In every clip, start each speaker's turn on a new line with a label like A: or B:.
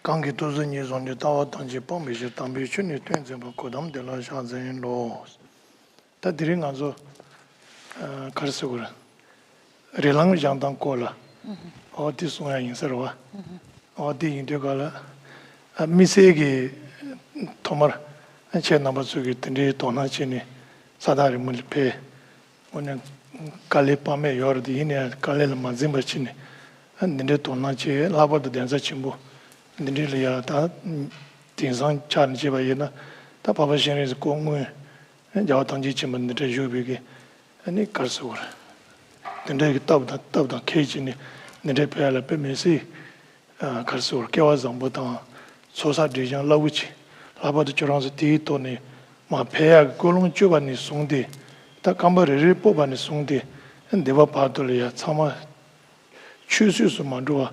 A: 강기 도전이 전에 다와 단지 범위시 담비춘이 된점을 고담 되는 샤진로 다 드린 가서 가르스고라 레랑 장당 콜라 어디 소야 인서와 어디 인데가라 미세기 토마 제 넘버 속에 든지 도나치니 사다리 물페 오늘 칼레파메 요르디네 칼레를 만짐버치니 근데 도나치 라버도 된자 친구 근데리야 다 진상 찬지 바이나 다 바바신에서 공무 야당지 지문들 주비게 아니 갈수월 근데 답다 케이지니 내대 배알 빼면서 갈수월 깨와서부터 소사 디장 라우치 라바도 저런서 디토니 마 배야 골롱 쭈바니 송디 다 감버를 뽑아니 송디 내가 봐도야 참아 추수수 만들어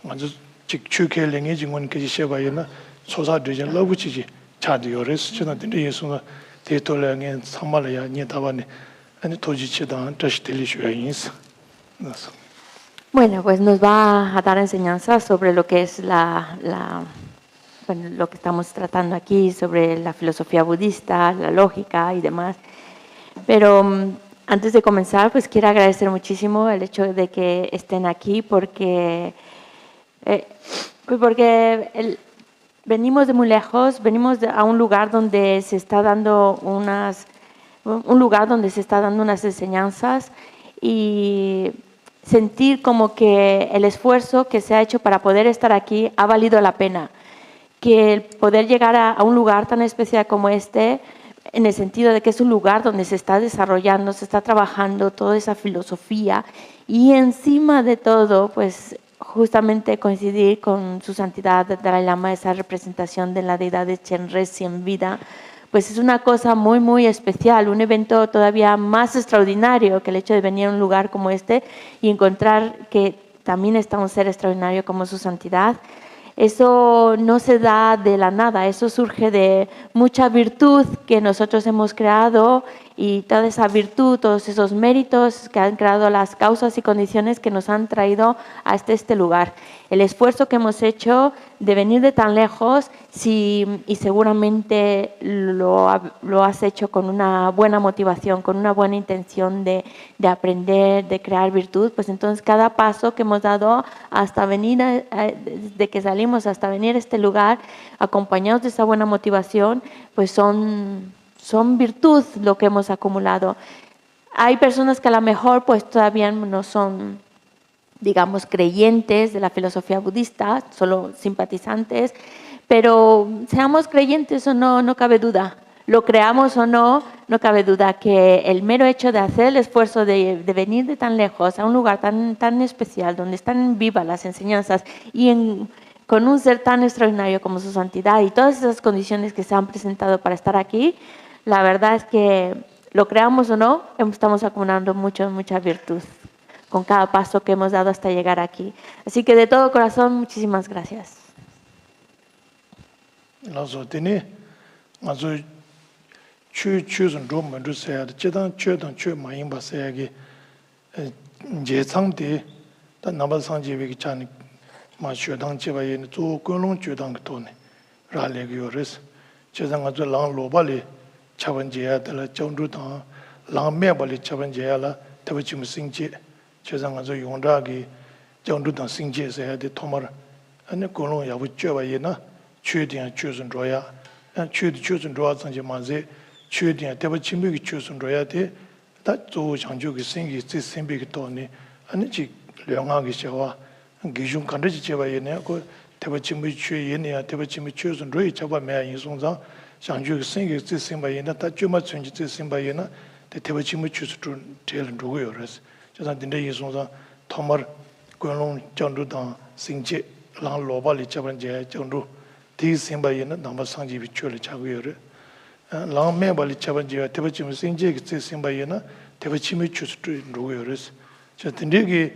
A: 먼저 직추keleng이 증원까지 셔봐야나 소사 되전 러부치지 차디요레스 저한테 예수가 대토량에 참말이야 니다바니 아니 도지치다 다시들리슈야인스 나서
B: Bueno, pues nos va a dar enseñanza sobre lo que es bueno, lo que estamos tratando aquí, sobre la filosofía budista, la lógica y demás. Pero antes de comenzar, pues quiero agradecer muchísimo el hecho de que estén aquí porque venimos de muy lejos, venimos a un lugar donde se está dando unas enseñanzas y sentir como que el esfuerzo que se ha hecho para poder estar aquí ha valido la pena, que el poder llegar a un lugar tan especial como este, en el sentido de que es un lugar donde se está desarrollando, se está trabajando toda esa filosofía y encima de todo, pues justamente coincidir con su santidad Dalai Lama, esa representación de la deidad de Chenrezig en vida, pues es una cosa muy, muy especial, un evento todavía más extraordinario que el hecho de venir a un lugar como este y encontrar que también está un ser extraordinario como su santidad. Eso no se da de la nada, eso surge de mucha virtud que nosotros hemos creado y toda esa virtud, todos esos méritos que han creado las causas y condiciones que nos han traído hasta este lugar. El esfuerzo que hemos hecho de venir de tan lejos y seguramente lo has hecho con una buena motivación, con una buena intención de aprender, de crear virtud, pues entonces cada paso que hemos dado hasta venir, de que salimos hasta venir a este lugar, acompañados de esa buena motivación, pues son virtud lo que hemos acumulado. Hay personas que a lo mejor pues todavía no son, digamos, creyentes de la filosofía budista, solo simpatizantes, pero seamos creyentes o no, no cabe duda. Lo creamos o no, no cabe duda que el mero hecho de hacer el esfuerzo de venir de tan lejos a un lugar tan especial, donde están vivas las enseñanzas y con un ser tan extraordinario como su santidad y todas esas condiciones que se han presentado para estar aquí, la verdad es que lo creamos o no, estamos acumulando mucha virtud con cada paso que hemos dado hasta llegar aquí. Así que de todo corazón, muchísimas gracias.
A: 차번제야 될 정도다 랑매벌이 차번제야라 대부침 생제 최상가서 용라기 정도다 생제에서 해야 돼 토마를 아니 고롱 야부 쪄봐이나 최대한 최선 줘야 최선 줘서 만세 최대한 대부침이 최선 줘야 돼다조 장주기 생기 생비기 또니 아니 지 명하기 시와 기준 간지 제봐이네 그 대부침이 최예네야 대부침이 최선 줘야 잡아매야 인송자 장주 생기 뜻심바이나 다 주마 천지 뜻심바이나 대대버치무 추스준 제일 누구요레스 저산 딘데 예송사 토머 고롱 정도다 생제 랑 로발이 잡은제 정도 디심바이나 남바 상지 비추를 자고요레 랑메 발이 잡은제 대버치무 생제 뜻심바이나 대버치무 추스준 누구요레스 저 딘데기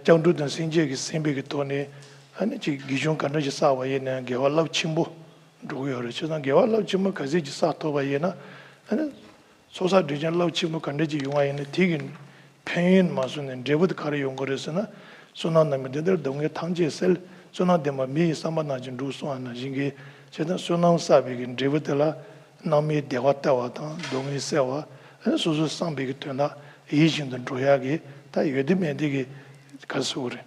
A: 정도다 생제기 생비기 돈에 아니 지 기존 간지 사와이나 개월랍 침부 누구요? 저는 개발로 지금 가지 사토바이나 아니 소사 디자인로 지금 간지 용화에는 되긴 편인 마수는 데부드 카르 용거에서나 소나남들 동에 탕지셀 소나 데마 미 삼바나 진 루소나 진게 제가 소나 사비긴 드베텔라 나미 대화타와다 동이 세와 소소 상비기 되나 이진도 조야기 다 여드메디기 가수래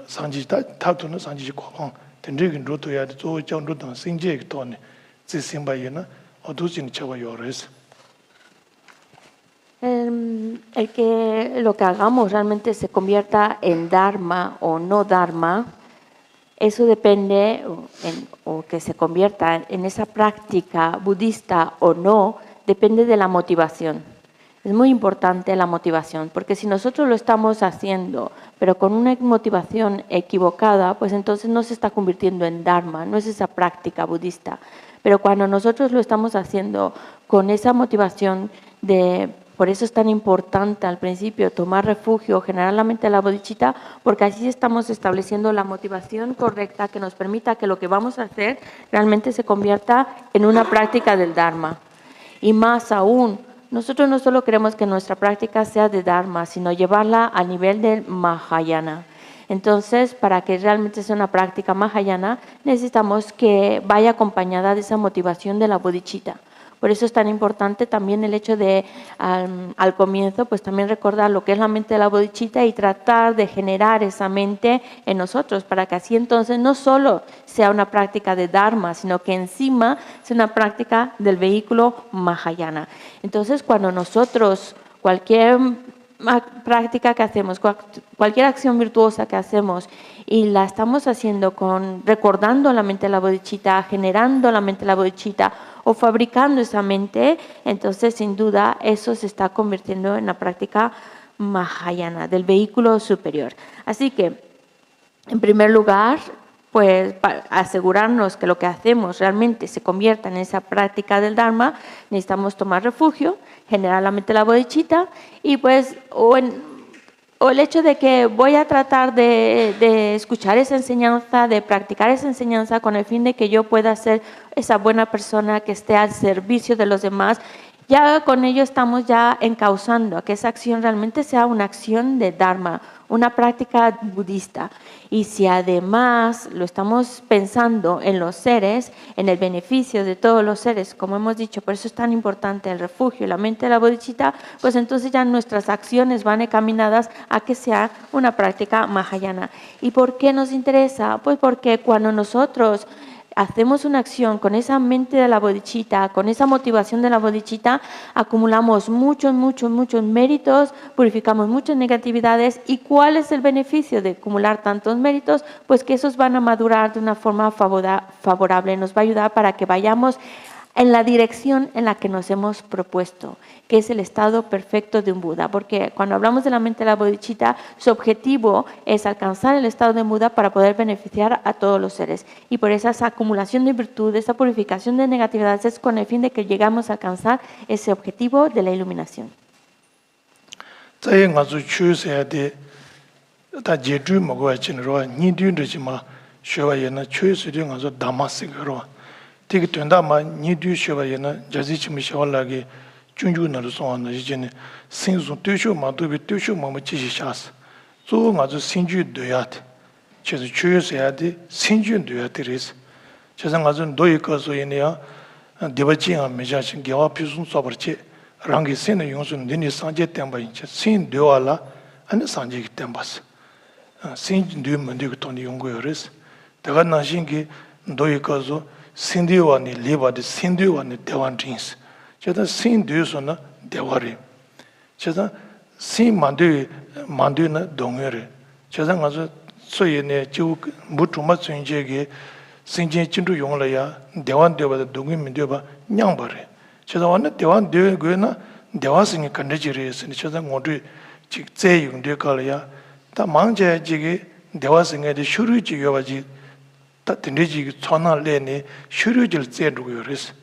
A: 상지다 타도는 상지 고방 된적인 로토야 또 정도던 생제기 돈에 지심바이나 어두진 차와 요레스
B: El que lo que hagamos realmente se convierta en Dharma o no Dharma, eso depende, o que se convierta en esa práctica budista o no, depende de la motivación. Es muy importante la motivación, porque si nosotros lo estamos haciendo, pero con una motivación equivocada, pues entonces no se está convirtiendo en Dharma, no es esa práctica budista. Pero cuando nosotros lo estamos haciendo con esa motivación por eso es tan importante al principio tomar refugio, generar la mente de la bodhicitta, porque así estamos estableciendo la motivación correcta que nos permita que lo que vamos a hacer realmente se convierta en una práctica del Dharma. Y más aún, nosotros no solo queremos que nuestra práctica sea de Dharma, sino llevarla al nivel del Mahayana. Entonces, para que realmente sea una práctica Mahayana, necesitamos que vaya acompañada de esa motivación de la bodhicitta. Por eso es tan importante también el hecho de, al comienzo, pues también recordar lo que es la mente de la bodhicitta y tratar de generar esa mente en nosotros, para que así entonces no solo sea una práctica de Dharma, sino que encima sea una práctica del vehículo Mahayana. Entonces, cuando nosotros, cualquier práctica que hacemos, cualquier acción virtuosa que hacemos y la estamos haciendo recordando la mente de la bodhicitta, generando la mente de la bodhicitta o fabricando esa mente, entonces sin duda eso se está convirtiendo en la práctica Mahayana, del vehículo superior. Así que, en primer lugar, pues para asegurarnos que lo que hacemos realmente se convierta en esa práctica del Dharma, necesitamos tomar refugio, generar la mente de la bodhicitta y pues o el hecho de que voy a tratar de escuchar esa enseñanza, de practicar esa enseñanza con el fin de que yo pueda ser esa buena persona que esté al servicio de los demás, ya con ello estamos ya encauzando a que esa acción realmente sea una acción de Dharma, una práctica budista. Y si además lo estamos pensando en los seres, en el beneficio de todos los seres, como hemos dicho, por eso es tan importante el refugio y la mente de la bodhicitta, pues entonces ya nuestras acciones van encaminadas a que sea una práctica Mahayana. ¿Y por qué nos interesa? Pues porque cuando nosotros hacemos una acción con esa mente de la bodhicitta, con esa motivación de la bodhicitta, acumulamos muchos méritos, purificamos muchas negatividades. ¿Y cuál es el beneficio de acumular tantos méritos? Pues que esos van a madurar de una forma favorable, nos va a ayudar para que vayamos en la dirección en la que nos hemos propuesto, que es el estado perfecto de un Buda. Porque cuando hablamos de la mente de la bodhicitta, su objetivo es alcanzar el estado de Buda para poder beneficiar a todos los seres. Y por esa acumulación de virtudes, esa purificación de negatividades, es con el fin de que llegamos a alcanzar ese objetivo de la iluminación.
A: Tiki tuanda ma nidu shiva yana jazi chimi shawalagi chunju naru songa na jijini singzu tuishu ma dubi tuishu ma ma chishi shas. Zu nga zu singju duyati. Chizu chuyu sayadi singju duyati ris. Chizu nga zu doyi kazu yana ya dibaji nga mejashin gewa pisun sobarchi rangi sena yungsun dini sanje tenba yincha. Sing duwa la ane sanje ki tenbas. Sing duyu mandi ki toni yungu yoris. Daga nashingi doyi kazu Sindiwani libadi Sindiwani dewan rings. Cheta Sindu sona dewari. Cheta Sin mandu na dongere. Cheta ngazo soye ne jiu mutuma sunjegi Sinjin chindu yongla ya dewan dewa dongi mindeba nyangbare. Cheta wana dewan dewa goyena dewa singi kandajiri sini. Cheta ngodu jik tse yungde kala ya ta mangjaya jigi dewa singi de shuru ji yobaji 다 된대지 천할래니 슈류질 제르고요레스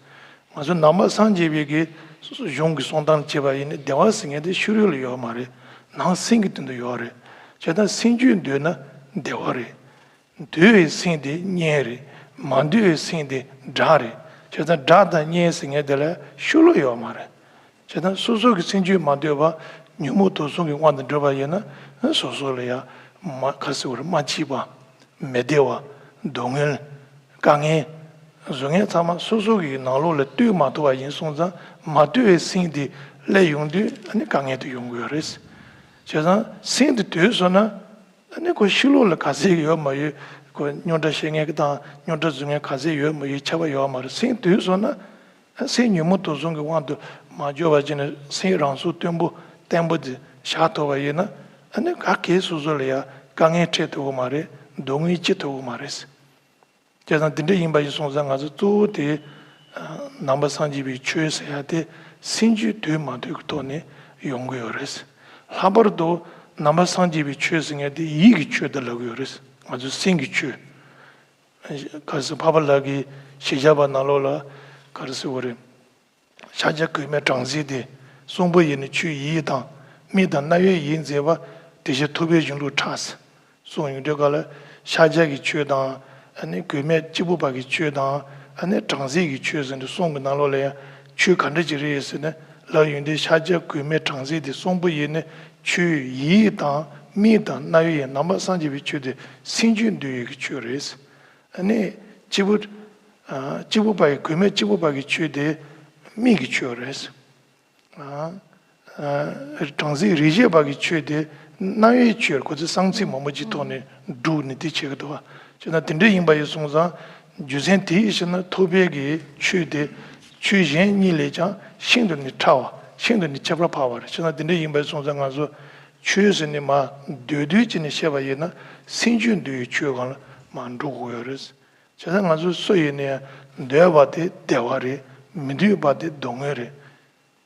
A: 맞아 남아 산제비게 용기 손단 제바이네 대화승에데 슈류를 요 말에 나 생기든도 요래 제가 신주인되나 대화래 되에 신데 녀리 만두에 신데 자래 제가 자다 녀승에들 슈류요 말에 제가 소소기 신주 만두바 뉴모도 송이 완전 들어봐야나 소소래야 가서를 마치바 메데와 동을 강에 중에 참아 소소기 나로를 뛰마도와 인송자 마드의 신디 레용디 아니 강에도 용거레스 제가 신디 되서나 아니 그 실로를 가세요 뭐이 그 녀다 생애다 녀다 중에 가세요 뭐이 차바요 말 신디 되서나 신유모도 중에 완도 마저와지는 신랑수 템보디 샤토와이나 아니 각계 소소래야 강에 채도 말에 동의 채도 말했어 제가 근데 임바지 송상가서 또대 남바 산지비 취해서야 돼 신주 되만도 그도네 용거였어 하버도 남바 산지비 취해서야 돼 이기 취되려고 그랬어 아주 신기 취 그래서 바발라기 시자바 나로라 그래서 우리 샤자 그메 장지디 송보이는 취이다 미단 나의 인제와 대시 토베준로 차스 송유되가라 샤자기 취다 아니 그메 지부바기 취다 아니 장지기 취선도 송고 나로래 취 간지리에서는 라윤데 샤자 그메 장지디 송보이는 취이다 미단 나의 남바 산지비 취데 신준도의 취레스 아니 지부바기 그메 지부바기 취데 미기 취레스 장지 리제바기 취데 나의 취를 고지 상지 뭐뭐지도네 두니 디체도 저나 딘데 임바이 송자 주센티 이시나 토베기 취데 취전이래자 신도니 타와 신도니 잡라 파워 저나 딘데 임바이 송자 가서 취스니 마 되되지니 셔바이나 신준도의 취가 만두고요레스 저나 가서 소이네 내바데 대화리 미디바데 동에레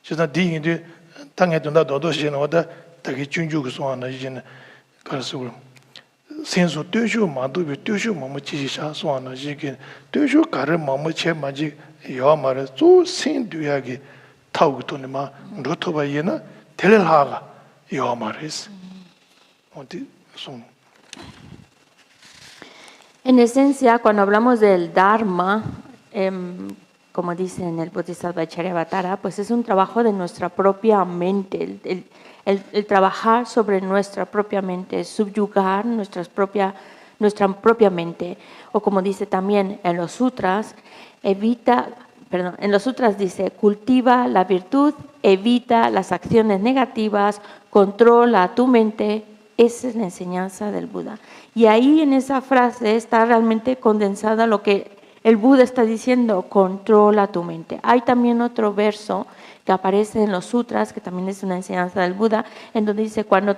A: 저나 디인데 당해도 도도시는 와다 다기 준주고 소하나 이제는 그래서 센수 töö쇼 마도비 töö쇼 뭐뭐지시샤 소하나 이게 töö쇼 가르 뭐뭐체 마지 요 말에 또 신두야기 타우고도네마 로토바이나 텔하가 요 말에스 어디 송
B: En esencia, cuando hablamos del Dharma, como dice en el Bodhisattva Charyavatara, pues es un trabajo de nuestra propia mente, el trabajar sobre nuestra propia mente, subyugar nuestra propia mente. O como dice también en los sutras, en los sutras dice, cultiva la virtud, evita las acciones negativas, controla tu mente. Esa es la enseñanza del Buda. Y ahí en esa frase está realmente condensada lo que el Buda está diciendo, controla tu mente. Hay también otro verso que aparece en los sutras, que también es una enseñanza del Buda, en donde dice, cuando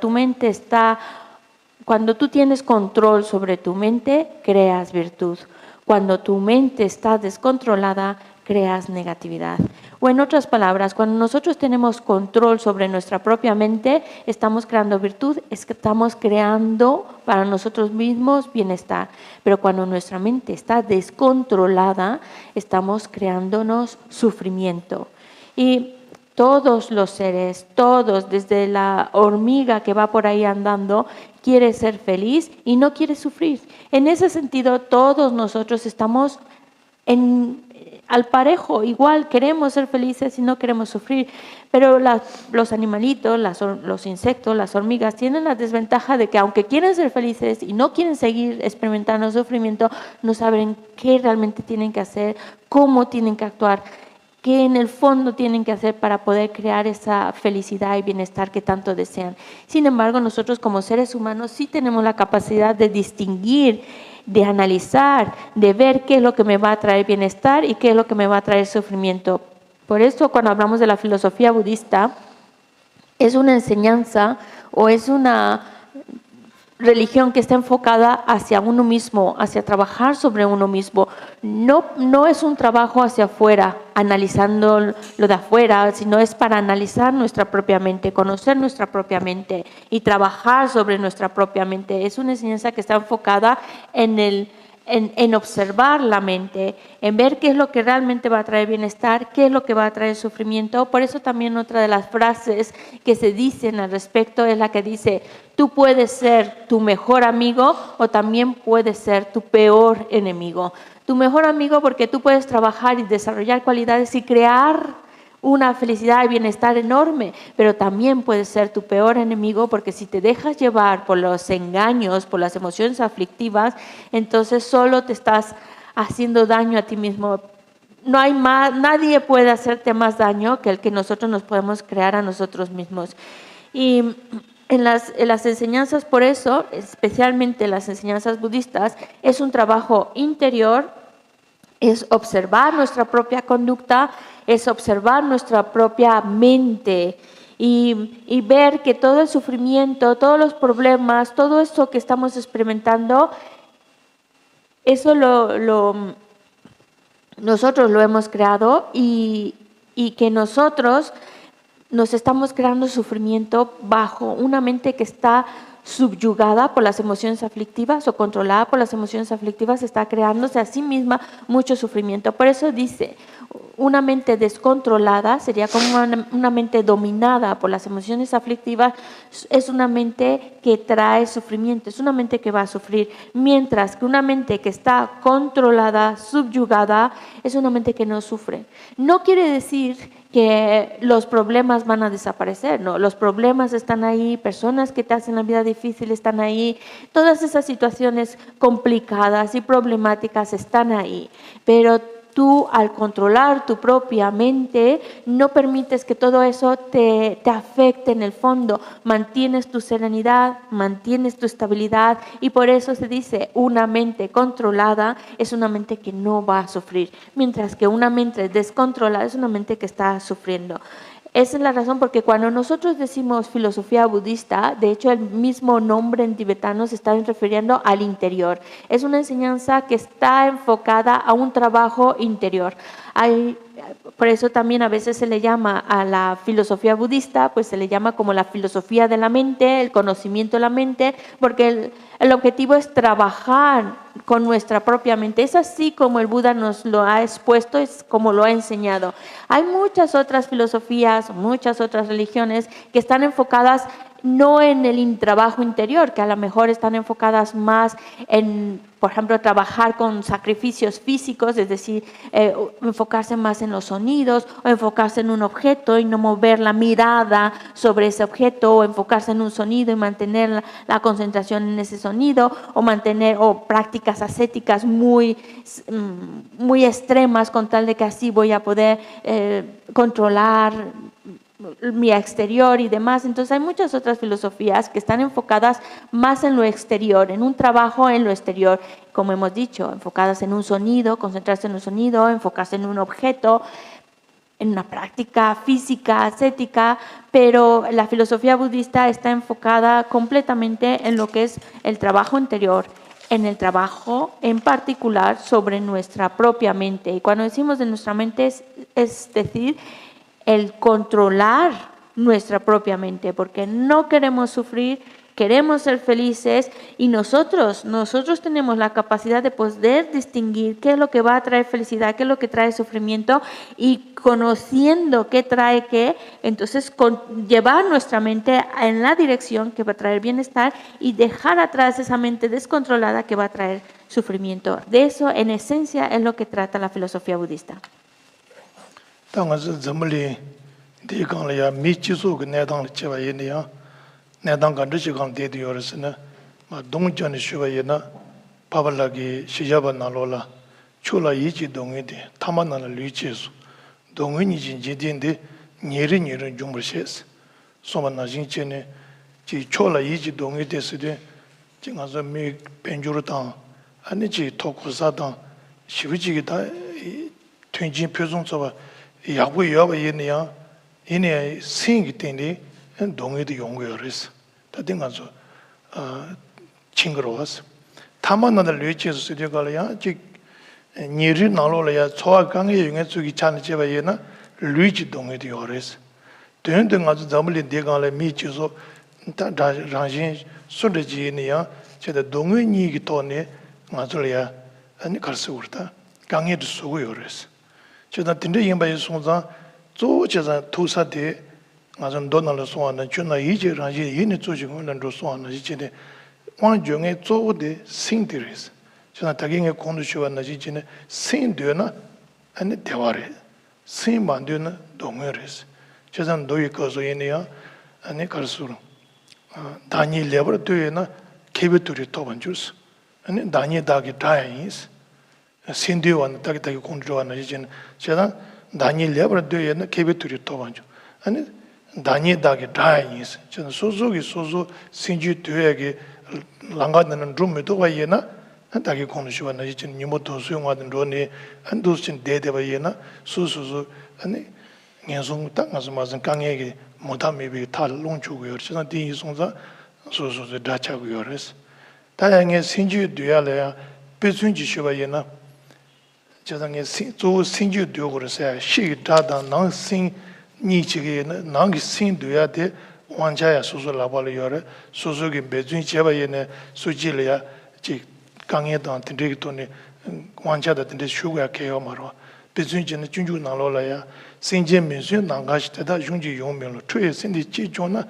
B: tú tienes control sobre tu mente, creas virtud. Cuando tu mente está descontrolada, creas negatividad. O en otras palabras, cuando nosotros tenemos control sobre nuestra propia mente, estamos creando virtud, estamos creando para nosotros mismos bienestar. Pero cuando nuestra mente está descontrolada, estamos creándonos sufrimiento. Y todos los seres, todos, desde la hormiga que va por ahí andando, quiere ser feliz y no quiere sufrir. En ese sentido, todos nosotros estamos al parejo, igual queremos ser felices y no queremos sufrir, pero los animalitos, los insectos, las hormigas tienen la desventaja de que aunque quieren ser felices y no quieren seguir experimentando sufrimiento, no saben qué realmente tienen que hacer, cómo tienen que actuar, qué en el fondo tienen que hacer para poder crear esa felicidad y bienestar que tanto desean. Sin embargo, nosotros como seres humanos sí tenemos la capacidad de distinguir, de analizar, de ver qué es lo que me va a traer bienestar y qué es lo que me va a traer sufrimiento. Por eso, cuando hablamos de la filosofía budista, es una enseñanza o es una religión que está enfocada hacia uno mismo, hacia trabajar sobre uno mismo. No es un trabajo hacia afuera, analizando lo de afuera, sino es para analizar nuestra propia mente, conocer nuestra propia mente y trabajar sobre nuestra propia mente. Es una enseñanza que está enfocada en observar la mente, en ver qué es lo que realmente va a traer bienestar, qué es lo que va a traer sufrimiento. Por eso también otra de las frases que se dicen al respecto es la que dice, tú puedes ser tu mejor amigo o también puedes ser tu peor enemigo. Tu mejor amigo porque tú puedes trabajar y desarrollar cualidades y crear una felicidad y bienestar enorme, pero también puede ser tu peor enemigo, porque si te dejas llevar por los engaños, por las emociones aflictivas, entonces solo te estás haciendo daño a ti mismo. No hay más, nadie puede hacerte más daño que el que nosotros nos podemos crear a nosotros mismos. Y en las enseñanzas, por eso, especialmente las enseñanzas budistas, es un trabajo interior, es observar nuestra propia conducta, es observar nuestra propia mente y ver que todo el sufrimiento, todos los problemas, todo esto que estamos experimentando, eso nosotros lo hemos creado y que nosotros nos estamos creando sufrimiento bajo una mente que está subyugada por las emociones aflictivas o controlada por las emociones aflictivas, está creándose a sí misma mucho sufrimiento. Por eso dice, una mente descontrolada sería como una mente dominada por las emociones aflictivas, es una mente que trae sufrimiento, es una mente que va a sufrir, mientras que una mente que está controlada, subyugada, es una mente que no sufre. No quiere decir que los problemas van a desaparecer, ¿no? Los problemas están ahí, personas que te hacen la vida difícil están ahí, todas esas situaciones complicadas y problemáticas están ahí, pero tú, al controlar tu propia mente, no permites que todo eso te afecte en el fondo. Mantienes tu serenidad, mantienes tu estabilidad, y por eso se dice, una mente controlada es una mente que no va a sufrir, mientras que una mente descontrolada es una mente que está sufriendo. Esa es la razón porque cuando nosotros decimos filosofía budista, de hecho el mismo nombre en tibetano se está refiriendo al interior. Es una enseñanza que está enfocada a un trabajo interior. Por eso también a veces se le llama a la filosofía budista, pues se le llama como la filosofía de la mente, el conocimiento de la mente, porque el objetivo es trabajar con nuestra propia mente. Es así como el Buda nos lo ha expuesto, es como lo ha enseñado. Hay muchas otras filosofías, muchas otras religiones que están enfocadas no en el trabajo interior, que a lo mejor están enfocadas más en, por ejemplo, trabajar con sacrificios físicos, es decir, enfocarse más en los sonidos, o enfocarse en un objeto y no mover la mirada sobre ese objeto, o enfocarse en un sonido y mantener la concentración en ese sonido, o prácticas ascéticas muy extremas con tal de que así voy a poder controlar mi exterior y demás. Entonces hay muchas otras filosofías que están enfocadas más en lo exterior, en un trabajo en lo exterior, como hemos dicho, enfocadas en un sonido, concentrarse en un sonido, enfocarse en un objeto, en una práctica física, ascética, pero la filosofía budista está enfocada completamente en lo que es el trabajo interior, en el trabajo en particular sobre nuestra propia mente. Y cuando decimos de nuestra mente es decir, el controlar nuestra propia mente, porque no queremos sufrir, queremos ser felices, y nosotros tenemos la capacidad de poder distinguir qué es lo que va a traer felicidad, qué es lo que trae sufrimiento, y conociendo qué trae qué, entonces llevar nuestra mente en la dirección que va a traer bienestar y dejar atrás esa mente descontrolada que va a traer sufrimiento. De eso, en esencia, es lo que trata la filosofía budista.
A: 당은 점물이 대강이야 미치수가 내당 쳐봐야냐 내당 간듯이 강 대디어스나 마 동전이 쉬어야나 바발라기 시자바 나로라 초라 이지 동이데 타만나는 리치수 동은이 진지딘데 니르니르 중물셰스 소만나 진체네 지 초라 이지 동이데스데 지가서 미 벤주르당 아니지 토쿠사당 시비지기다 튼진 표정서봐 야구 여바 얘네야 얘네 생기 때문에 동의도 용거였어. 다된 가서 징그러웠어. 타만나들 뢰치서 쓰려가려야 즉 니르 나로려야 초와 강의 용의 쪽이 찬 제바 얘나 뢰치 동의도 요랬어. 된된 가서 담을린 대가래 미치서 다 라진 소르지니야 제가 동의니기 또네 맞을이야 아니 갈수 없다. 강에도 쓰고 요랬어. 저는 진짜 인바의 송자 조제자 투사대 맞은 돈을 소화는 주나 이제라지 이네 조직은 또 소화는 이제네 완전히 조대 생들이스 저는 다경의 공부시원나 이제네 생되나 아니 대화래 sin bandiona dongores. Chazan doi koso yenia, ane karsuru. Dani lebra doyena kebeturi tobanjus. Ane dani dagi dayis. Sindiwan dagi kondrowana yijin. Chazan dani lebra doyena kebeturi tobanju. Ane dani dagi dayis. Chazan sozo sinju doyagi langadanan drumme doba yena. dagi kondrowana yijin nimoto suyungadan roni. Andusin dedeba yena. Susu ane ngen송 딱 가서 맞은 강에게 못함이 다 롱주고요. 저는 뒤에 송자 소소서 다차고요. 그래서 다양한 신주 뒤야래야 배순지 쉬어야나 저당에 조 신주 뒤고 그래서 시다다 낭신 니치게 낭기 신도야 돼 완자야 소소 라발이요래 소소게 배순지 제바예네 수지려야 지 강에다 된데기도네 완자다 된데 쉬고야 개요 말어 배순지는 준주 나로라야 생제 민수 나가시다 용지 용명로 트에 신디 지존나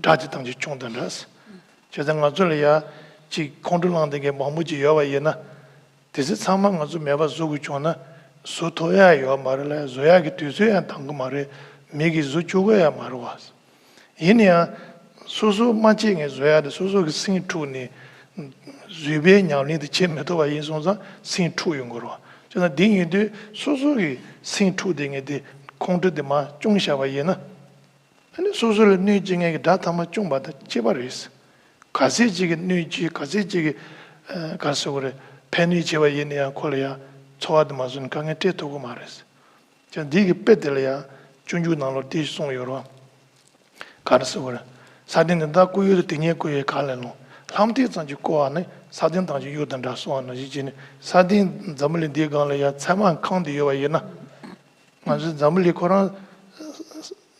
A: 다지 당지 총던라스 제가 저려야 지 컨트롤한데게 뭐무지 여와예나 대세 상황 아주 매바 주고 존나 소토야 요 말을 조야기 뒤서야 당고 말에 메기 주고야 말와스 이니야 소소 마치게 조야데 소소 그 신투니 주베 냐리데 체메도 와 인송자 신투 용거로 저는 딩이데 소소기 신투 딩에데 콘드데마 중샤와예나 아니 소소를 뉴징에게 다타마 중바다 제바르스 가세지게 뉴지 가세지게 가서그래 펜이 제와예네야 콜이야 초아드 마준 강에 때도고 말했어 저 니게 빼들이야 중주나로 디송요로 가르서그래 사딘다 꾸유도 딩에 꾸에 갈래노 함티 zanji ko ane sadin tanji yudan da so ane jini sadin zamli de gala ya chaman khang de yo yena ma zamli koran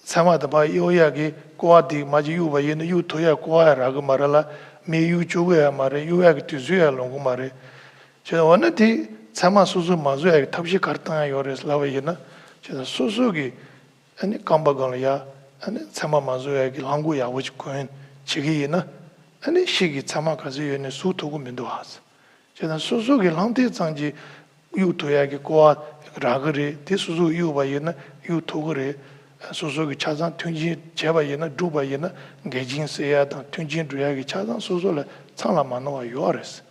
A: chama da ba yo ya ge ko di ma ji yu ba yena yu to ya ko ya ra ga marala me yu chu ya mare yu ya ge tu zu ya long go mare che ona di chama su su ma zu ya tabshi kartan ya yores la yena che su su gi ane kamba gala ya ane chama ma zu ya ge langu ya wo ji ko chigi yena 아니 시기 참아가서 연에 수토고 면도하스 제가 소소게 랑데 장지 유토야게 고아 라그리 대수수 유바이나 유토그레 소소게 차장 튼지 제바이나 두바이나 게진스야다 튼지 두야게 차장 소소라 창라만노와 요아레스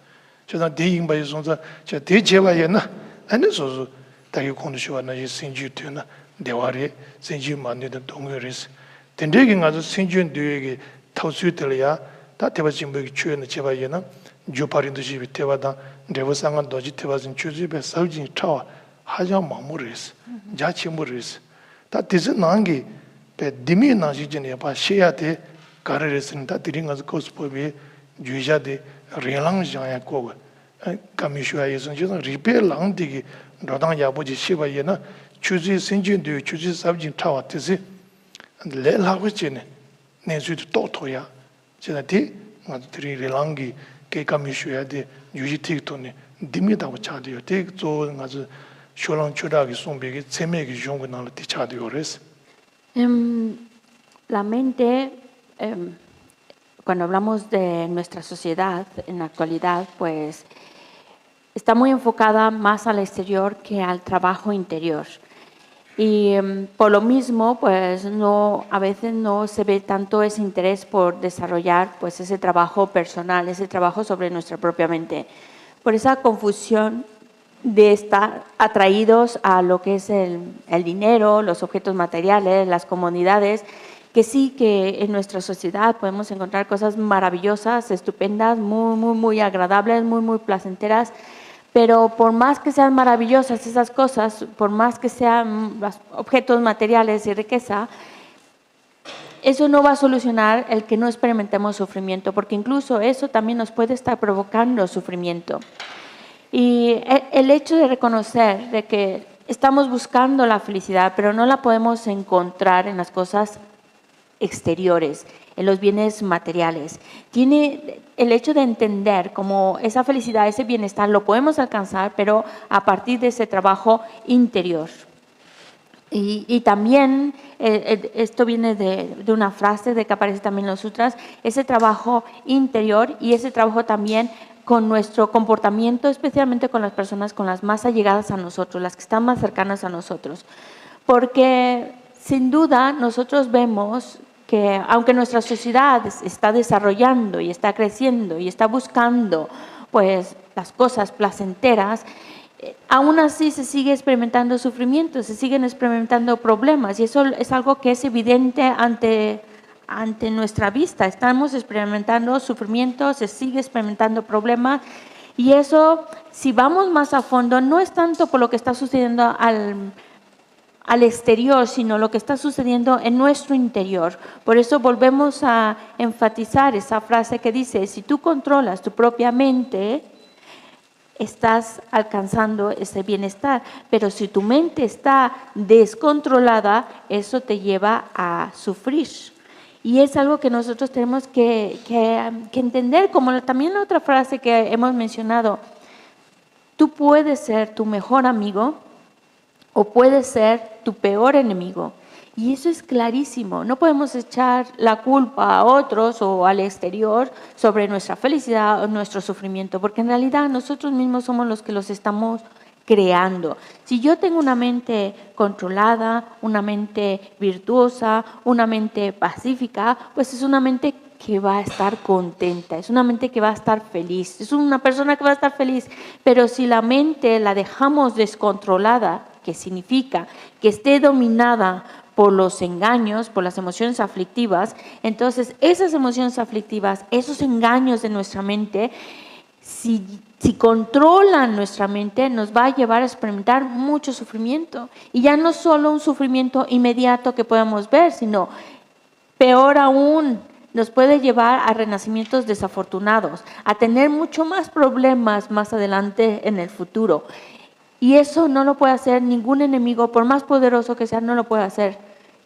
A: 제가 대인바이 손자 제 대제바이나 아니 소소 다기 콘디쇼나 신주트나 대와리 신주만네도 동요레스 된대게 가서 신주는 뒤에게 타수들이야 다 대바진부기 추연의 제바이나 주파린도시 비테바다 레버상한 도지 테바진 추집에 설진 차와 하자 마무리스 자치무리스 다 디즈 난기 베 디미 나시진에 바 시야데 가르레스는 다 드링아스 코스포비 주자데 릴랑자야 고고 카미슈아이선 저 리벨랑디기 로당 야보지 시바이나 추지 신진도 추지 sab진 차와 디즈 레라고지네 내주도 또토야 제가 디 맞들이 릴랑기 개감이슈야데 유지틱토네 디미다고 차디요 대조 아주 쇼랑 추다기 송베기 세메기 용군나로 디차디오레스
B: La mente, cuando hablamos de nuestra sociedad en la actualidad, pues está muy enfocada más al exterior que al trabajo interior. Y por lo mismo, pues a veces no se ve tanto ese interés por desarrollar pues ese trabajo personal, ese trabajo sobre nuestra propia mente. Por esa confusión de estar atraídos a lo que es el dinero, los objetos materiales, las comodidades, que sí que en nuestra sociedad podemos encontrar cosas maravillosas, estupendas, muy agradables, muy placenteras. Pero por más que sean maravillosas esas cosas, por más que sean los objetos materiales y riqueza, eso no va a solucionar el que no experimentemos sufrimiento, porque incluso eso también nos puede estar provocando sufrimiento. Y el hecho de reconocer de que estamos buscando la felicidad, pero no la podemos encontrar en las cosas exteriores, en los bienes materiales. Tiene el hecho de entender cómo esa felicidad, ese bienestar lo podemos alcanzar, pero a partir de ese trabajo interior. Y también, esto viene de una frase de que aparece también en los sutras, ese trabajo interior y ese trabajo también con nuestro comportamiento, especialmente con las personas con las más allegadas a nosotros, las que están más cercanas a nosotros. Porque sin duda nosotros vemos que aunque nuestra sociedad está desarrollando y está creciendo y está buscando pues las cosas placenteras, aún así se sigue experimentando sufrimiento, se siguen experimentando problemas y eso es algo que es evidente ante nuestra vista. Estamos experimentando sufrimiento, se sigue experimentando problemas y eso, si vamos más a fondo, no es tanto por lo que está sucediendo al exterior, sino lo que está sucediendo en nuestro interior. Por eso volvemos a enfatizar esa frase que dice, si tú controlas tu propia mente, estás alcanzando ese bienestar. Pero si tu mente está descontrolada, eso te lleva a sufrir. Y es algo que nosotros tenemos que entender, como también la otra frase que hemos mencionado. Tú puedes ser tu mejor amigo o puedes ser tu peor enemigo. Y eso es clarísimo. No podemos echar la culpa a otros o al exterior sobre nuestra felicidad o nuestro sufrimiento, porque en realidad nosotros mismos somos los que los estamos creando. Si yo tengo una mente controlada, una mente virtuosa, una mente pacífica, pues es una mente que va a estar contenta, es una mente que va a estar feliz, es una persona que va a estar feliz. Pero si la mente la dejamos descontrolada, que significa que esté dominada por los engaños, por las emociones aflictivas, entonces esas emociones aflictivas, esos engaños de nuestra mente, si controlan nuestra mente, nos va a llevar a experimentar mucho sufrimiento. Y ya no solo un sufrimiento inmediato que podamos ver, sino peor aún, nos puede llevar a renacimientos desafortunados, a tener mucho más problemas más adelante en el futuro. Y eso no lo puede hacer ningún enemigo, por más poderoso que sea, no lo puede hacer.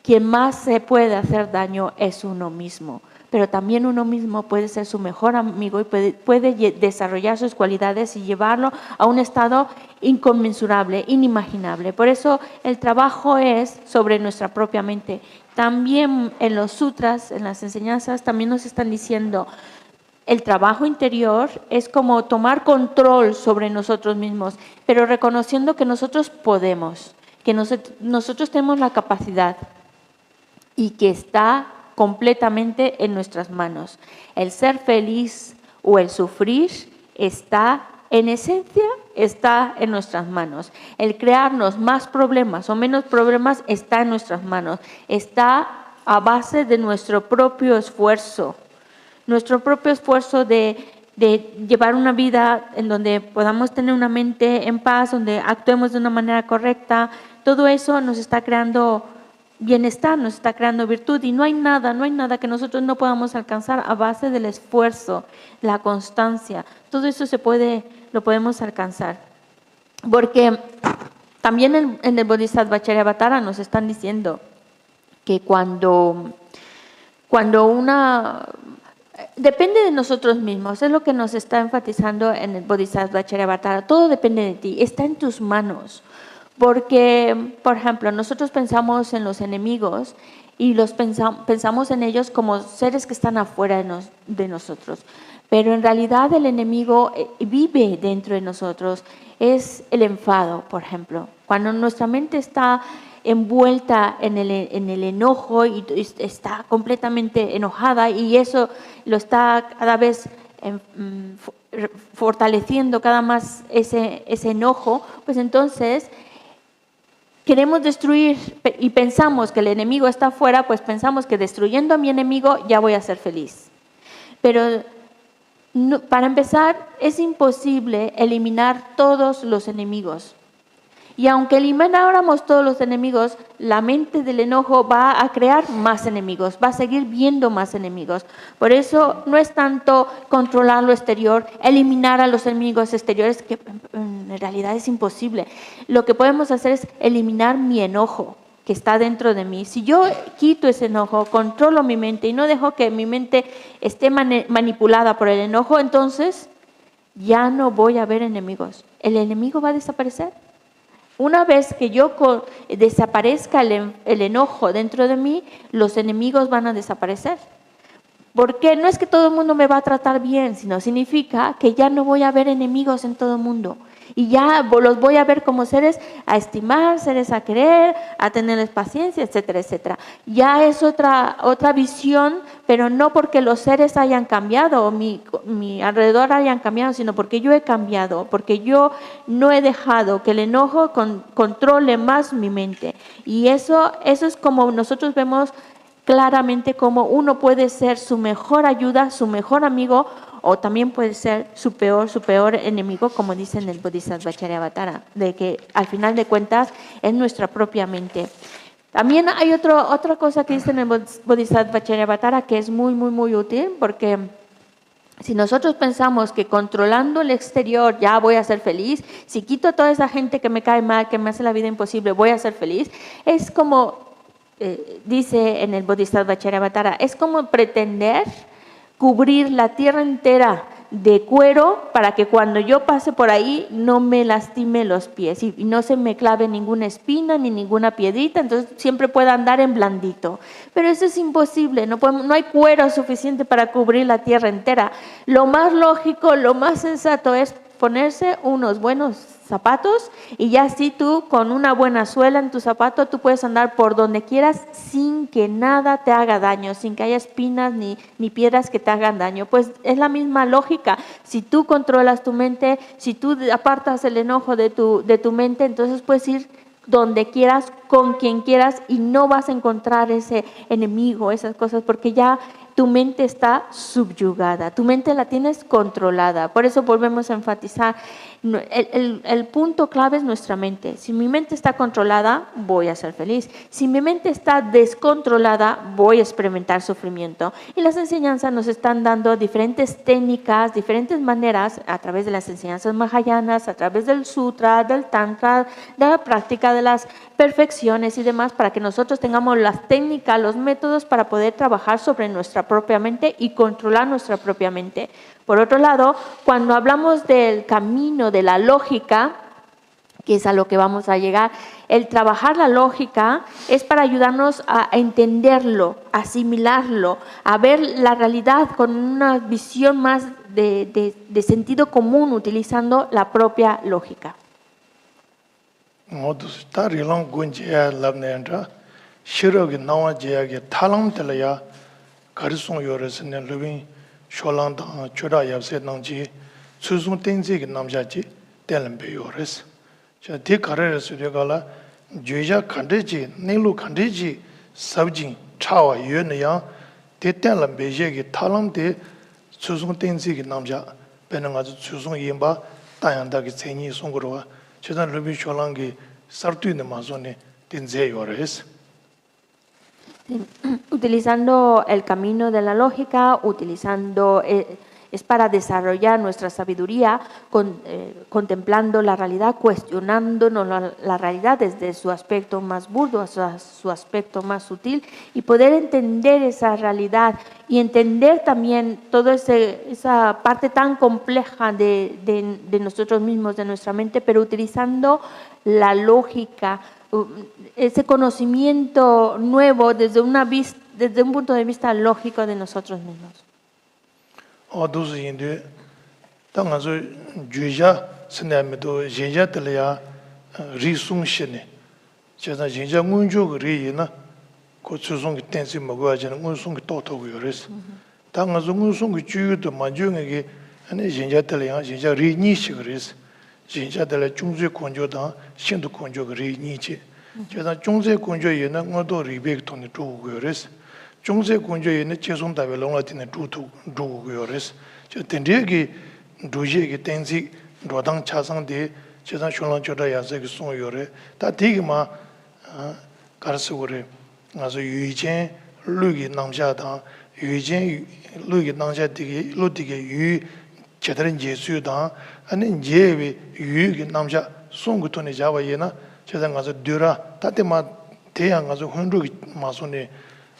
B: Quien más se puede hacer daño es uno mismo. Pero también uno mismo puede ser su mejor amigo y puede desarrollar sus cualidades y llevarlo a un estado inconmensurable, inimaginable. Por eso el trabajo es sobre nuestra propia mente. También en los sutras, en las enseñanzas, también nos están diciendo, el trabajo interior es como tomar control sobre nosotros mismos, pero reconociendo que nosotros podemos, que nosotros tenemos la capacidad y que está completamente en nuestras manos. El ser feliz o el sufrir está, en esencia, está en nuestras manos. El crearnos más problemas o menos problemas está en nuestras manos. Está a base de nuestro propio esfuerzo. Nuestro propio esfuerzo de llevar una vida en donde podamos tener una mente en paz, donde actuemos de una manera correcta, todo eso nos está creando bienestar, nos está creando virtud y no hay nada que nosotros no podamos alcanzar a base del esfuerzo, la constancia. Todo eso lo podemos alcanzar. Porque también en el Bodhisattva Charyavatara nos están diciendo que cuando depende de nosotros mismos, es lo que nos está enfatizando en el Bodhisattva Charyavatara. Todo depende de ti, está en tus manos. Porque, por ejemplo, nosotros pensamos en los enemigos y pensamos en ellos como seres que están afuera de nosotros. Pero en realidad el enemigo vive dentro de nosotros. Es el enfado, por ejemplo. Cuando nuestra mente está envuelta en el enojo y está completamente enojada y eso lo está cada vez fortaleciendo cada más ese enojo, pues entonces queremos destruir y pensamos que el enemigo está afuera, pues pensamos que destruyendo a mi enemigo ya voy a ser feliz. Pero no, para empezar, es imposible eliminar todos los enemigos. Y aunque elimináramos todos los enemigos, la mente del enojo va a crear más enemigos, va a seguir viendo más enemigos. Por eso no es tanto controlar lo exterior, eliminar a los enemigos exteriores, que en realidad es imposible. Lo que podemos hacer es eliminar mi enojo que está dentro de mí. Si yo quito ese enojo, controlo mi mente y no dejo que mi mente esté manipulada por el enojo, entonces ya no voy a ver enemigos. El enemigo va a desaparecer. Una vez que yo desaparezca el enojo dentro de mí, los enemigos van a desaparecer. Porque no es que todo el mundo me va a tratar bien, sino significa que ya no voy a ver enemigos en todo el mundo. Y ya los voy a ver como seres a estimar, seres a querer, a tenerles paciencia, etcétera, etcétera. Ya es otra visión, pero no porque los seres hayan cambiado o mi alrededor hayan cambiado, sino porque yo he cambiado, porque yo no he dejado que el enojo controle más mi mente. Y eso es como nosotros vemos claramente cómo uno puede ser su mejor ayuda, su mejor amigo, o también puede ser su peor enemigo, como dice en el Bodhisattva Charyavatara, de que al final de cuentas es nuestra propia mente. También hay otra cosa que dice en el Bodhisattva Charyavatara que es muy, muy, muy útil, porque si nosotros pensamos que controlando el exterior ya voy a ser feliz, si quito a toda esa gente que me cae mal, que me hace la vida imposible, voy a ser feliz, es como, dice en el Bodhisattva Charyavatara, es como pretender cubrir la tierra entera de cuero para que cuando yo pase por ahí no me lastime los pies y no se me clave ninguna espina ni ninguna piedrita, entonces siempre pueda andar en blandito. Pero eso es imposible, no hay cuero suficiente para cubrir la tierra entera. Lo más lógico, lo más sensato es ponerse unos buenos zapatos y ya así tú con una buena suela en tu zapato tú puedes andar por donde quieras sin que nada te haga daño, sin que haya espinas ni piedras que te hagan daño. Pues es la misma lógica. Si tú controlas tu mente, si tú apartas el enojo de tu mente, entonces puedes ir donde quieras, con quien quieras y no vas a encontrar ese enemigo, esas cosas, porque ya tu mente está subyugada, tu mente la tienes controlada. Por eso volvemos a enfatizar, el punto clave es nuestra mente. Si mi mente está controlada, voy a ser feliz. Si mi mente está descontrolada, voy a experimentar sufrimiento. Y las enseñanzas nos están dando diferentes técnicas, diferentes maneras, a través de las enseñanzas mahayanas, a través del sutra, del tantra, de la práctica de las perfecciones y demás, para que nosotros tengamos las técnicas, los métodos para poder trabajar sobre nuestra propia mente y controlar nuestra propia mente. Por otro lado, cuando hablamos del camino de la lógica, que es a lo que vamos a llegar, el trabajar la lógica es para ayudarnos a entenderlo, a asimilarlo, a ver la realidad con una visión más de sentido común, utilizando la propia lógica.
A: 가르송 요르스는 루빈 쇼랑당 추라야세 능지 수송 땡지기 남자지 텔름베 요르스 저 디카르스 되가라 주자 칸데지 네루 칸데지 sabjin chawa yuenya detellam beje talamde 수송 땡지기 남자 베는 아주 수송 임바 다양다 기 생이 송거로 저단 루빈 쇼랑기 서투이네 마존네 땡제 요르스
B: Utilizando el camino de la lógica, es para desarrollar nuestra sabiduría, contemplando la realidad, cuestionándonos la realidad desde su aspecto más burdo a su aspecto más sutil y poder entender esa realidad y entender también toda esa parte tan compleja de nosotros mismos, de nuestra mente, pero utilizando la lógica, ese conocimiento nuevo desde un punto de vista lógico de nosotros mismos.
A: 진짜들 중재 건조다 신도 건조가 리니치 제가 중재 건조에는 뭐도 리백 돈이 주고 그래서 중재 건조에는 최선다에 롱라티네 주도 주고 그래서 저 된대기 도시에게 땡지 로당 차상데 제가 쇼랑조다 야세기 송요래 다 되게마 가르스 그래 가서 유이제 루기 남자다 유이제 루기 남자 되게 로디게 유 제대로 예수다 아니 제비 유기 남자 송구토네 자와예나 제가 가서 드라 따테마 대양 가서 혼루기 마소네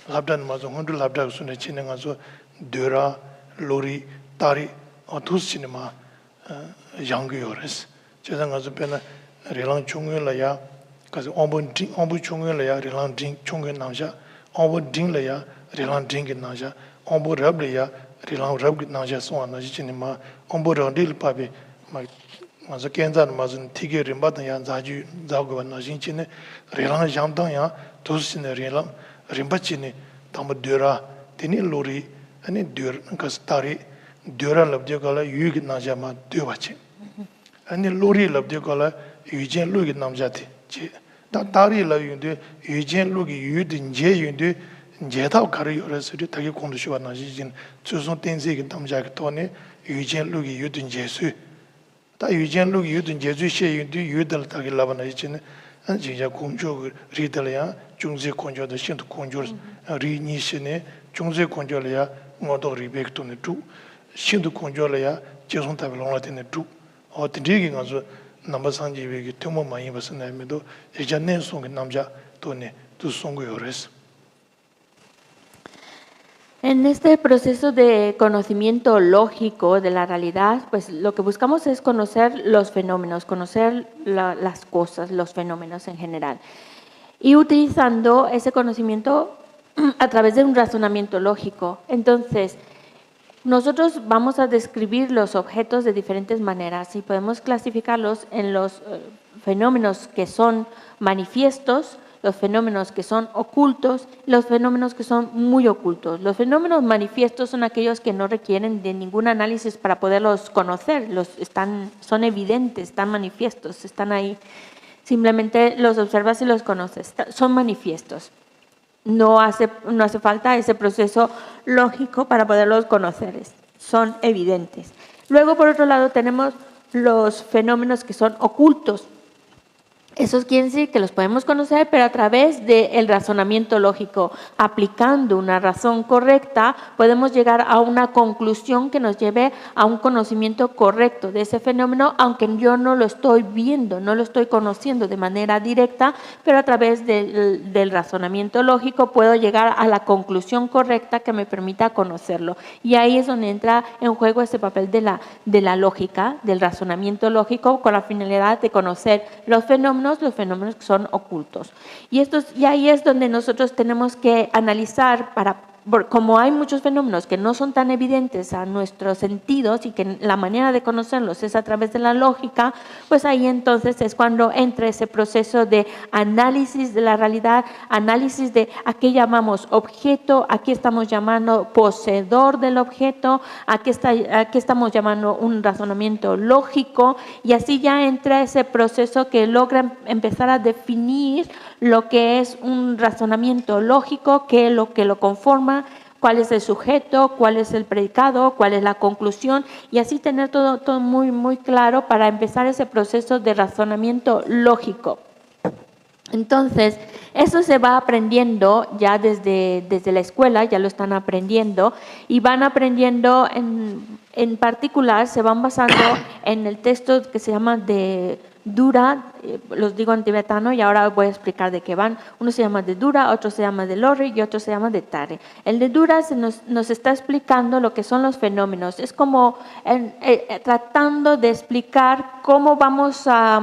A: 랍단 마소 혼루 랍다 손에 치는 가서 드라 로리 다리 어두스치네마 양교요레스 제가 가서 배나 레랑 총회라야 가서 엄부 총회라야 레랑 총회 남자 엄부 딩라야 레랑 딩게 남자 엄부 랍려야 리랑 랍기 나자 소나 지치니마 엄보랑 딜파비 막 ngaso kenza mazun tige rimba da ya zaju zago na jinchine relang jamdang ya tosine relang rimba chine tam dura tini lori ani dur kastari dura labje kala yug na jama dewache ani lori labje kala yujen lugi namjati chi ta tari la yunde yujen lugi yudin je yunde 제답 가려 요래서리 되게 공부시와 나지진 주선 땡세기 남자가 돈에 유전룩이 유든 제수 다 유전룩이 유든 제수시에 유든 유들 다게 라바나 있지는 진짜 공조 리들이야 중재 공조도 신도 공조 리니시네 중재 공조려야 모두 리백도네 두 신도 공조려야 제선 답을 놓아되네 두 어디게 가서 남바상지비기 때문에 많이 벗어나면도 이제는 송의 남자 돈에 두 송고 요래서
B: En este proceso de conocimiento lógico de la realidad, pues lo que buscamos es conocer los fenómenos, conocer las cosas, los fenómenos en general. Y utilizando ese conocimiento a través de un razonamiento lógico. Entonces, nosotros vamos a describir los objetos de diferentes maneras y podemos clasificarlos en los fenómenos que son manifiestos, los fenómenos que son ocultos, los fenómenos que son muy ocultos. Los fenómenos manifiestos son aquellos que no requieren de ningún análisis para poderlos conocer, son evidentes, están manifiestos, están ahí. Simplemente los observas y los conoces, son manifiestos. No hace falta ese proceso lógico para poderlos conocer, son evidentes. Luego, por otro lado, tenemos los fenómenos que son ocultos. Esos quieren decir que los podemos conocer, pero a través del razonamiento lógico, aplicando una razón correcta, podemos llegar a una conclusión que nos lleve a un conocimiento correcto de ese fenómeno, aunque yo no lo estoy viendo, no lo estoy conociendo de manera directa, pero a través del razonamiento lógico puedo llegar a la conclusión correcta que me permita conocerlo. Y ahí es donde entra en juego ese papel de la lógica, del razonamiento lógico, con la finalidad de conocer los fenómenos que son ocultos. Y ahí es donde nosotros tenemos que analizar como hay muchos fenómenos que no son tan evidentes a nuestros sentidos y que la manera de conocerlos es a través de la lógica, pues ahí entonces es cuando entra ese proceso de análisis de la realidad, análisis de a qué llamamos objeto, a qué estamos llamando poseedor del objeto, a qué estamos llamando un razonamiento lógico, y así ya entra ese proceso que logra empezar a definir lo que es un razonamiento lógico, qué es lo que lo conforma, cuál es el sujeto, cuál es el predicado, cuál es la conclusión, y así tener todo muy, muy claro para empezar ese proceso de razonamiento lógico. Entonces, eso se va aprendiendo ya desde la escuela, ya lo están aprendiendo, y van aprendiendo en particular, se van basando en el texto que se llama de Dura, los digo en tibetano y ahora voy a explicar de qué van. Uno se llama de Dura, otro se llama de Lorry y otro se llama de Tare. El de Dura nos está explicando lo que son los fenómenos. Es como tratando de explicar cómo vamos a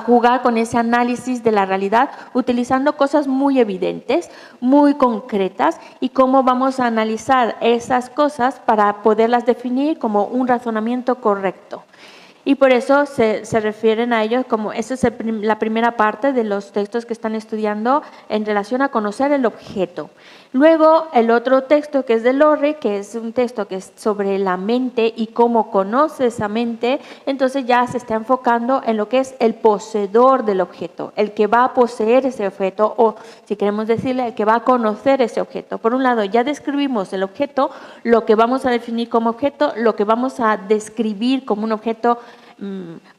B: jugar con ese análisis de la realidad utilizando cosas muy evidentes, muy concretas, y cómo vamos a analizar esas cosas para poderlas definir como un razonamiento correcto. Y por eso se refieren a ellos como, esa es la primera parte de los textos que están estudiando en relación a conocer el objeto. Luego, el otro texto que es de Lorry, que es un texto que es sobre la mente y cómo conoce esa mente, entonces ya se está enfocando en lo que es el poseedor del objeto, el que va a poseer ese objeto, o si queremos decirle, el que va a conocer ese objeto. Por un lado, ya describimos el objeto, lo que vamos a definir como objeto, lo que vamos a describir como un objeto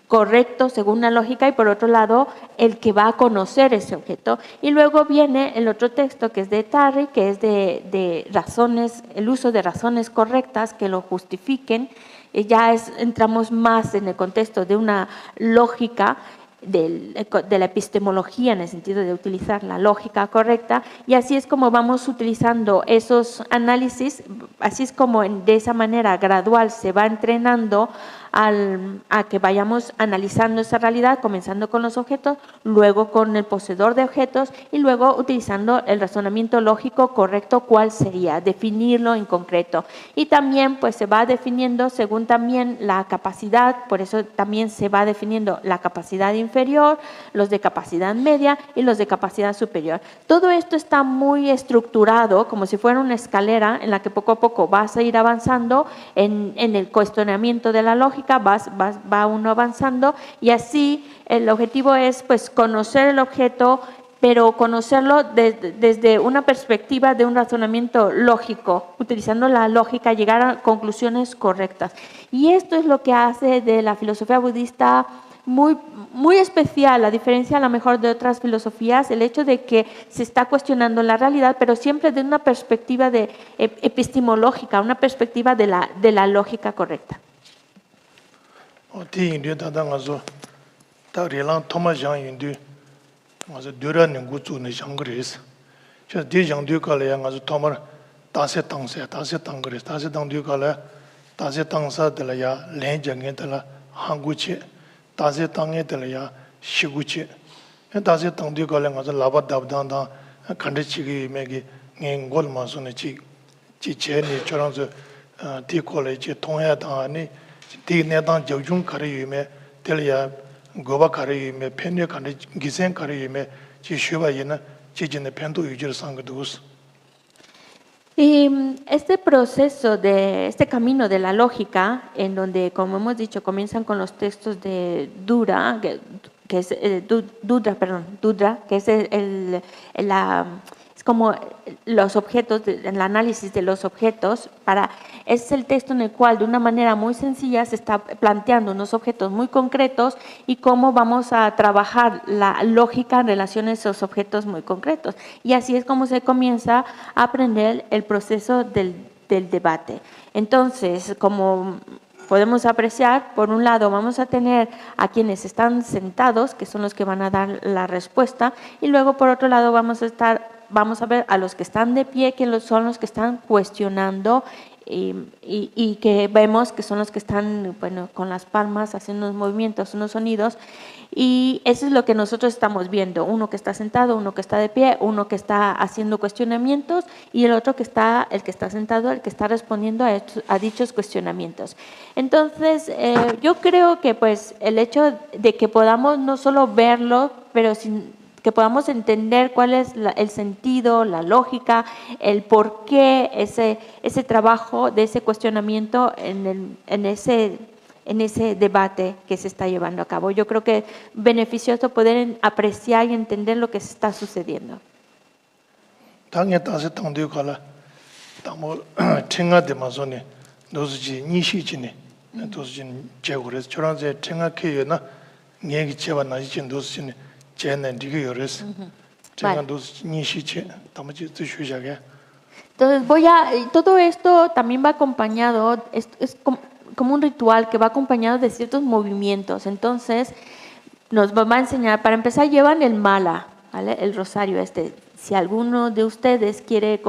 B: correcto según la lógica, y por otro lado el que va a conocer ese objeto. Y luego viene el otro texto que es de Tare, que es de razones, el uso de razones correctas que lo justifiquen. Ya entramos más en el contexto de una lógica, de la epistemología, en el sentido de utilizar la lógica correcta, y así es como vamos utilizando esos análisis, así es como de esa manera gradual se va entrenando a que vayamos analizando esa realidad, comenzando con los objetos, luego con el poseedor de objetos y luego utilizando el razonamiento lógico correcto, cuál sería, definirlo en concreto. Y también pues se va definiendo según también la capacidad, por eso también se va definiendo la capacidad inferior, los de capacidad media y los de capacidad superior. Todo esto está muy estructurado como si fuera una escalera en la que poco a poco vas a ir avanzando en el cuestionamiento de la lógica, va uno avanzando y así el objetivo es pues conocer el objeto, pero conocerlo desde una perspectiva de un razonamiento lógico, utilizando la lógica, llegar a conclusiones correctas. Y esto es lo que hace de la filosofía budista muy especial, a diferencia a lo mejor de otras filosofías, el hecho de que se está cuestionando la realidad, pero siempre de una perspectiva epistemológica, una perspectiva de la lógica correcta.
A: 다세 땅에 들어야 시구치 다세 땅도 걸려 가서 라바답단다 간데치기 매기 앵골 마소네 지체니 저런서 디콜레지 통해다니 디네단 저중 가리유메 들야 고바 가리유메 펜네 간데 기생 가리유메 지슈바이나 지진의 편도 유지를 상거도스.
B: Y este proceso, este camino de la lógica, en donde, como hemos dicho, comienzan con los textos de Dudra, que es Dudra, que es es como los objetos, el análisis de los objetos, es el texto en el cual de una manera muy sencilla se está planteando unos objetos muy concretos y cómo vamos a trabajar la lógica en relación a esos objetos muy concretos. Y así es como se comienza a aprender el proceso del debate. Entonces, como podemos apreciar, por un lado vamos a tener a quienes están sentados, que son los que van a dar la respuesta, y luego por otro lado vamos a ver a los que están de pie, que son los que están cuestionando y que vemos que son los que están con las palmas haciendo unos movimientos, unos sonidos, y eso es lo que nosotros estamos viendo, uno que está sentado, uno que está de pie, uno que está haciendo cuestionamientos y el otro el que está sentado, el que está respondiendo a dichos cuestionamientos. Entonces, yo creo que pues el hecho de que podamos no solo verlo, pero que podamos entender cuál es el sentido, la lógica, el por qué ese trabajo de ese cuestionamiento en ese debate que se está llevando a cabo. Yo creo que es beneficioso poder apreciar y entender lo que se está sucediendo. Entonces todo esto también va acompañado, es como un ritual que va acompañado de ciertos movimientos. Entonces nos va a enseñar, para empezar llevan el mala, ¿vale? El rosario Si alguno de ustedes quiere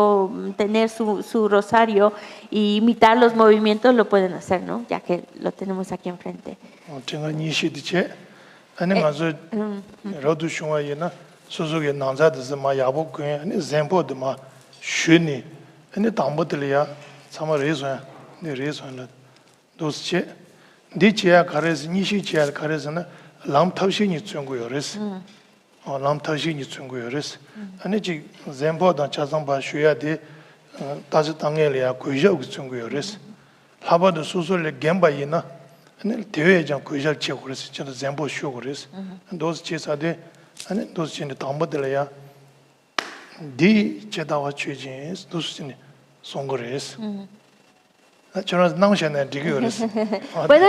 B: tener su rosario y imitar los movimientos, lo pueden hacer, ¿no? Ya que lo tenemos aquí enfrente.
A: lam tashi ni tsungu yores. Ani chik zenpo dan chasangpa shuya di tashi tange le ya kuija uki tsungu yores. Laba da susu le genpa ina, ani tewe jang kuija che kores, chanda zenpo shu kores. Dosi che sa de, ani dosi che ni tangpa de le ya, di che dawa chue jing, dosi che ni songo res.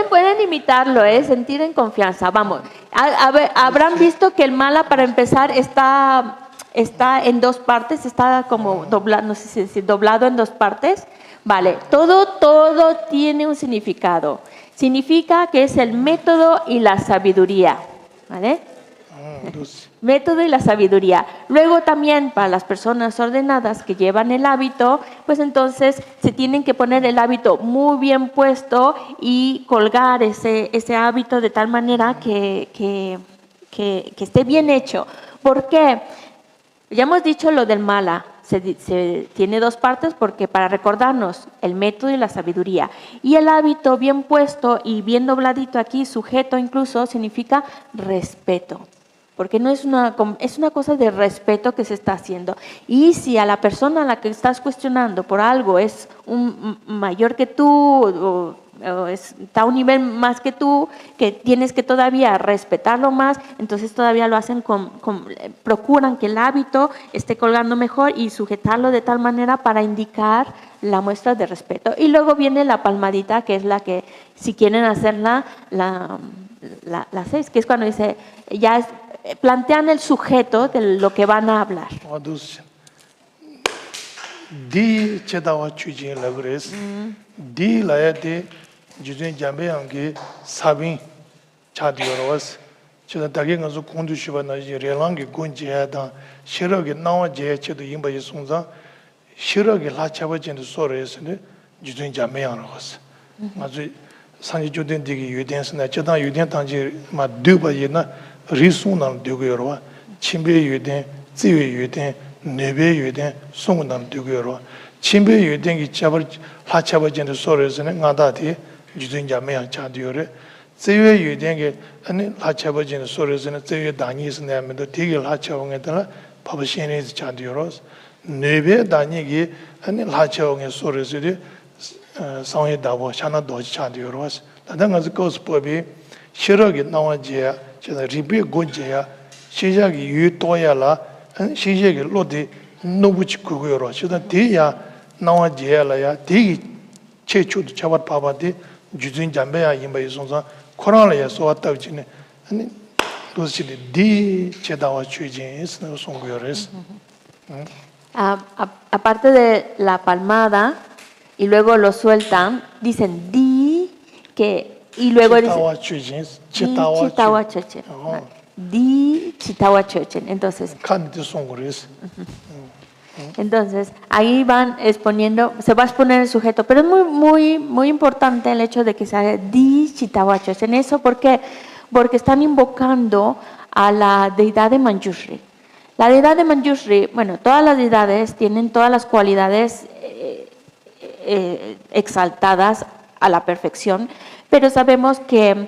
B: Pueden imitarlo, sentir en confianza. Vamos, habrán visto que el mala, para empezar, está en dos partes, está como doblado, no sé si decir, doblado en dos partes. Vale, todo tiene un significado. Significa que es el método y la sabiduría, ¿vale? método y la sabiduría. Luego también para las personas ordenadas que llevan el hábito, pues entonces se tienen que poner el hábito muy bien puesto y colgar ese hábito de tal manera que esté bien hecho. ¿Por qué? Ya hemos dicho lo del mala. Se tiene dos partes porque para recordarnos el método y la sabiduría. Y el hábito bien puesto y bien dobladito aquí, sujeto incluso, significa respeto. Porque no es una cosa de respeto que se está haciendo. Y si a la persona a la que estás cuestionando por algo es mayor que tú o está a un nivel más que tú, que tienes que todavía respetarlo más, entonces todavía lo hacen procuran que el hábito esté colgando mejor y sujetarlo de tal manera para indicar la muestra de respeto. Y luego viene la palmadita, que es la que, si quieren hacerla, la 6, que es cuando dice, plantean el sujeto de lo que van a hablar.
A: Di chedawa chujin la gres. Di la ya de jujin jambe ange sabin chadiyorwas. Cheda dagi ngazu kondu shiba na relangi gonje ya da shiragi nawa je chedu yimba yisungza shiragi la chaba jen sore yesne jujin jambe anwas. Ngazu sanji juden digi yuden sna cheda yuden tanji ma duba yena risung nan dugo yorwa chimbe yuden ziwe yuden nebe yuden sung nan dugo yorwa chimbe yuden gi chabar la chaba jen sore yesne ngada di jujin jambe an chadiyore ziwe yuden gi ane la chaba jen sore yesne ziwe dani sna amendo digi la chaba ngedala paba shene chadiyoros nebe dani gi ane la chaba nge sore yesne 상해 다보 샤나 도지 차디요로스 다당가즈 코스포비 시럭이 나와지야 제가 리뷰 고지야 시작이 유토야라 시작이 로디 노부치 구고요로 시다 디야 나와지야라야 디 체초도 잡아 봐봐디 주진 잠배야 임바이 송사 코로나야 소왔다지네 아니 도시리 디 제다와 취진 스노 송고요레스
B: aparte de la palmada y luego lo sueltan, dicen di, y luego dicen chitawa chochen. Di chitawa chochen. Entonces, ahí van exponiendo, se va a exponer el sujeto, pero es muy importante el hecho de que se haga di chitawa chochen. ¿Eso por qué? Porque están invocando a la deidad de Manjushri. La deidad de Manjushri, bueno, todas las deidades tienen todas las cualidades exaltadas a la perfección, pero sabemos que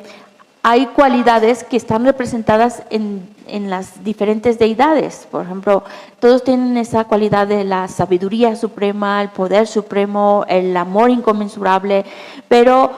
B: hay cualidades que están representadas en las diferentes deidades. Por ejemplo, todos tienen esa cualidad de la sabiduría suprema, el poder supremo, el amor inconmensurable, pero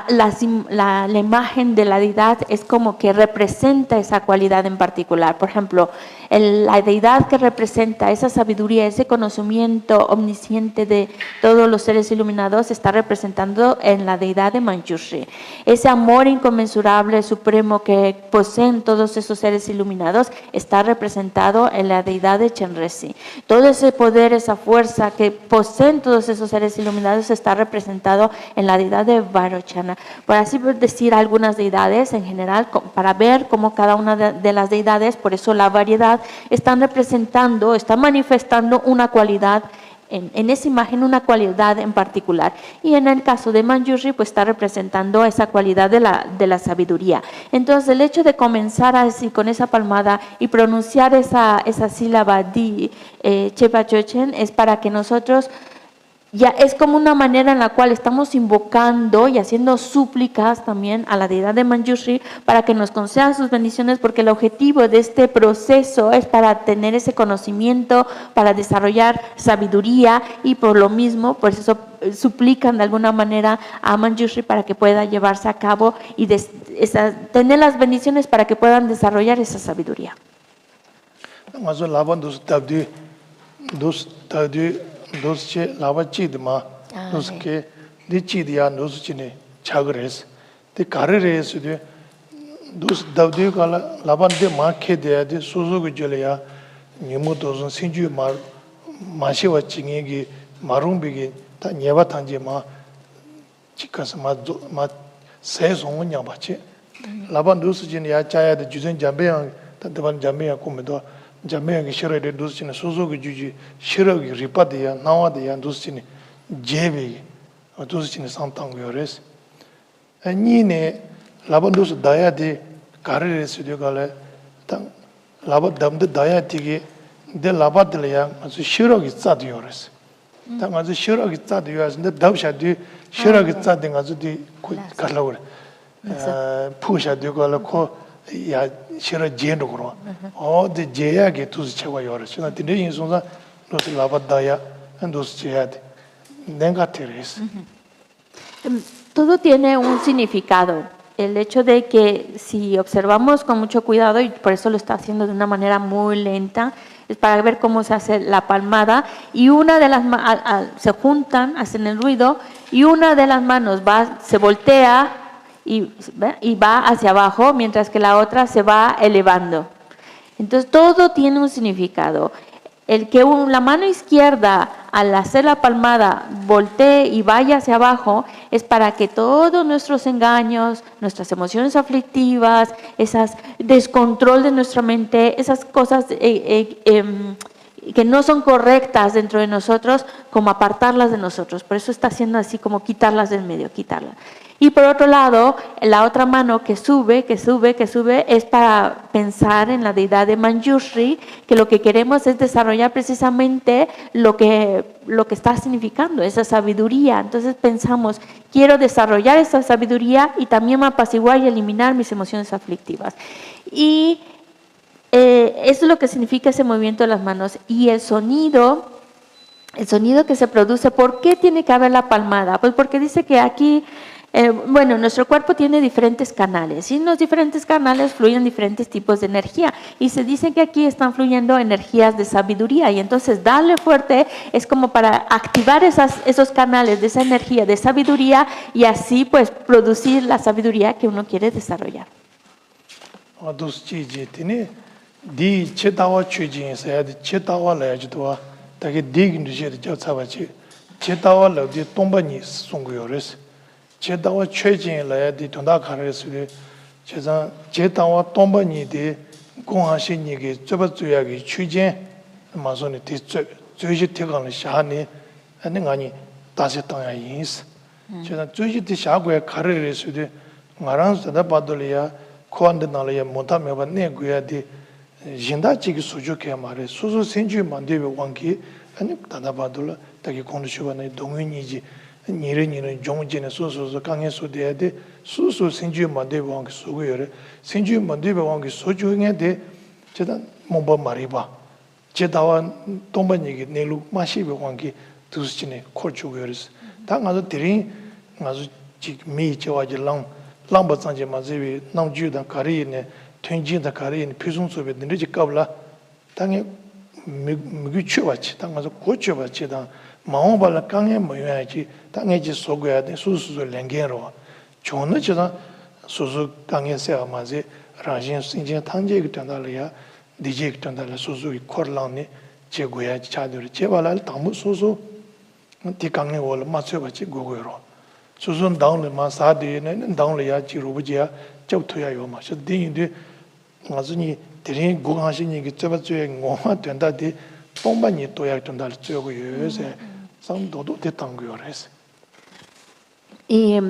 B: la imagen de la deidad es como que representa esa cualidad en particular. Por ejemplo, la deidad que representa esa sabiduría, ese conocimiento omnisciente de todos los seres iluminados, está representando en la deidad de Manjushri. Ese amor inconmensurable, supremo que poseen todos esos seres iluminados está representado en la deidad de Chenrezig. Todo ese poder, esa fuerza que poseen todos esos seres iluminados está representado en la deidad de Vairochana. Por así decir, algunas deidades en general, para ver cómo cada una de las deidades, por eso la variedad, están representando, están manifestando una cualidad en esa imagen, una cualidad en particular. Y en el caso de Manjushri, pues está representando esa cualidad de la sabiduría. Entonces, el hecho de comenzar así con esa palmada y pronunciar esa sílaba di chepa chochen es para que nosotros, ya es como una manera en la cual estamos invocando y haciendo súplicas también a la deidad de Manjushri para que nos conceda sus bendiciones, porque el objetivo de este proceso es para tener ese conocimiento, para desarrollar sabiduría, y por lo mismo, por eso suplican de alguna manera a Manjushri para que pueda llevarse a cabo y tener las bendiciones para que puedan desarrollar esa sabiduría.
A: Dosche lava chidma doske di chidia doschine chagres de karres de dos davde kala laban de makhe de de suzu gujeleya nimu dozun sinju mashi wachingi gi marumbi gi ta nyeba tanje ma chikas ma se song nya bache laban doschine ya chaya de juzen jambe Tantaban Jamia Kumedo, Jamia Shira de Dustin, Suzuki Juji, Shiragi, Ripadia, Nawadia, Dustini, Jevi, Dustin Santang Yores. And Nine Labandus Diadi, Carriere Sudugale, Labat Dam the Diatigi, de Labatelia, as Shiragi Sadiores. Tang as Shiragi Sadias, and the Dabshadi, Shiragi Sading as the Kalor, Pusha Dugala. Ya shira jendo kro o de jeya ge tu chewa yore sina de yin sonza no se lava daya andos jead nenga teres.
B: Todo tiene un significado. El hecho de que si observamos con mucho cuidado, y por eso lo está haciendo de una manera muy lenta, es para ver cómo se hace la palmada, y una de las se juntan, hacen el ruido, y una de las manos se voltea y va hacia abajo, mientras que la otra se va elevando. Entonces todo tiene un significado. El que la mano izquierda, al hacer la palmada, voltee y vaya hacia abajo, es para que todos nuestros engaños, nuestras emociones aflictivas, esas descontrol de nuestra mente, esas cosas que no son correctas dentro de nosotros, como apartarlas de nosotros. Por eso está haciendo así como quitarlas del medio, quitarlas. Y por otro lado, la otra mano que sube, es para pensar en la deidad de Manjushri, que lo que queremos es desarrollar precisamente lo que está significando, esa sabiduría. Entonces pensamos, quiero desarrollar esa sabiduría y también apaciguar y eliminar mis emociones aflictivas. Y eso es lo que significa ese movimiento de las manos. Y el sonido que se produce, ¿por qué tiene que haber la palmada? Pues porque dice que aquí... nuestro cuerpo tiene diferentes canales y en los diferentes canales fluyen diferentes tipos de energía y se dice que aquí están fluyendo energías de sabiduría y entonces darle fuerte es como para activar esos canales de esa energía de sabiduría y así pues producir la sabiduría que uno quiere desarrollar.
A: Chetawa Chejin Laya di Tunda Karesudi, Chetawa Tombani di Gonghashi Nigi, Zubazuyagi, Chujin, Mazoni, Zuji Tigan Shani, and Nani, Tasitanga Yins. Chetan Zuji Tishaguya Karesudi, Marans and the Badulia, Kuandanalaya, Montameva Neguya di Jindachi Sujuki Mare, Suzu Sinju Mandivi Wanki, and Tanabadula, Taki Kondushuana, Donguniji. Nirin Jongjin Susu Kangi Sude, Susu Sinju Mande Wang Sugure, Sinju Mande Wang Sujuing de Chetan Momba Mariba, Chetawa Tombani, Nelu, Mashibi Wangi, Tuschine, Korchugers. Tang as a Tirin, as Mi Chawaji Lang, Lamba Sanji Mazivi, Namju the Karine, Tunjin the Karine, Pizun Soviet, Niji Kabla, Tangi Miguchuach, Tang as a Kochuach. Maobala Kange Moyaji, Tangaji Sogoya, Susu Langero, Chona China, Susu Kange Mazi, Rajin Sinja Tanjik Tandalia, Dijik Tandala Suzu, Korlani, Chegoya, Chadur, Chevala, Tamu Susu, Tikange Wall, Matsubachi Gogoro. Susun down the Masadi and down the Yachi Rubujia, Chautuya Yoma, should ding Mazuni, Tirin Guhanshi, Gitavatu, Moha, Tandadi, Tombani Toya Tandal Tsugo, San Dodo de Tangures.
B: Y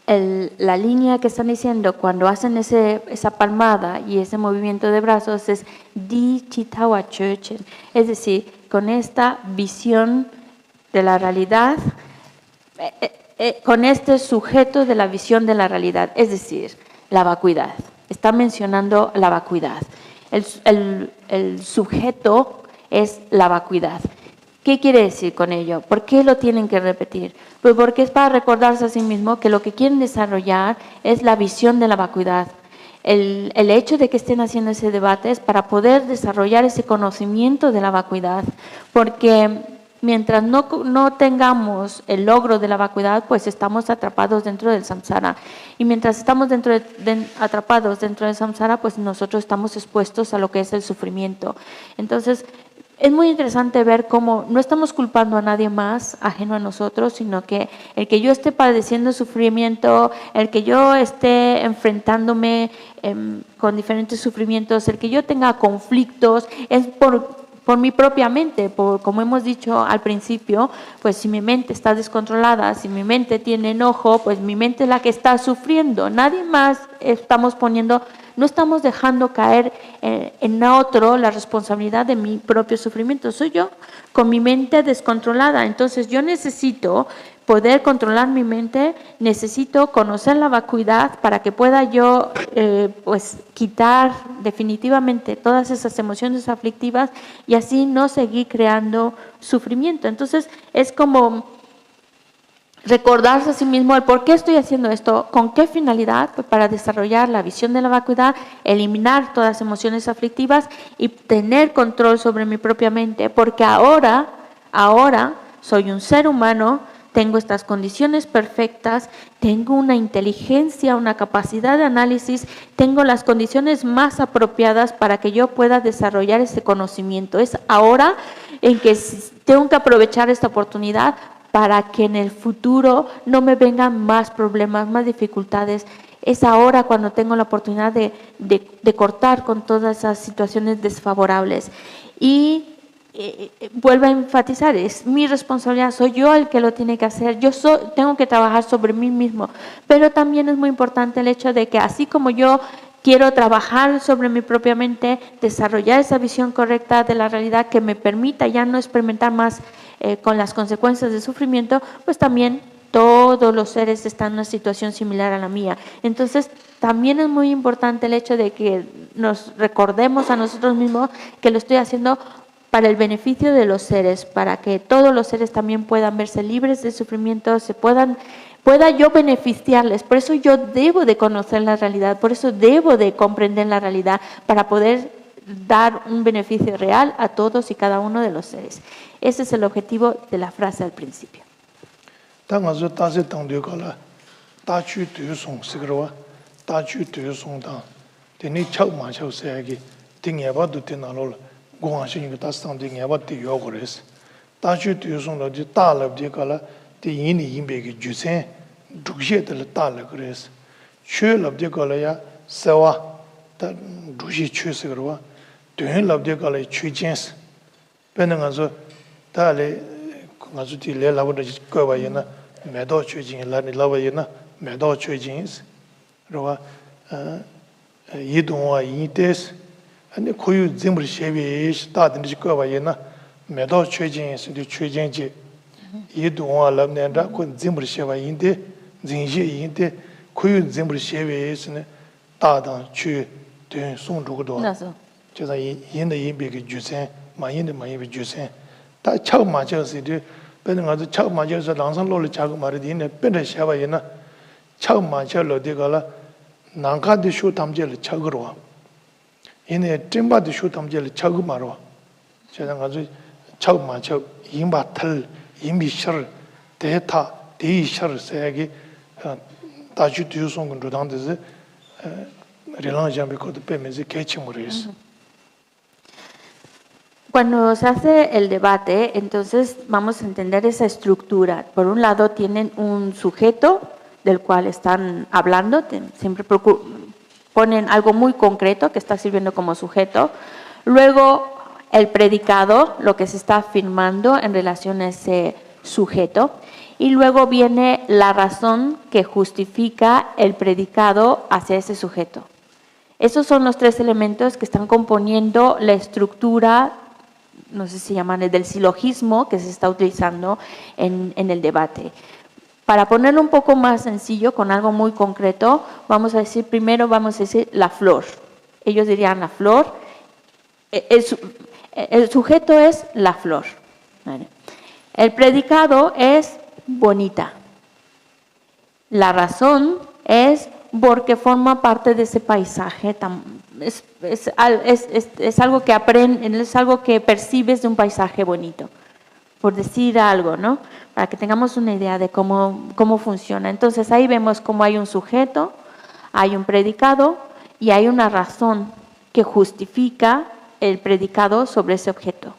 B: la línea que están diciendo cuando hacen esa palmada y ese movimiento de brazos es Di Chitawa Churchen, es decir, con esta visión de la realidad, con este sujeto de la visión de la realidad, es decir, la vacuidad. Está mencionando la vacuidad. El sujeto es la vacuidad. ¿Qué quiere decir con ello? ¿Por qué lo tienen que repetir? Pues porque es para recordarse a sí mismo que lo que quieren desarrollar es la visión de la vacuidad. El hecho de que estén haciendo ese debate es para poder desarrollar ese conocimiento de la vacuidad, porque mientras no tengamos el logro de la vacuidad, pues estamos atrapados dentro del samsara. Y mientras estamos atrapados dentro del samsara, pues nosotros estamos expuestos a lo que es el sufrimiento. Entonces, es muy interesante ver cómo no estamos culpando a nadie más ajeno a nosotros, sino que el que yo esté padeciendo sufrimiento, el que yo esté enfrentándome con diferentes sufrimientos, el que yo tenga conflictos, es por mi propia mente, como hemos dicho al principio, pues si mi mente está descontrolada, si mi mente tiene enojo, pues mi mente es la que está sufriendo. Nadie más no estamos dejando caer en otro la responsabilidad de mi propio sufrimiento. Soy yo con mi mente descontrolada. Entonces yo necesito poder controlar mi mente, necesito conocer la vacuidad para que pueda yo pues quitar definitivamente todas esas emociones aflictivas y así no seguir creando sufrimiento. Entonces es como recordarse a sí mismo el por qué estoy haciendo esto, con qué finalidad, pues para desarrollar la visión de la vacuidad, eliminar todas las emociones aflictivas y tener control sobre mi propia mente, porque ahora soy un ser humano, tengo estas condiciones perfectas, tengo una inteligencia, una capacidad de análisis, tengo las condiciones más apropiadas para que yo pueda desarrollar ese conocimiento. Es ahora en que tengo que aprovechar esta oportunidad para que en el futuro no me vengan más problemas, más dificultades. Es ahora cuando tengo la oportunidad de cortar con todas esas situaciones desfavorables. Y vuelvo a enfatizar, es mi responsabilidad, soy yo el que lo tiene que hacer, tengo que trabajar sobre mí mismo. Pero también es muy importante el hecho de que así como yo quiero trabajar sobre mi propia mente, desarrollar esa visión correcta de la realidad que me permita ya no experimentar más con las consecuencias del sufrimiento, pues también todos los seres están en una situación similar a la mía. Entonces, también es muy importante el hecho de que nos recordemos a nosotros mismos que lo estoy haciendo para el beneficio de los seres, para que todos los seres también puedan verse libres de sufrimiento, pueda yo beneficiarles. Por eso yo debo de conocer la realidad, por eso debo de comprender la realidad, para poder dar un beneficio real a todos y cada uno de los seres. Ese es el objetivo de la frase al principio.
A: Dale, ngazuti le labu ko ba yena medo chujin la ni labu yena medo chujin rowa yidwa yites ane koyu zimbri shebi sta den ko ba yena medo chujin de chujin ji yidwa la ne da ko zimbri sheba yinde zinji yinde koyu zimbri shebi ne da da chu de song zhu do就在yin的yin bi ge jusen ma yin de ma yin bi jusen 다 처음 맞았어요. 배는 아주 처음 맞아서 lang상 로를 자고 말이네. 배는 샤바이나 처음 맞아서 되가라 난가디 쇼 담제를 쳐그러 와. 얘네 찜바디 쇼 담제를 쳐그 말어. 제가 아주 처음 맞아 임바틀 임비셔 데이터 데이셔 세기 다주 뒤송은 도당데서 relanje 코드 빼면서 개침으로했어.
B: Cuando se hace el debate, entonces vamos a entender esa estructura. Por un lado tienen un sujeto del cual están hablando, siempre ponen algo muy concreto que está sirviendo como sujeto. Luego el predicado, lo que se está afirmando en relación a ese sujeto. Y luego viene la razón que justifica el predicado hacia ese sujeto. Esos son los tres elementos que están componiendo la estructura, no sé si llaman del silogismo que se está utilizando en el debate. Para ponerlo un poco más sencillo, con algo muy concreto, primero vamos a decir la flor. Ellos dirían la flor, el sujeto es la flor. El predicado es bonita. La razón es porque forma parte de ese paisaje, es algo que aprendes, es algo que percibes de un paisaje bonito, por decir algo, ¿no? Para que tengamos una idea de cómo funciona. Entonces ahí vemos cómo hay un sujeto, hay un predicado y hay una razón que justifica el predicado sobre ese objeto.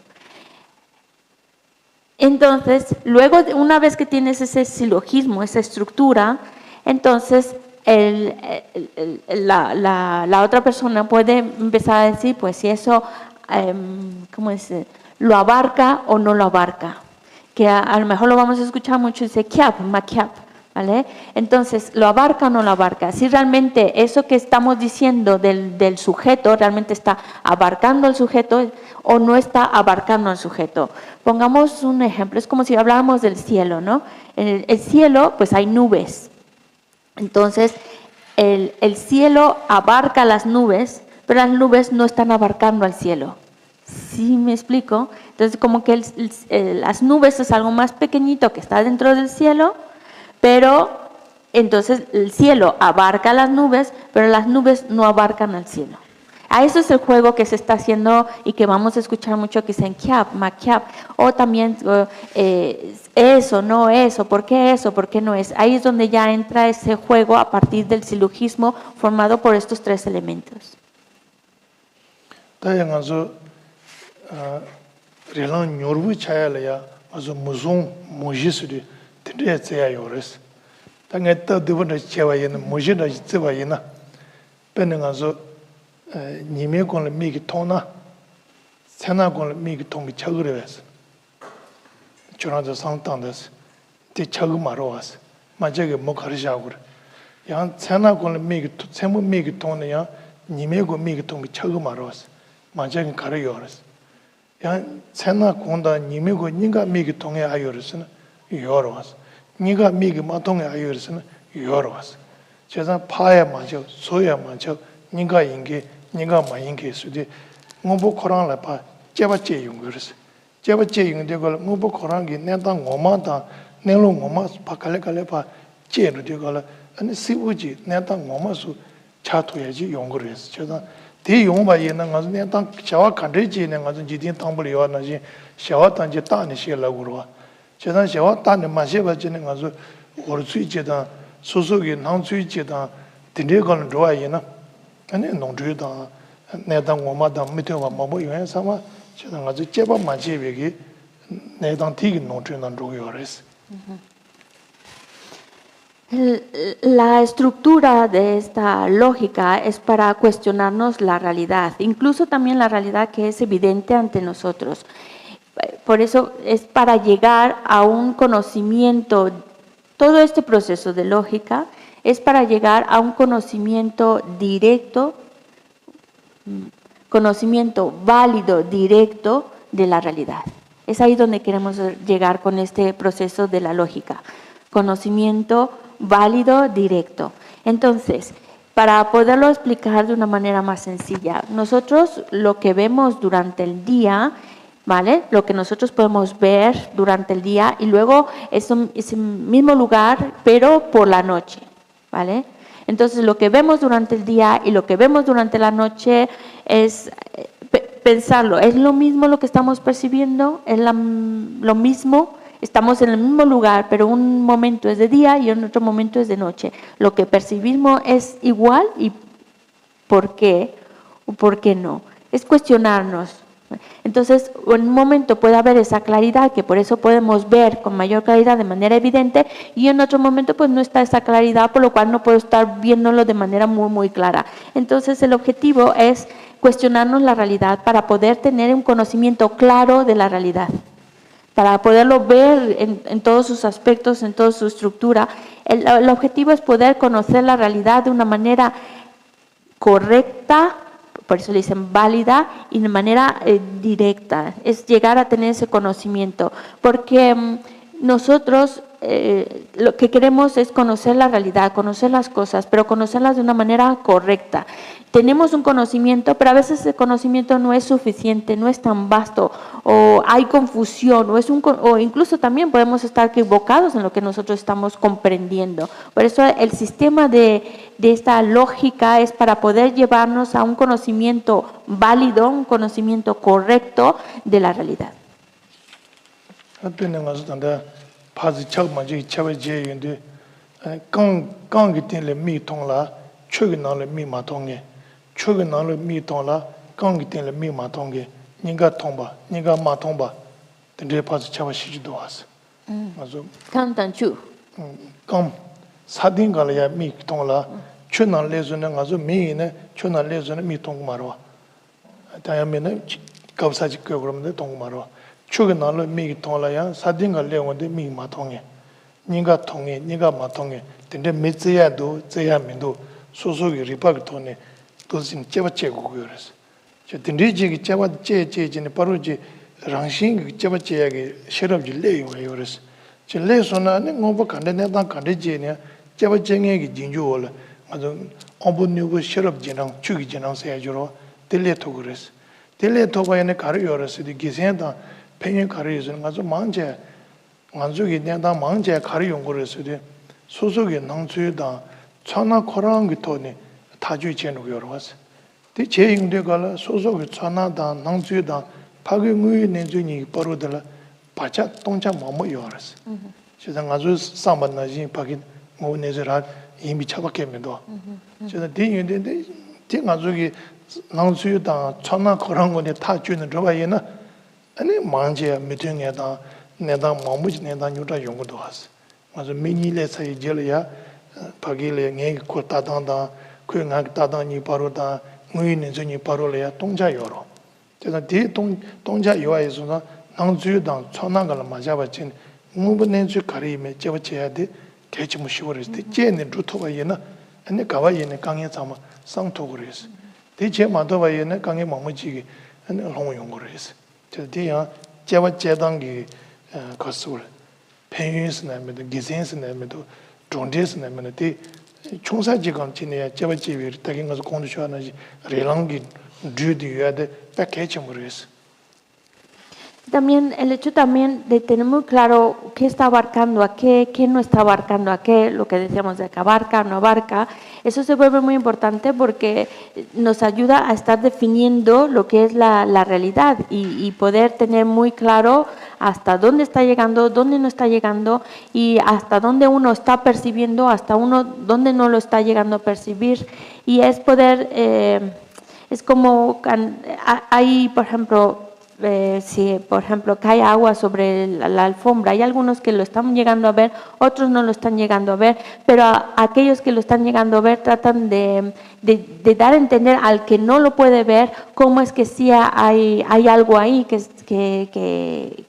B: Entonces, luego, una vez que tienes ese silogismo, esa estructura, entonces la otra persona puede empezar a decir, pues si eso, ¿cómo dice? ¿Lo abarca o no lo abarca? Que a lo mejor lo vamos a escuchar mucho, dice kiap, ma kiap, ¿vale? Entonces, ¿lo abarca o no lo abarca? Si realmente eso que estamos diciendo del sujeto realmente está abarcando al sujeto o no está abarcando al sujeto. Pongamos un ejemplo, es como si habláramos del cielo, ¿no? En el cielo, pues hay nubes. Entonces, el cielo abarca las nubes, pero las nubes no están abarcando al cielo. ¿Sí me explico? Entonces, como que las nubes es algo más pequeñito que está dentro del cielo, pero entonces el cielo abarca las nubes, pero las nubes no abarcan al cielo. A eso es el juego que se está haciendo y que vamos a escuchar mucho que dicen kiap, ma kiap, o también eso, no eso, ¿por qué eso, por qué no es? Ahí es donde ya entra ese juego a partir del silogismo formado por estos tres elementos.
A: Rilang nyorbu chaya la ya azo muzong moji suri tindre tsaya yores ta nga ta debu na chewa yena moji na tsewa yena pen nga zo nime kon la mi ki tona tsena kon la mi ki tong ki chagre wes chona za sang tang das te chag maro was ma je ge mo khari ja gur yang tsena kon la mi ki tsemu mi ki tona ya nime ko mi ki tong ki chag maro was ma je ge khari yores 야 세나 공다 님이고 니가 미기 통해 아요르스는 요로와스 니가 미기 마통해 아요르스는 요로와스 제가 파야 맞죠 소야 맞죠 니가 인게 니가 마인게 수디 뭐보 코랑라 파 제바제 용거스 제바제 용되고 뭐보 코랑기 내다 고마다 내로 고마 파칼레칼레 파 제로 되고 아니 시부지 내다 고마수 차토야지 용거스 제가 대 용바 예는 가서 내가 당 자와 간들지는 가서 지딘 당불이 와나지 샤와 단지 따니 시라고로 제가 샤와 따니 마셔 버지는 가서 어르수이제다 소소기 낭수이제다 딘데건 좋아이나 아니 농주다 내가 엄마다 밑에와 뭐뭐 요한 삼아 제가 가서 제바 마지베기 내가 티기 농주는 로요레스
B: La estructura de esta lógica es para cuestionarnos la realidad, incluso también la realidad que es evidente ante nosotros. Por eso es para llegar a un conocimiento, todo este proceso de lógica es para llegar a un conocimiento directo, conocimiento válido, directo de la realidad. Es ahí donde queremos llegar con este proceso de la lógica. Conocimiento válido, directo. Entonces, para poderlo explicar de una manera más sencilla, nosotros lo que vemos durante el día, ¿vale? Lo que nosotros podemos ver durante el día y luego es ese mismo lugar, pero por la noche, ¿vale? Entonces, lo que vemos durante el día y lo que vemos durante la noche es pensarlo, ¿es lo mismo lo que estamos percibiendo? ¿Es lo mismo? Estamos en el mismo lugar, pero un momento es de día y en otro momento es de noche. Lo que percibimos es igual y ¿por qué? ¿O por qué no? Es cuestionarnos. Entonces, en un momento puede haber esa claridad, que por eso podemos ver con mayor claridad de manera evidente, y en otro momento pues no está esa claridad, por lo cual no puedo estar viéndolo de manera muy clara. Entonces, el objetivo es cuestionarnos la realidad para poder tener un conocimiento claro de la realidad. Para poderlo ver en todos sus aspectos, en toda su estructura. El objetivo es poder conocer la realidad de una manera correcta, por eso le dicen válida, y de manera directa. Es llegar a tener ese conocimiento, porque nosotros lo que queremos es conocer la realidad, conocer las cosas, pero conocerlas de una manera correcta. Tenemos un conocimiento, pero a veces el conocimiento no es suficiente, no es tan vasto, o hay confusión, o incluso también podemos estar equivocados en lo que nosotros estamos comprendiendo. Por eso el sistema de esta lógica es para poder llevarnos a un conocimiento válido, un conocimiento correcto de la realidad.
A: 초기 나를 미 통라 강기 때문에 미 마통게 니가 통바 니가 마통바 근데 봐서 차와 시지도 왔어. 맞아.
B: Kantanchu.
A: 감 사딩가야 미 통라 춘난 레즈는 가서 미네 춘난 레즈는 미 통마로. 다음에는 갑사지 거 그러면 통마로. 추근날로 미 통라야 사딩가 레원데 미 마통에. 니가 통해 니가 마통에. 근데 메츠야도 제야민도 소소기 리파기 통해 도신 제바제고 그랬어. 저 근데지기 제바 제제지는 바로지 랑싱 제바제야기 셔럽지 레요 그랬어. 저 레소나는 뭐 간데 내가 간데지냐 제바쟁이기 진주월 아주 어부뉴고 셔럽지랑 추기지랑 세야주로 딜레토 그랬어. 딜레토바에는 가르요랬어. 기세다 팽이 가르요는 아주 망제 만족이 내가 망제 가르용 그랬어. 소속의 낭주다 천하 코랑기 토니 타주 제노 여러왔어. 대 제ing대가 소속의 천하다 낭주다 파괴무의 내준이 바로들 바자 동자 뭐뭐 여러스. 세상 아주 상반나지 파기 뭐 내저라 이미 차박했면도. 저는 대인데 대가족이 낭주다 천하 코랑고에 타주는 저와에나 아니 망제 미팅에다 내가 뭐무지 내가 뉴다 용도 왔어. 맞아 미니레서 이제야 파기레 네 코타단다 그가 따다니 바로다 무인의 전이 바로래야 동자 여러 제가 뒤 동자 요아에서나 낭주당 천나갈 맞아봤진 무분내주 가리면 제버쳐야 돼 대치 무시월에서 제네 루토바이나 아니 가와이네 강에 삼아 상토그래서 대체 마도바이네 강에 머무지기 아니 홍용거를 했어 저 뒤야 제버제당기 거스울 penю스나면도 기센스나면도 존데스나면도 총사지감 지내야 제버지비 딱인 것을 공부하는지 레랑기 듀디야데 패키지 모르겠어.
B: También el hecho también de tener muy claro qué está abarcando a qué no está abarcando a qué, lo que decíamos de que abarca, no abarca, eso se vuelve muy importante porque nos ayuda a estar definiendo lo que es la realidad y poder tener muy claro hasta dónde está llegando, dónde no está llegando y hasta dónde uno está percibiendo, hasta uno dónde no lo está llegando a percibir. Y es poder, es como hay, por ejemplo, si por ejemplo cae agua sobre la alfombra, hay algunos que lo están llegando a ver, otros no lo están llegando a ver, pero aquellos que lo están llegando a ver tratan de dar a entender al que no lo puede ver cómo es que sí hay algo ahí que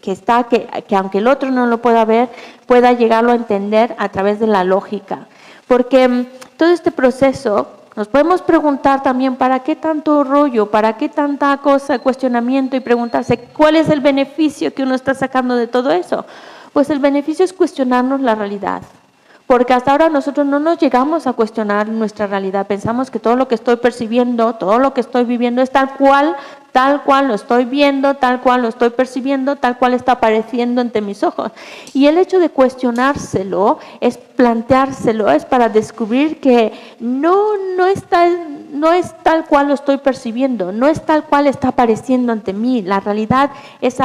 B: está, que aunque el otro no lo pueda ver, pueda llegarlo a entender a través de la lógica. Porque todo este proceso nos podemos preguntar también para qué tanto rollo, para qué tanta cosa, cuestionamiento y preguntarse cuál es el beneficio que uno está sacando de todo eso. Pues el beneficio es cuestionarnos la realidad. Porque hasta ahora nosotros no nos llegamos a cuestionar nuestra realidad. Pensamos que todo lo que estoy percibiendo, todo lo que estoy viviendo es tal cual lo estoy viendo, tal cual lo estoy percibiendo, tal cual está apareciendo ante mis ojos. Y el hecho de cuestionárselo, es planteárselo, es para descubrir que no es tal cual lo estoy percibiendo, no es tal cual está apareciendo ante mí. La realidad es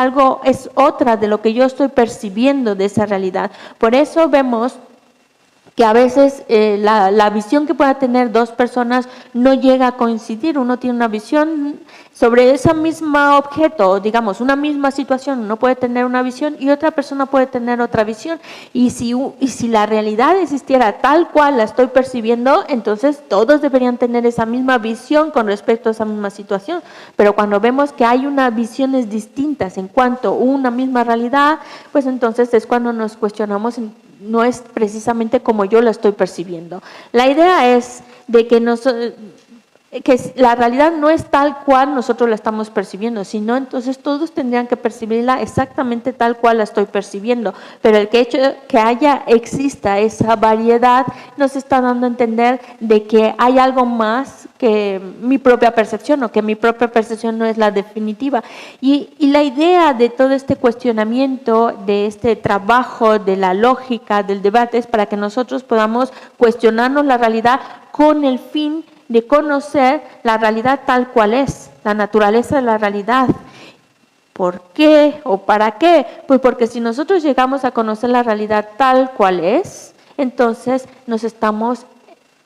B: otra de lo que yo estoy percibiendo de esa realidad. Por eso vemos que a veces la visión que pueda tener dos personas no llega a coincidir. Uno tiene una visión sobre ese mismo objeto, digamos, una misma situación, uno puede tener una visión y otra persona puede tener otra visión. Y si la realidad existiera tal cual la estoy percibiendo, entonces todos deberían tener esa misma visión con respecto a esa misma situación. Pero cuando vemos que hay unas visiones distintas en cuanto a una misma realidad, pues entonces es cuando nos cuestionamos, no es precisamente como yo la estoy percibiendo. La idea es de que la realidad no es tal cual nosotros la estamos percibiendo, sino entonces todos tendrían que percibirla exactamente tal cual la estoy percibiendo. Pero el hecho que exista esa variedad nos está dando a entender de que hay algo más que mi propia percepción, o que mi propia percepción no es la definitiva. Y la idea de todo este cuestionamiento, de este trabajo de la lógica, del debate, es para que nosotros podamos cuestionarnos la realidad con el fin de conocer la realidad tal cual es, la naturaleza de la realidad. ¿Por qué o para qué? Pues porque si nosotros llegamos a conocer la realidad tal cual es, entonces nos estamos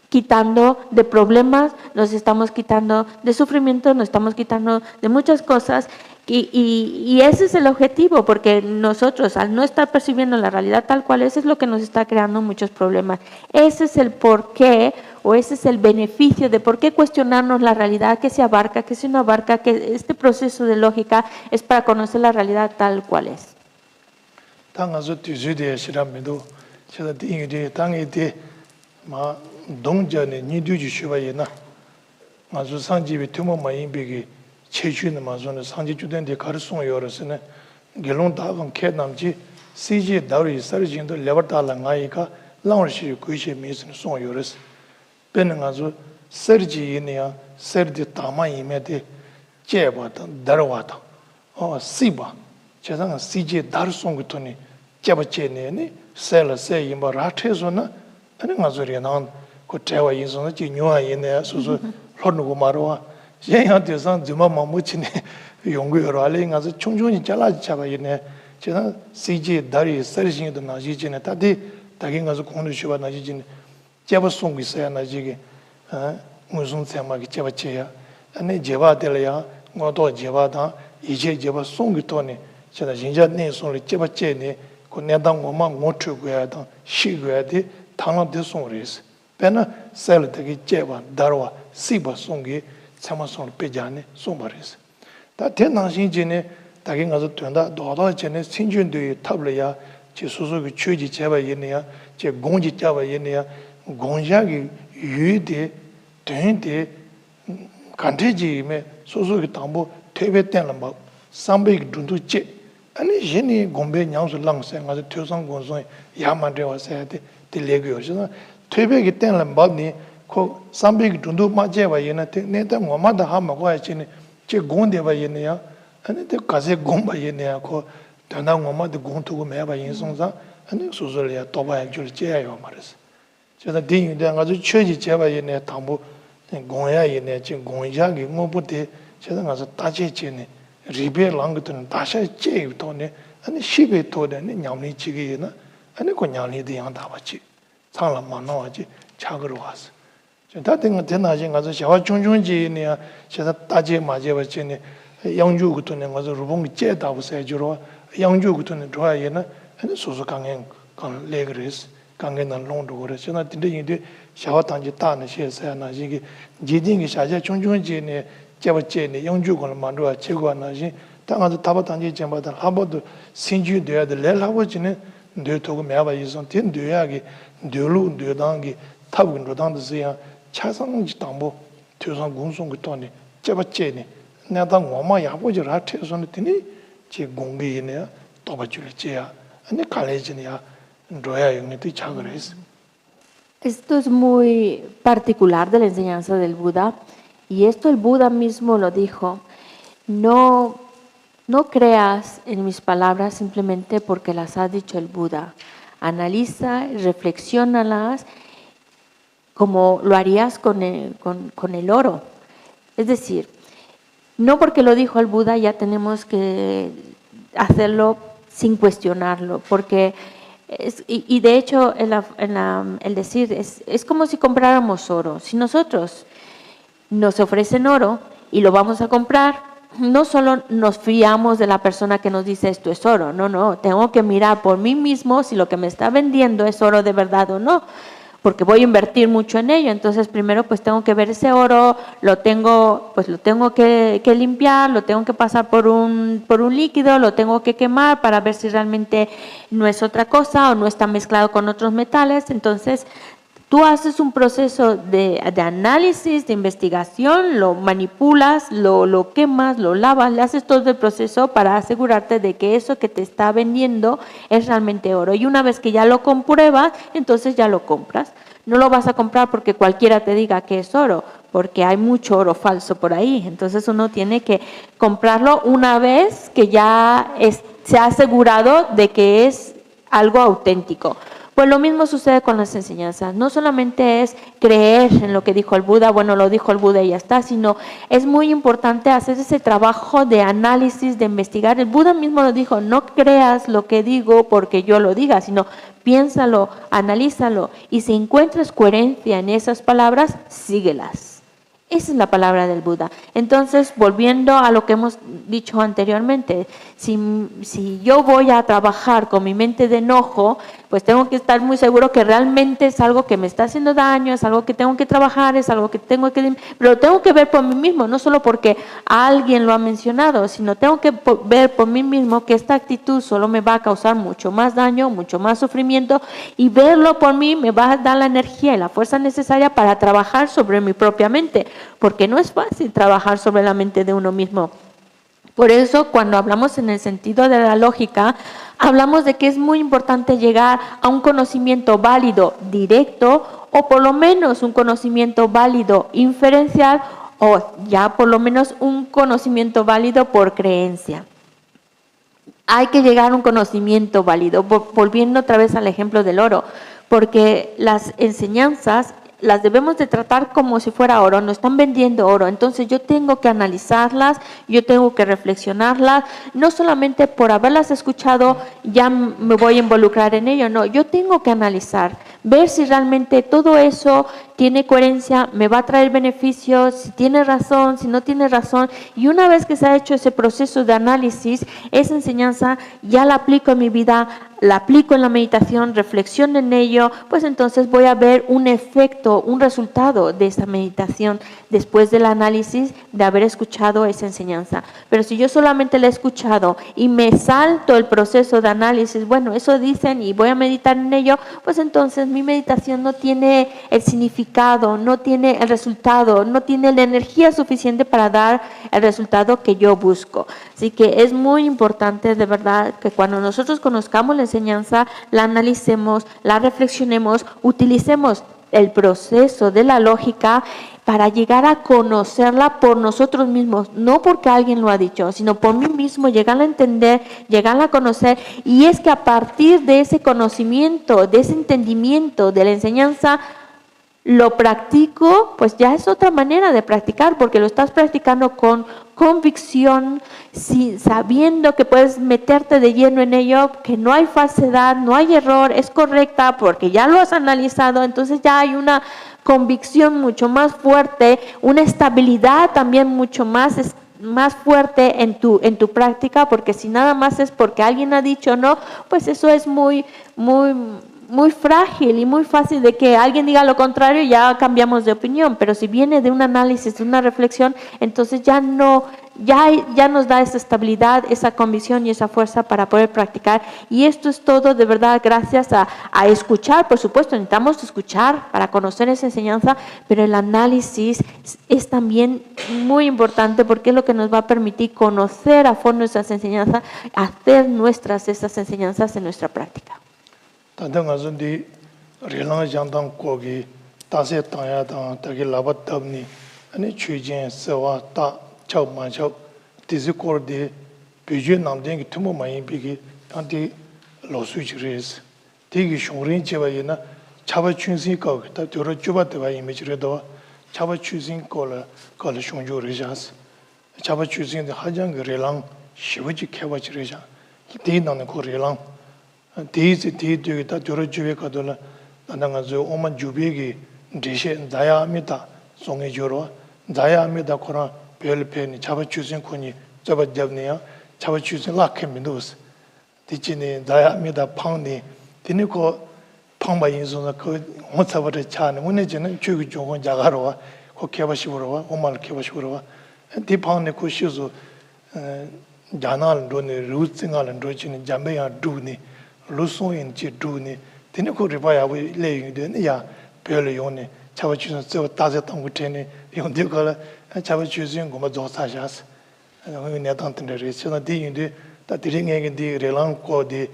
B: quitando de problemas, nos estamos quitando de sufrimiento, nos estamos quitando de muchas cosas Y ese es el objetivo, porque nosotros al no estar percibiendo la realidad tal cual es lo que nos está creando muchos problemas. Ese es el porqué o ese es el beneficio de por qué cuestionarnos la realidad, que se abarca, que se no abarca, que este proceso de lógica es para conocer la realidad tal cual es.
A: 체주는 마존의 상지 주된데 가르송 요르스네 gelung da gan ke namji CJ dauri sarjin do leverta la ngai ka launchi kuiche mesin song yores ben nga zo serji ne serdi tama ime de jeba da darwa da o siba chezang CJ dar song gutoni jeba che ne sel se yimba ra the zo na ani nga zo re nan ko tewa yin so ji nyoa yin ne so so lonu go marwa yang 대상 주마 마무치네 용구여로 알링 가서 충분히 잘라지 잡아이네 제가 CG 다리 서리싱도 나지지네 다디 다긴 가서 공부 쉬어 나지지네 제바 송기 있어야 나지게 무슨 생각이 제바체야 아니 제바들이야 뭐도 제바다 이제 제바 송기 돈에 제가 진짜 내 손을 제바체네 그 내당 뭐만 못 추고야 다 시고야 돼 당한테 송리스 배나 셀되게 제바 다로와 시바 송기 참아서 빼자네 송바레스 다 대낭신진에 다긴 가서 된다 도다 전에 신준도의 탑려야 제 소속의 취지 제바 있네야 제 공지 잡아 있네야 공작이 유대 된데 간태지에 소속의 담보 퇴배되는 막 300 dundu제 아니 제니 공배 냥서 랑생 가서 퇴상 공소 야만 되어서 돼 딜레고요 퇴배기 때는 막니 코 300 dundu 맞제와 얘네한테 내가 뭐마다 하면 거야지네 제 공대와 얘네야 아니 때 가세 공바 얘네야 코 전화 뭐마다 공투고 매바 인송사 아니 소설이야 도바야 줄 제야요 말했어 제가 뒤에 가서 최지 제바 얘네 담보 공야 얘네 지금 공자기 뭐부터 제가 가서 따지지네 리베 랑거든 다시 제도네 아니 시베 도네 냠니 지기나 아니 그 냠니도 양다 봤지 상람만 나와지 작으러 왔어 다들 대나진 가서 샤와 중중지네 제가 따지 맞아 봤지네 양주부터는 가서 루봉이 제다고 세주로 양주부터는 좋아해나 아니 소소 강행 강 레그레스 강행난 롱도 그래 제가 근데 이제 샤와 단지 따는 시에서나 이게 지딩이 샤자 중중지네 제버제네 양주고는 만들어 제거하나지 당아도 다바 단지 제마다 한번도 신주돼야 될 레라버지네 뇌도고 매바 이선 된 뇌약이 뇌루 뇌당기 탑은 로당도스야 차상지 담보 퇴상 공송 그토네 제버제네 내가 엄마 야보지를 하트에서는 되니 제 공기네 도바줄지야 아니 갈래지냐 로야 용네도 작을 했어.
B: Esto es muy particular de la enseñanza del Buda, y esto el Buda mismo lo dijo: no creas en mis palabras simplemente porque las ha dicho el Buda. Analiza, reflexiónalas como lo harías con el oro. Es decir, no porque lo dijo el Buda ya tenemos que hacerlo sin cuestionarlo, porque y de hecho el decir es como si compráramos oro. Si nosotros nos ofrecen oro y lo vamos a comprar, no solo nos fiamos de la persona que nos dice esto es oro, no, tengo que mirar por mí mismo si lo que me está vendiendo es oro de verdad o no, porque voy a invertir mucho en ello. Entonces primero pues tengo que ver ese oro, lo tengo que limpiar, lo tengo que pasar por un líquido, lo tengo que quemar para ver si realmente no es otra cosa o no está mezclado con otros metales. Entonces tú haces un proceso de análisis, de investigación, lo manipulas, lo quemas, lo lavas, le haces todo el proceso para asegurarte de que eso que te está vendiendo es realmente oro. Y una vez que ya lo compruebas, entonces ya lo compras. No lo vas a comprar porque cualquiera te diga que es oro, porque hay mucho oro falso por ahí. Entonces uno tiene que comprarlo una vez que ya se ha asegurado de que es algo auténtico. Pues lo mismo sucede con las enseñanzas. No solamente es creer en lo que dijo el Buda, bueno, lo dijo el Buda y ya está, sino es muy importante hacer ese trabajo de análisis, de investigar. El Buda mismo lo dijo: no creas lo que digo porque yo lo diga, sino piénsalo, analízalo, y si encuentras coherencia en esas palabras, síguelas. Esa es la palabra del Buda. Entonces, volviendo a lo que hemos dicho anteriormente, si yo voy a trabajar con mi mente de enojo, pues tengo que estar muy seguro que realmente es algo que me está haciendo daño, es algo que tengo que trabajar, es algo que tengo que... Pero lo tengo que ver por mí mismo, no solo porque alguien lo ha mencionado, sino tengo que ver por mí mismo que esta actitud solo me va a causar mucho más daño, mucho más sufrimiento, y verlo por mí me va a dar la energía y la fuerza necesaria para trabajar sobre mi propia mente, porque no es fácil trabajar sobre la mente de uno mismo. Por eso, cuando hablamos en el sentido de la lógica, hablamos de que es muy importante llegar a un conocimiento válido directo, o por lo menos un conocimiento válido inferencial, o ya por lo menos un conocimiento válido por creencia. Hay que llegar a un conocimiento válido, volviendo otra vez al ejemplo del oro, porque las enseñanzas las debemos de tratar como si fuera oro, nos están vendiendo oro, entonces yo tengo que analizarlas, yo tengo que reflexionarlas, no solamente por haberlas escuchado ya me voy a involucrar en ello, no, yo tengo que analizar, ver si realmente todo eso tiene coherencia, me va a traer beneficios, si tiene razón, si no tiene razón, y una vez que se ha hecho ese proceso de análisis, esa enseñanza ya la aplico en mi vida, la aplico en la meditación, reflexiono en ello, pues entonces voy a ver un efecto, un resultado de esa meditación después del análisis de haber escuchado esa enseñanza. Pero si yo solamente la he escuchado y me salto el proceso de análisis, bueno, eso dicen y voy a meditar en ello, pues entonces mi meditación no tiene el significado, no tiene el resultado, no tiene la energía suficiente para dar el resultado que yo busco. Así que es muy importante de verdad que cuando nosotros conozcamos la enseñanza, la analicemos, la reflexionemos, utilicemos el proceso de la lógica para llegar a conocerla por nosotros mismos, no porque alguien lo ha dicho, sino por mí mismo, llegar a entender, llegar a conocer, y es que a partir de ese conocimiento, de ese entendimiento de la enseñanza, lo practico, pues ya es otra manera de practicar, porque lo estás practicando con convicción, sabiendo que puedes meterte de lleno en ello, que no hay falsedad, no hay error, es correcta porque ya lo has analizado, entonces ya hay una convicción mucho más fuerte, una estabilidad también mucho más fuerte en tu práctica, porque si nada más es porque alguien ha dicho no, pues eso es muy frágil y muy fácil de que alguien diga lo contrario y ya cambiamos de opinión, pero si viene de un análisis, de una reflexión, entonces ya nos da esa estabilidad, esa convicción y esa fuerza para poder practicar. Y esto es todo de verdad gracias a escuchar, por supuesto, necesitamos escuchar para conocer esa enseñanza, pero el análisis es también muy importante porque es lo que nos va a permitir conocer a fondo esas enseñanzas, hacer nuestras esas enseñanzas en nuestra práctica.
A: Tanda nga zundi rilang jangdang kogi tase tanya tang taki labat tabni ane chujin sewa ta chao ma chao tizi kor di piju namden ki tumu mayin piki tanti lo su chiris tiki shungrin cheba yina chaba chunsin kaw ta tyoro chuba tewa imi chiridawa chaba chunsin kola shungju rishas chaba chunsin di hajang rilang shivaji kewa chirisha di nana ko rilang 디지 디디가 저러주에 가도라 나가 저 오만 주비기 디셰 자야합니다. 송해 줘로 자야합니다. 코라 별편이 잡아 주신 코니 잡아 잡네요. 잡아 주신 라케민도스 디치니 자야합니다. 팡니 디니코 팡바 인소나 그 혼자버려 차는 오늘저는 주기 좋은 자가로 고 개바시으로 오말 개바시으로 디팡네 코시소 자날 돈에 루츠가는 로치는 잠배야 두니 루송인 지두니 되는거 리바야 왜 레인데 야 별로 용네 잡아주는 저 다졌던 것들이 용되걸 잡아주신 거만 조사하셨어. 내가 단텐데 저는 뒤인데 다 드링에게 디 레랑코디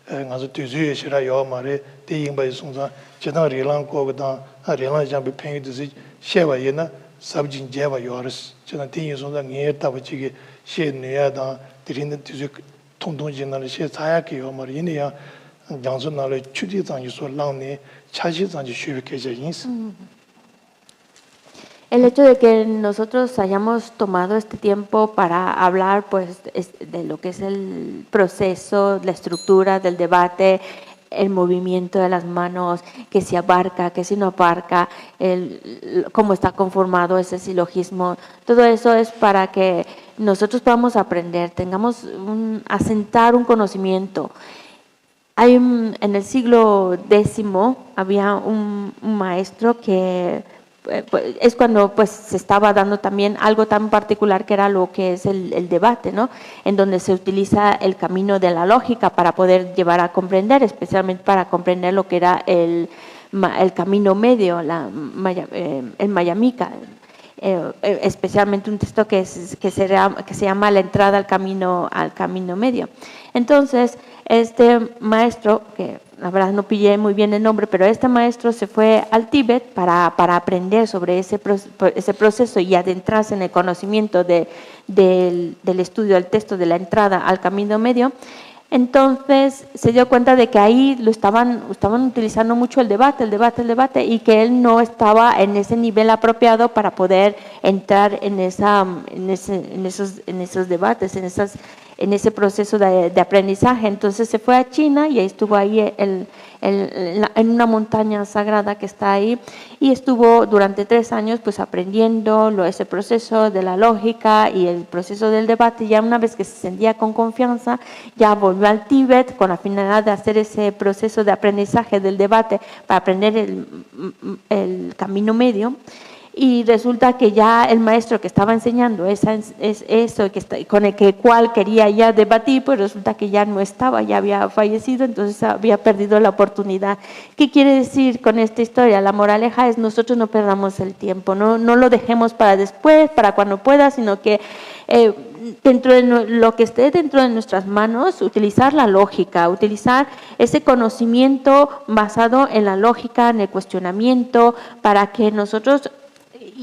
A: 가서 뒤주에시라 요 말에 뒤인바이 송자 저는 레랑코가 레랑 잡이 팽이듯이 셰와이나 sabjin jeva yoris 저는 뒤에 송자 녀다 버지게 셰내야다 드리는 뒤주 통통진을 시 자야게 요 말이 이내야 양선나를 추리장이 소랑네 차시장이 쉬게져 인스.
B: El hecho de que nosotros hayamos tomado este tiempo para hablar pues de lo que es el proceso, la estructura del debate, el movimiento de las manos, que si abarca, que si no abarca, cómo está conformado ese silogismo. Todo eso es para que nosotros podamos aprender, tengamos asentar un conocimiento. En el siglo X había un maestro que es cuando pues se estaba dando también algo tan particular que era lo que es el debate, ¿no? En donde se utiliza el camino de la lógica para poder llevar a comprender, especialmente para comprender lo que era el camino medio, el Mayamika. Especialmente un texto que se llama La entrada al camino medio. Entonces, este maestro, que la verdad no pillé muy bien el nombre, pero este maestro se fue al Tíbet para aprender sobre ese proceso y adentrarse en el conocimiento del estudio del texto de la entrada al camino medio. Entonces se dio cuenta de que ahí lo estaban utilizando mucho el debate, y que él no estaba en ese nivel apropiado para poder entrar en esos debates, en ese proceso de aprendizaje. Entonces se fue a China y ahí estuvo ahí en una montaña sagrada que está ahí y estuvo durante 3 años pues aprendiendo ese proceso de la lógica y el proceso del debate. Ya una vez que se sentía con confianza, ya volvió al Tíbet con la finalidad de hacer ese proceso de aprendizaje del debate para aprender el camino medio. Y resulta que ya el maestro que estaba enseñando eso con el cual quería ya debatir, pues resulta que ya no estaba, ya había fallecido, entonces había perdido la oportunidad. ¿Qué quiere decir con esta historia? La moraleja es nosotros no perdamos el tiempo, no lo dejemos para después, para cuando pueda, sino que dentro de lo que esté dentro de nuestras manos, utilizar la lógica, utilizar ese conocimiento basado en la lógica, en el cuestionamiento, para que nosotros...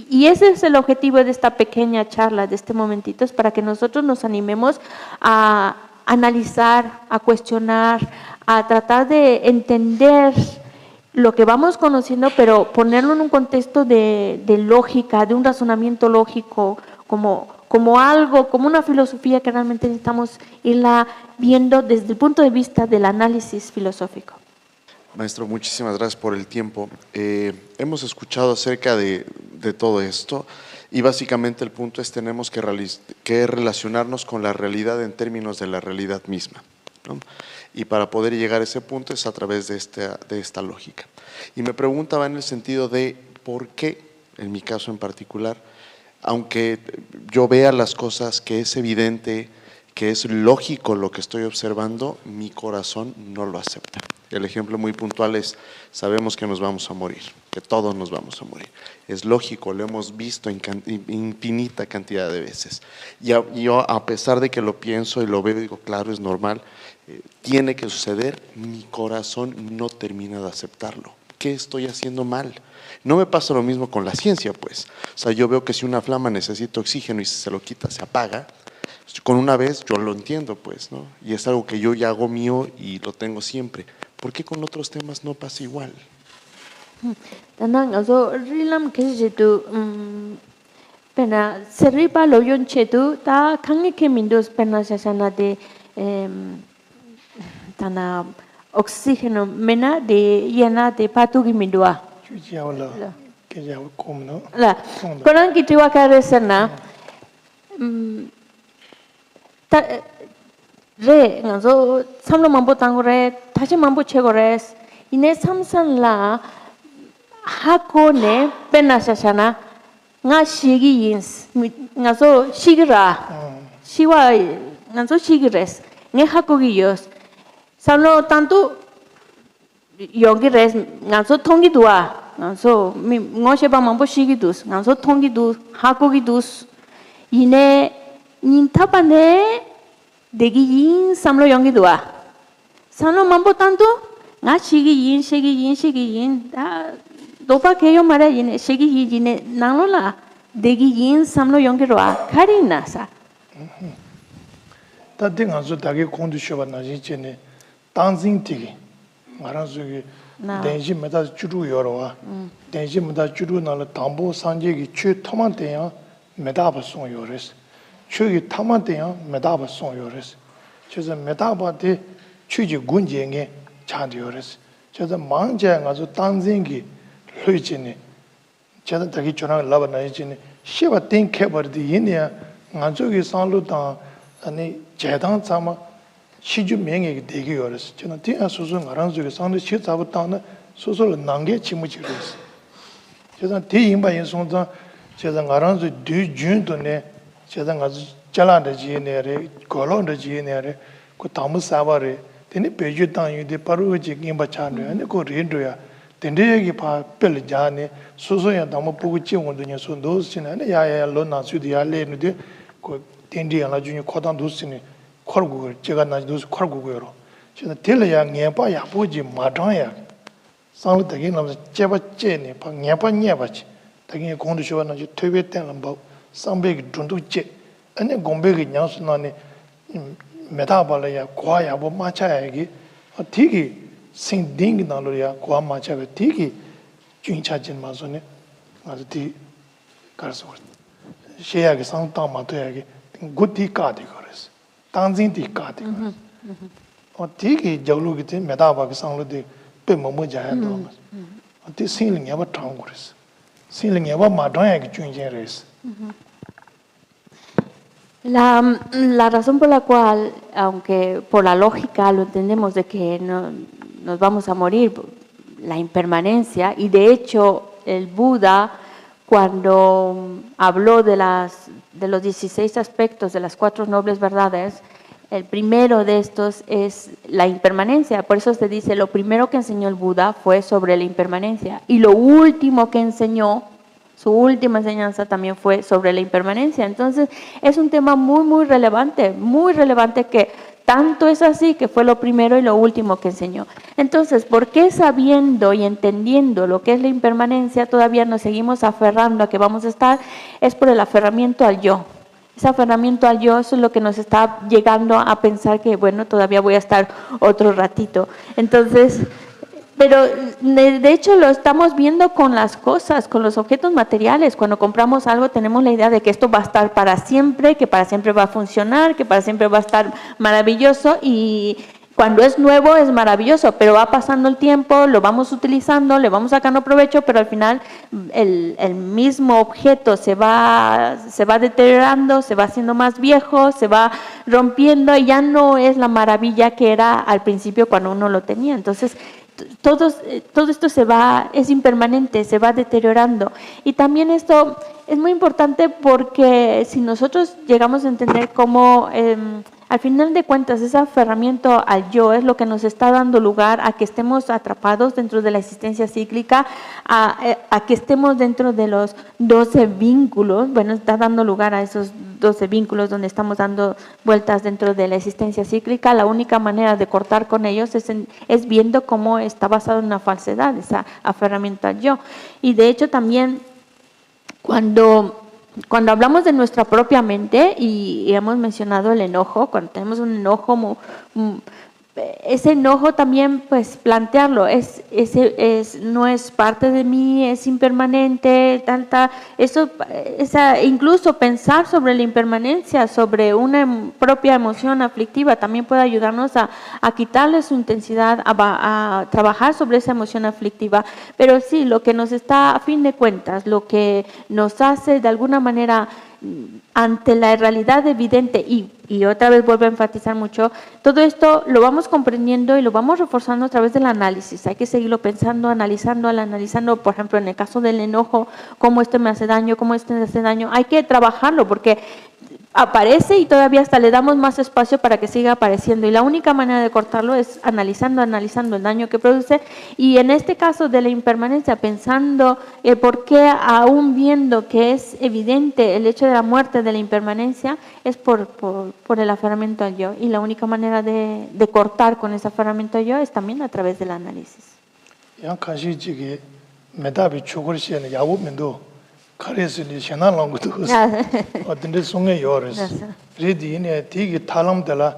B: Y ese es el objetivo de esta pequeña charla, de este momentito, es para que nosotros nos animemos a analizar, a cuestionar, a tratar de entender lo que vamos conociendo, pero ponerlo en un contexto de lógica, de un razonamiento lógico, como algo, como una filosofía que realmente necesitamos irla viendo desde el punto de vista del análisis filosófico.
C: Maestro, muchísimas gracias por el tiempo. Hemos escuchado acerca de todo esto y básicamente el punto es tenemos que relacionarnos con la realidad en términos de la realidad misma, ¿no? Y para poder llegar a ese punto es a través de esta lógica. Y me preguntaba en el sentido de por qué, en mi caso en particular, aunque yo vea las cosas que es evidente, que es lógico lo que estoy observando, mi corazón no lo acepta. El ejemplo muy puntual es, sabemos que nos vamos a morir, que todos nos vamos a morir. Es lógico, lo hemos visto infinita cantidad de veces. Y yo, a pesar de que lo pienso y lo veo, digo, claro, es normal, tiene que suceder, mi corazón no termina de aceptarlo. ¿Qué estoy haciendo mal? No me pasa lo mismo con la ciencia, pues. O sea, yo veo que si una flama necesita oxígeno y si se lo quita, se apaga. Con una vez yo lo entiendo, pues, ¿no? Y es algo que yo ya hago mío y lo tengo siempre. ¿Por qué con otros temas no pasa igual?
B: Rilam kejitu pena seripa loyon chetu ta kange ke mindos pena sasana de tana oxígeno mena de yena de patugi mindua.
A: Chujiawala, que ya como,
B: La koran kitiwa karesana re ngazo samlo mambo tangore taje mambo chegores ine samsan la hakone penasasana nga shigi yins ngazo shigira shiwa ngazo shigires nge hakogi yos samlo tanto yogi res ngazo tongi dua ngazo ngoshe ba mambo shigi dus ngazo tongi dus hakogi dus ine nintapane degi yin samlo yongi dua samlo mambo tanto nga shigi yin da dopa keyo mara yin shigi yin nanglo la degi yin samlo yongi dua karina sa
A: ta dinga zo dagi kondu shoba na ji chene tanzing tigi ngara zo gi denji meta churu yorwa denji meta churu na la tambo sanje gi chu tamante ya meta ba song yores 추기 타마대야 메다바 송요레스 그래서 메다바데 추지 군쟁에 찬디오레스 제가 망제 가서 단생기 르지니 제가 다기 전화 라바나이지니 시바 땡케버디 이니야 가족이 상로다 아니 제당 참아 시주 명예가 되게 어렸어 저는 대한 소소 나란족에 상도 시 잡았다는 소소를 남게 지무지로스 제가 대인바인 송자 제가 나란족 뒤준도네 제가 가서 잘한다 지네래 걸어온다 지네래 그 다무 사바래 되네 배주 땅유데 바로지 김바찬네 아니 그 린도야 된대기 봐 별자네 소소야 다무 보고 지원도냐 손도스네 아니 야야 로나수디 알레는데 그 된디야나 중에 코단 도스네 콜국을 제가 나지도스 콜국으로 제가 텔야 녀바 야보지 마당야 상로 되게 남자 제바제네 방 녀바 녀바지 되게 공도쇼나 저 퇴배 때는 뭐 상백이 준도제 아니 공백이 냥스나네 메타발이야 과야 뭐 마차야기 되게 생딩이 나로야 과 마차가 되게 중차진 마소네 아주 뒤 가서 시야게 상담 마도야기 굿디 까디 거레스 당진디 까디 되게 저로기 때 메타바기 상로데 pe momo jaya do ati singling yaba tang gores singling yaba ma dong ya ki chunjen res.
B: La razón por la cual, aunque por la lógica lo entendemos de que no, nos vamos a morir, la impermanencia, y de hecho el Buda, cuando habló de los 16 aspectos de las 4 nobles verdades, el primero de estos es la impermanencia. Por eso se dice, lo primero que enseñó el Buda fue sobre la impermanencia. Y lo último que enseñó, su última enseñanza también fue sobre la impermanencia. Entonces, es un tema muy relevante que tanto es así que fue lo primero y lo último que enseñó. Entonces, ¿por qué sabiendo y entendiendo lo que es la impermanencia todavía nos seguimos aferrando a que vamos a estar? Es por el aferramiento al yo. Ese aferramiento al yo, eso es lo que nos está llegando a pensar que, bueno, todavía voy a estar otro ratito. Entonces, pero de hecho lo estamos viendo con las cosas, con los objetos materiales. Cuando compramos algo tenemos la idea de que esto va a estar para siempre, que para siempre va a funcionar, que para siempre va a estar maravilloso, y cuando es nuevo es maravilloso, pero va pasando el tiempo, lo vamos utilizando, le vamos sacando provecho, pero al final el mismo objeto se va deteriorando, se va haciendo más viejo, se va rompiendo y ya no es la maravilla que era al principio cuando uno lo tenía. Entonces, todo esto es impermanente, se va deteriorando. Y también esto es muy importante porque si nosotros llegamos a entender cómo al final de cuentas ese aferramiento al yo es lo que nos está dando lugar a que estemos atrapados dentro de la existencia cíclica, a que estemos dentro de los 12 vínculos, bueno, está dando lugar a esos 12 vínculos donde estamos dando vueltas dentro de la existencia cíclica. La única manera de cortar con ellos es viendo cómo está basado en una falsedad, ese aferramiento al yo. Y de hecho también cuando hablamos de nuestra propia mente, y hemos mencionado el enojo, cuando tenemos un enojo, ese enojo también, pues plantearlo, no es parte de mí, es impermanente, incluso pensar sobre la impermanencia, sobre una propia emoción aflictiva, también puede ayudarnos a quitarle su intensidad, a trabajar sobre esa emoción aflictiva. Pero sí, lo que nos está, a fin de cuentas, lo que nos hace de alguna manera ante la realidad evidente, y otra vez vuelvo a enfatizar mucho, todo esto lo vamos comprendiendo y lo vamos reforzando a través del análisis. Hay que seguirlo pensando, analizando, por ejemplo, en el caso del enojo, cómo esto me hace daño, cómo esto me hace daño. Hay que trabajarlo porque aparece y todavía hasta le damos más espacio para que siga apareciendo, y la única manera de cortarlo es analizando el daño que produce. Y en este caso de la impermanencia, pensando por qué, aún viendo que es evidente el hecho de la muerte de la impermanencia, es por el aferramiento al yo, y la única manera de cortar con ese aferramiento al yo es también a través del análisis.
A: 카레스니 샤나랑고도 어떤데 송에 요르스 리디네 티기 탈람들라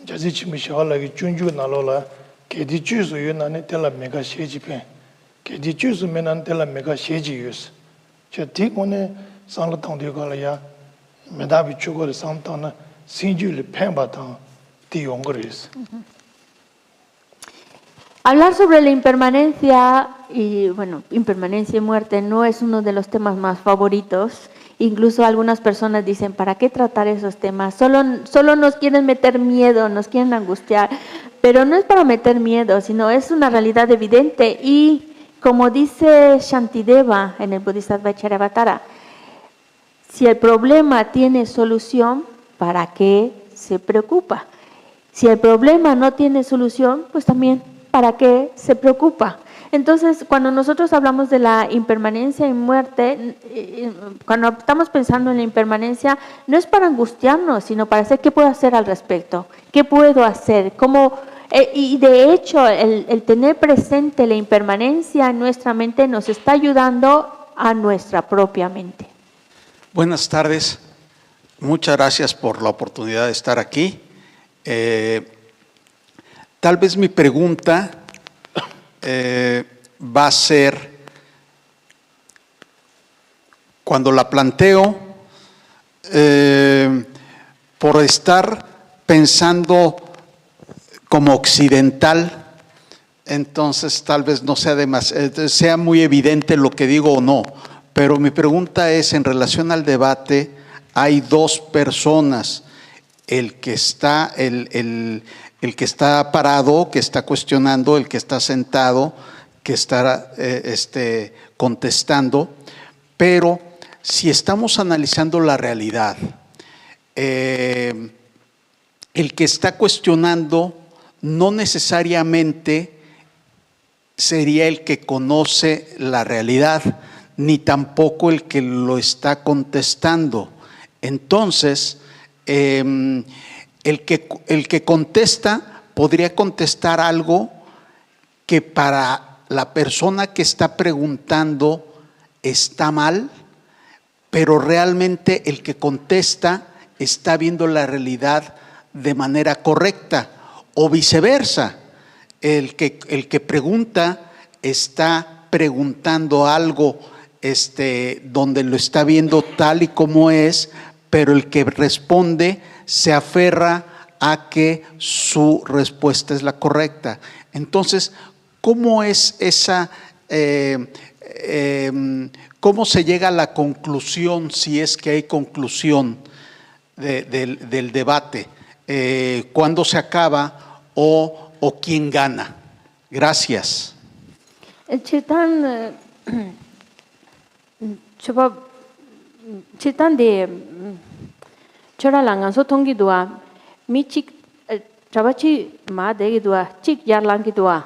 A: 자지치미샤라기 준주 나로라 게디주스 유나네 텔라 메가 셰지페 게디주스 메난 텔라 메가 셰지유스 저 티고네 상라탕디고라야 메다비 추고르 상탄나 신주를 팽바탄 디용거리스.
B: Hablar sobre la impermanencia y, bueno, impermanencia y muerte no es uno de los temas más favoritos. Incluso algunas personas dicen, ¿para qué tratar esos temas? Solo nos quieren meter miedo, nos quieren angustiar. Pero no es para meter miedo, sino es una realidad evidente. Y como dice Shantideva en el Bodhisattva Charyavatara, si el problema tiene solución, ¿para qué se preocupa? Si el problema no tiene solución, pues también, ¿para qué se preocupa? Entonces, cuando nosotros hablamos de la impermanencia y muerte, cuando estamos pensando en la impermanencia, no es para angustiarnos, sino para saber qué puedo hacer al respecto, qué puedo hacer, y de hecho, el tener presente la impermanencia en nuestra mente nos está ayudando a nuestra propia mente.
D: Buenas tardes, muchas gracias por la oportunidad de estar aquí. Tal vez mi pregunta va a ser, cuando la planteo, por estar pensando como occidental, entonces tal vez no sea muy evidente lo que digo o no, pero mi pregunta es, en relación al debate, hay dos personas, el que está parado, que está cuestionando, el que está sentado, que está contestando, pero si estamos analizando la realidad, el que está cuestionando no necesariamente sería el que conoce la realidad, ni tampoco el que lo está contestando. Entonces, el que contesta podría contestar algo que para la persona que está preguntando está mal, pero realmente el que contesta está viendo la realidad de manera correcta, o viceversa, el que pregunta está preguntando algo donde lo está viendo tal y como es, pero el que responde se aferra a que su respuesta es la correcta. Entonces, ¿cómo es esa, cómo se llega a la conclusión, si es que hay conclusión del debate? ¿Cuándo se acaba o quién gana? Gracias.
B: Chitan de Choralangan so tongi dua mi chik trabachi ma degi dua chik yarlangi dua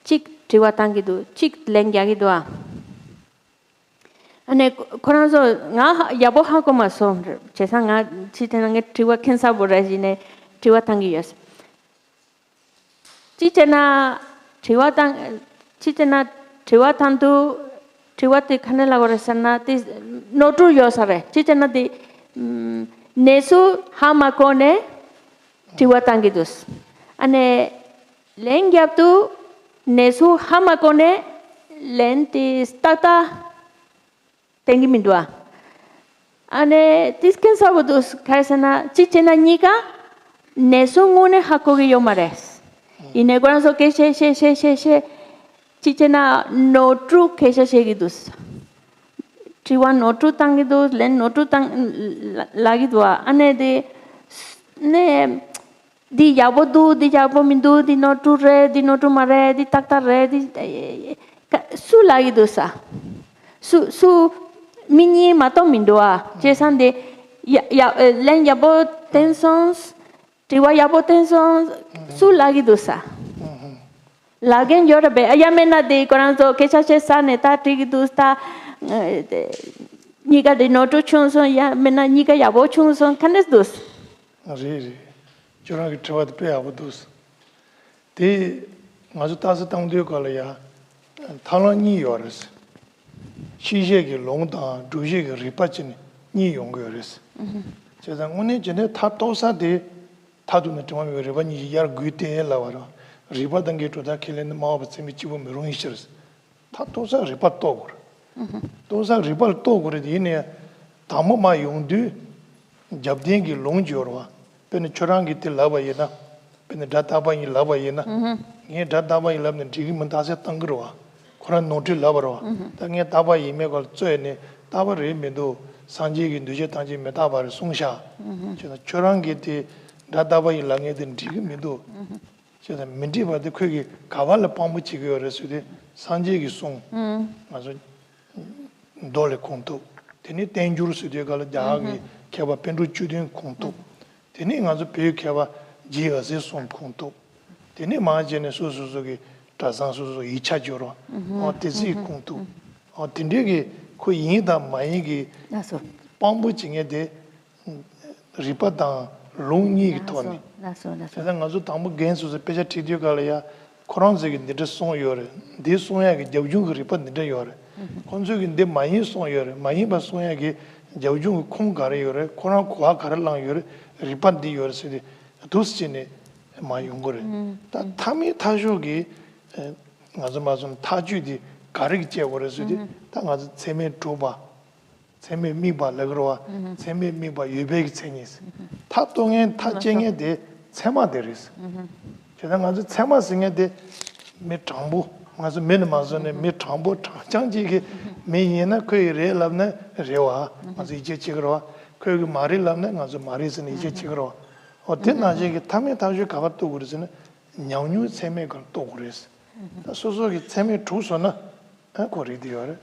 B: chik triwatangi du chik lengyagi dua ane koranzo nga yabo ha ko maso chesa nga chitenange triwa kensa borajine triwatangi yes chichena triwatandu triwati khanela goresana tis notu yosare chichena di nesu hamakone triwatangidus ane lengyaptu nesu hamakone lenti stata tengi mindua ane tisken sabudus kaisana chichena nika nesu ngune hakogi yomares ine goranso ke she chichena notru kesha shegidus triwa notru tangidus len notru tang lagidwa ane de ne di yabodu di yabomindu di notru re di notru mare di takta re di su lagidusa su mini mato mindua chesan de len yabo tensons triwa yabo tensons su lagidusa Lagen yorbe ayamena de coranzo que chache saneta trigudusta niga de noto chunson ya mena niga yabo chunson canes dus
A: Ari jorang trawat pe abudus te ngazu tas tangde ko la ya thala ni yores chije ge longda duje ge ripachin ni yong ge yores 제가 오늘 전에 다 도사데 다도는 좀 여러분이 야 그때 라와라 리바던 게 또다 킬레는 마법이 치고 메롱이 싫었어 다 도사 리바 또 그래 도사 리바 또 그래 이네 담마 용두 잡딩이 롱지어와 근데 저랑기 때 라바이나 근데 다타바이 라바이나 nge da daba ilam ne digi man da se tangro koran noti labro ta nge daba ime gol zoe ne daba re me do sanje gi nduje tanje me daba re sungsha chena chorang ge de da daba ilam nge den digi me do chena mindi ba de khoi kawal pambu chi ge re su de sanje gi sung maso dole konto teni tenjuru su de gal jaagi keba pendu chudin konto teni ngazo pe keba jiga se sung konto teni ma jene su su su gi tasang su su icha joro o tesi konto o tindi gi ko yin da ma yin gi
B: Naso.
A: pambu chinge de ripa da long ni gi toni
B: Naso.
A: 제가 가서 담부 gen수서 배자 티디오 갈이야 코란적이 니들 송요래 네 송야게 저중 그리퍼 니들 요래 건조기 내 많이 송요래 많이 봐 송야게 저중 콩 가래요래 코란 고아 가르랑 요래 리판디 요래서 도스진에 많이 용거래 다 탐이 타조기 가서 맞은 타주디 가르기 제거래서 다 가서 세메 줘봐 세메 미바 레그로와 세메 미바 유백이 생이스 타동에 타쟁에 대 세마데리스 제가 가서 세마승에 대 메장부 가서 메르마서네 메장부 장장지게 메이나 거의 레랍네 레와 가서 이제 찍으러 그 말이 랍네 가서 말이스는 이제 찍으러 어때 나중에 탐에 다시 가봤도 그러서는 냥뉴 세메가 또 그랬어 소소기 세메 두서나 고리디어래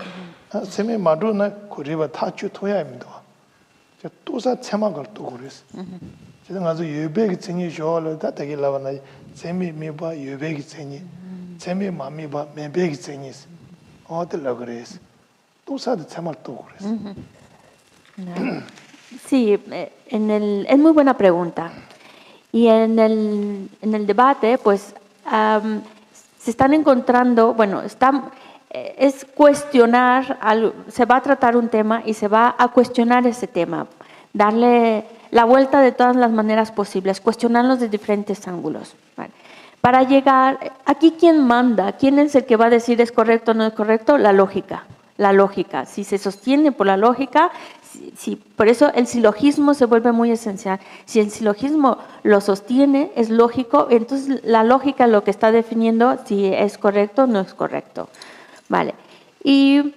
A: 세메 마도나 고리바 타주 토야입니다 저 또사 세마가 또 그랬어 제가 가서 유백이 생이 쇼를 다 되게 라바나 세미 미바 유백이 생이 세미 마미바 메백이 생이 어떨 그랬어 또사도 세마 또 그랬어
B: Sí, es muy buena pregunta. Y en el debate, pues, se están encontrando, bueno, es cuestionar, se va a tratar un tema y se va a cuestionar ese tema, darle la vuelta de todas las maneras posibles, cuestionarlos de diferentes ángulos. ¿Vale? Para llegar, aquí ¿quién manda? ¿Quién es el que va a decir es correcto o no es correcto? La lógica. La lógica. Si se sostiene por la lógica, por eso el silogismo se vuelve muy esencial. Si el silogismo lo sostiene, es lógico, entonces la lógica es lo que está definiendo si es correcto o no es correcto. Vale. Y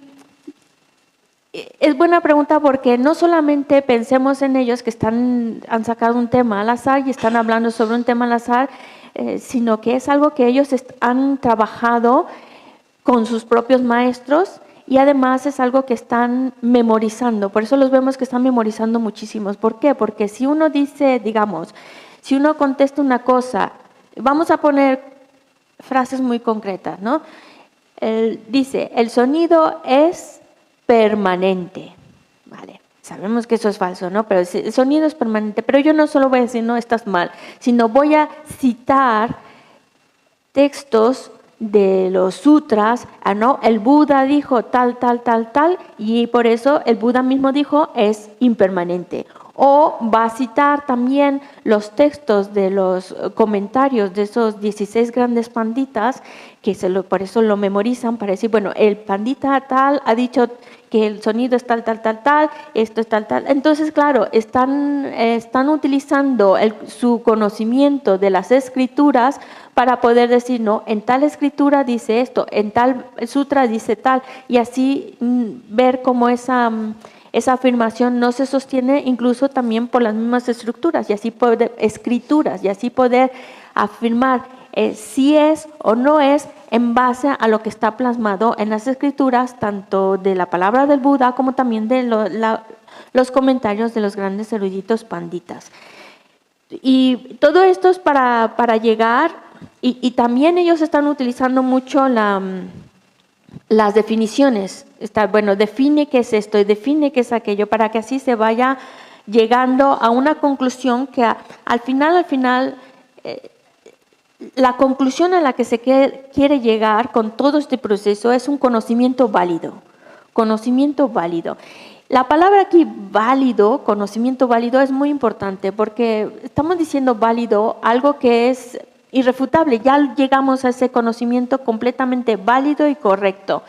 B: es buena pregunta porque no solamente pensemos en ellos que han sacado un tema al azar y están hablando sobre un tema al azar, sino que es algo que ellos han trabajado con sus propios maestros. Y además es algo que están memorizando, por eso los vemos que están memorizando muchísimos. ¿Por qué? Porque si uno dice, digamos, si uno contesta una cosa, vamos a poner frases muy concretas, ¿no? Dice, el sonido es permanente, ¿vale? Sabemos que eso es falso, ¿no? Pero el sonido es permanente, pero yo no solo voy a decir, no, estás mal, sino voy a citar textos de los sutras, ¿no? El Buda dijo tal, y por eso el Buda mismo dijo es impermanente. O va a citar también los textos de los comentarios de esos 16 grandes panditas, que por eso lo memorizan, para decir, bueno, el pandita tal ha dicho que el sonido es tal, esto es tal. Entonces, claro, están utilizando su conocimiento de las escrituras para poder decir, no, en tal escritura dice esto, en tal sutra dice tal, y así ver cómo esa afirmación no se sostiene incluso también por las mismas estructuras, y así escrituras, y así poder afirmar si es o no es en base a lo que está plasmado en las escrituras, tanto de la palabra del Buda como también de los comentarios de los grandes eruditos panditas. Y todo esto es para llegar, y también ellos están utilizando mucho las definiciones. Bueno, define qué es esto y define qué es aquello, para que así se vaya llegando a una conclusión que al final, la conclusión a la que se quiere llegar con todo este proceso es un conocimiento válido. Conocimiento válido. La palabra aquí válido, conocimiento válido, es muy importante porque estamos diciendo válido algo que es irrefutable. Ya llegamos a ese conocimiento completamente válido y correcto.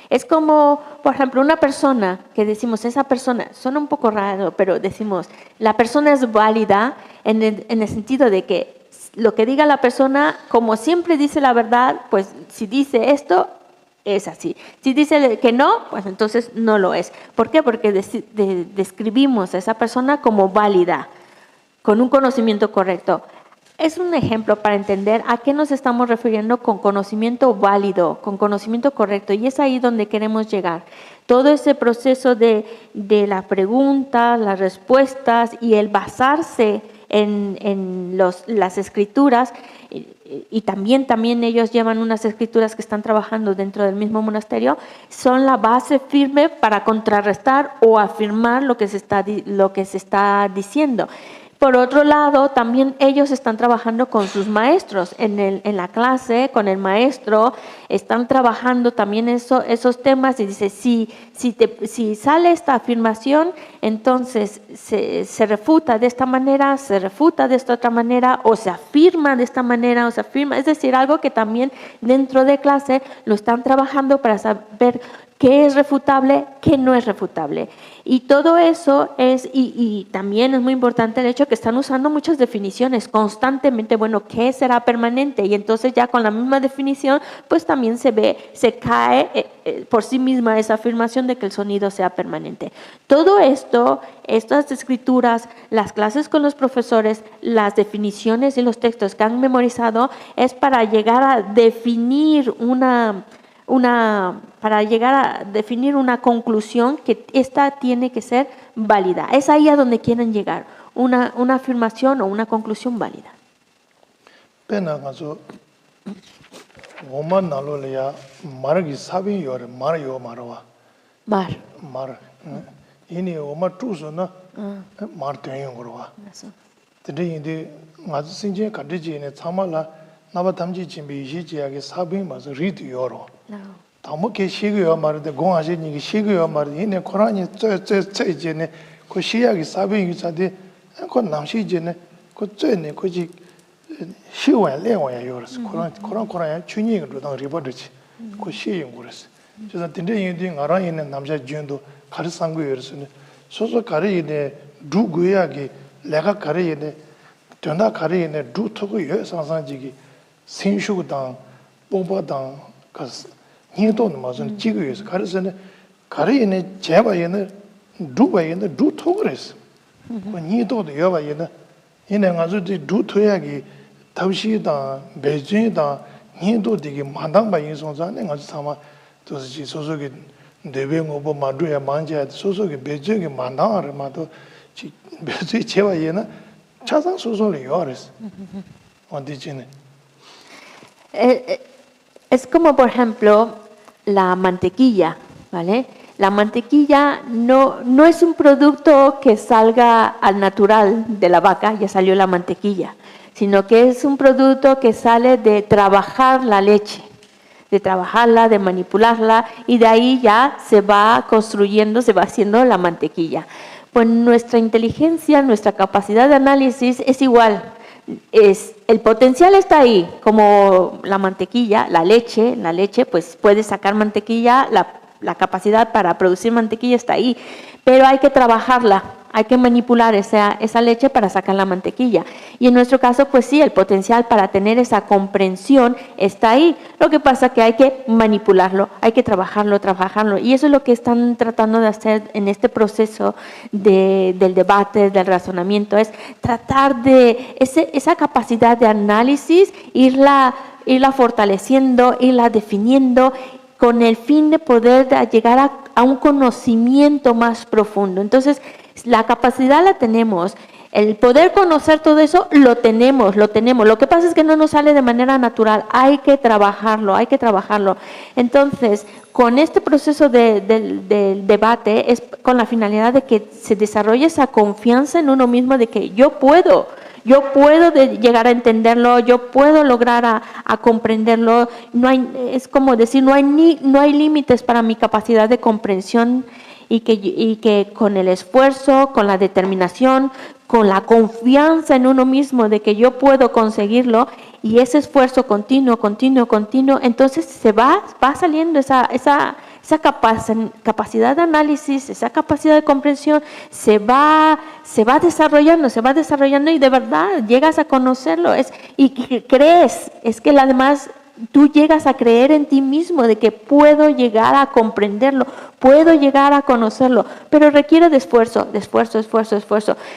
B: Es como, por ejemplo, una persona que decimos, esa persona, suena un poco raro, pero decimos, la persona es válida en el sentido de que lo que diga la persona, como siempre dice la verdad, pues si dice esto, es así. Si dice que no, pues entonces no lo es. ¿Por qué? Porque describimos a esa persona como válida, con un conocimiento correcto. Es un ejemplo para entender a qué nos estamos refiriendo con conocimiento válido, con conocimiento correcto, y es ahí donde queremos llegar. Todo ese proceso de la pregunta, las respuestas y el basarse en las escrituras, y también ellos llevan unas escrituras que están trabajando dentro del mismo monasterio, son la base firme para contrarrestar o afirmar lo que se está diciendo. Por otro lado, también ellos están trabajando con sus maestros en la clase, con el maestro, están trabajando también esos temas y dice, si sale esta afirmación, entonces se refuta de esta manera, se refuta de esta otra manera, o se afirma de esta manera, o se afirma, es decir, algo que también dentro de clase lo están trabajando para saber qué es refutable, qué no es refutable. Y todo eso y también es muy importante el hecho que están usando muchas definiciones constantemente, bueno, ¿qué será permanente? Y entonces ya con la misma definición, pues también se cae por sí misma esa afirmación de que el sonido sea permanente. Todo esto, estas escrituras, las clases con los profesores, las definiciones y los textos que han memorizado, es para llegar a definir una conclusión que esta tiene que ser válida. Es ahí a donde quieren llegar, una afirmación o una conclusión válida.
A: Pena 가서 오만 나로래야 말기 사빈 요래 말요 말와
B: Mar.
A: 말 이니 오마 투서나 말 되는 거와 근데 맞아 신제 가르지네 참말라 나바 담지 진비 시지하게 사빈 맞아 리드 요로 다목에 시고요 말인데 공하시니 시고요 말이 이네 코란이 이제네 그 시야기 사빈이 자데 그 남시제네 그 쩌네 그지 시원 내원야 요르스 코란 춘이로 당 리버드지 그 시용 그랬어 그래서 근데 인디 나라 있는 남자 준도 가르상 거 요르스네 소소 가르이네 두고야기 내가 가르이네 전화 가르이네 두토고 요 상상지기 신슈당 뽀바당 그 니도는 무슨 지구에서 가르서는 가르이네 제바에는 두바에는 두토 그랬어 그 니도도 여바에는 이내 가지고 두토야기 답시다 베진다 니도 되게 만당바 인송자네 가지고 삼아 도시 소소기 대병 오버 마두야 만지야 소소기 베진이 만당을 마도 베진 제바에는 차상 소소를 요랬어 어디지네
B: Es como, por ejemplo, la mantequilla, ¿vale? La mantequilla no es un producto que salga al natural de la vaca, ya salió la mantequilla, sino que es un producto que sale de trabajar la leche, de trabajarla, de manipularla, y de ahí ya se va construyendo, se va haciendo la mantequilla. Pues nuestra inteligencia, nuestra capacidad de análisis es igual. El potencial está ahí, como la mantequilla, la leche pues puede sacar mantequilla, la capacidad para producir mantequilla está ahí, pero hay que trabajarla, hay que manipular esa leche para sacar la mantequilla. Y en nuestro caso, pues sí, el potencial para tener esa comprensión está ahí. Lo que pasa es que hay que manipularlo, hay que trabajarlo. Y eso es lo que están tratando de hacer en este proceso del debate, del razonamiento, es tratar de esa capacidad de análisis, irla fortaleciendo, irla definiendo, con el fin de poder llegar a un conocimiento más profundo. Entonces, la capacidad la tenemos, el poder conocer todo eso lo tenemos. Lo que pasa es que no nos sale de manera natural, hay que trabajarlo. Entonces, con este proceso del debate es con la finalidad de que se desarrolle esa confianza en uno mismo de que yo puedo llegar a entenderlo, yo puedo lograr a comprenderlo. Es como decir, no hay límites para mi capacidad de comprensión, y que con el esfuerzo, con la determinación, con la confianza en uno mismo de que yo puedo conseguirlo, y ese esfuerzo continuo, entonces se va saliendo esa esa capacidad de análisis, esa capacidad de comprensión se va desarrollando y de verdad llegas a conocerlo. Y crees, es que además tú llegas a creer en ti mismo de que puedo llegar a comprenderlo, puedo llegar a conocerlo, pero requiere de esfuerzo.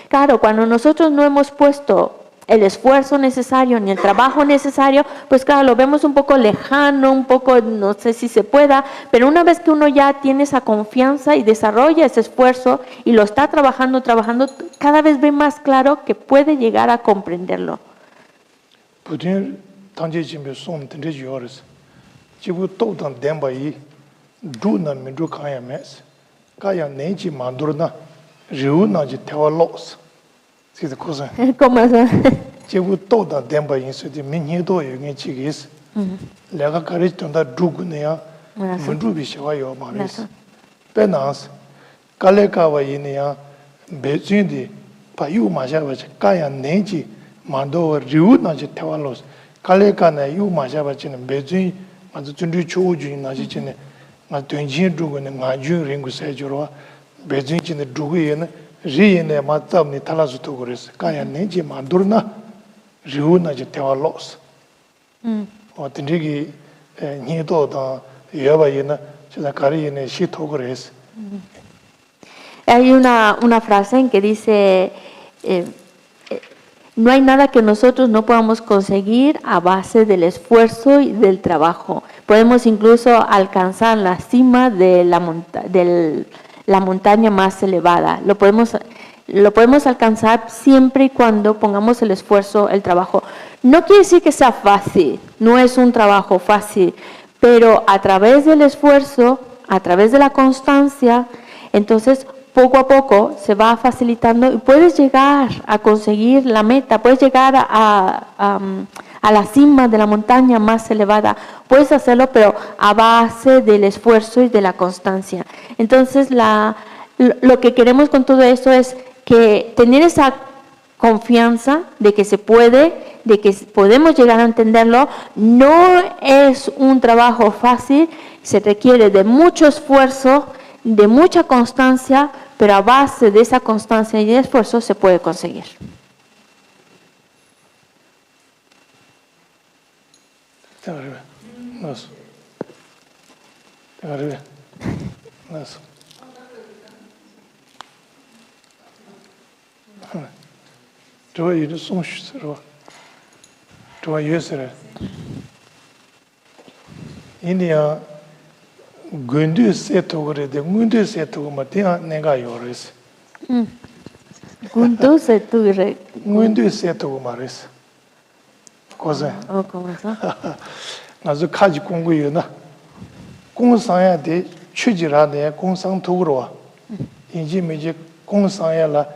B: Claro, cuando nosotros no hemos puesto el esfuerzo necesario ni el trabajo necesario, pues claro, lo vemos un poco lejano, un poco no sé si se pueda, pero una vez que uno ya tiene esa confianza y desarrolla ese esfuerzo y lo está trabajando, cada vez ve más claro que puede llegar a comprenderlo.
A: 당제 집에 솜 된지 요르스 지부 또던 덴바이 두는 민주 카야메스 가야 내지 만들나 리우나지 태월로스 그래서 코사
B: ¿Cómo es?
A: 지부 또던 덴바이 소디 민희도 여기 지기스 내가 가르쳤다 두고네야 민주비 시와요 말이스 베나스 칼레카와 이네야 베진디 바유 마샤바지 가야 내지 만도 리우나지 태월로스 칼레카나 유 마샤바치는 베진 맞아 준비 초우주이 나지치네 나 된진 두고는 마주 링고 세주로 베진치네 두고에는 리에네 맞답니 탈라주도 그랬어 가야 내지 만들나 리우나지 태월로스 어떤지기 니도다 여바이나 제가 가리에네 시토 그랬어
B: Hay una frase en que dice no hay nada que nosotros no podamos conseguir a base del esfuerzo y del trabajo. Podemos incluso alcanzar la cima de la montaña más elevada. Lo podemos alcanzar siempre y cuando pongamos el esfuerzo, el trabajo. No quiere decir que sea fácil, no es un trabajo fácil, pero a través del esfuerzo, a través de la constancia, entonces poco a poco se va facilitando y puedes llegar a conseguir la meta, puedes llegar a la cima de la montaña más elevada. Puedes hacerlo, pero a base del esfuerzo y de la constancia. Entonces, lo que queremos con todo esto es que tener esa confianza de que se puede, de que podemos llegar a entenderlo. No es un trabajo fácil, se requiere de mucho esfuerzo, de mucha constancia, pero a base de esa constancia y de esfuerzo se puede conseguir.
A: 군두 세토그레 데 군두 세토고 마티아 내가 요레스
B: Junto se tuve.
A: 군두 세토고 마레스 고세
B: ¿Cómo eso?
A: 나저 카지 공부이나 공상야 데 취지라데 공상 도그로와 인지 메지 공상야라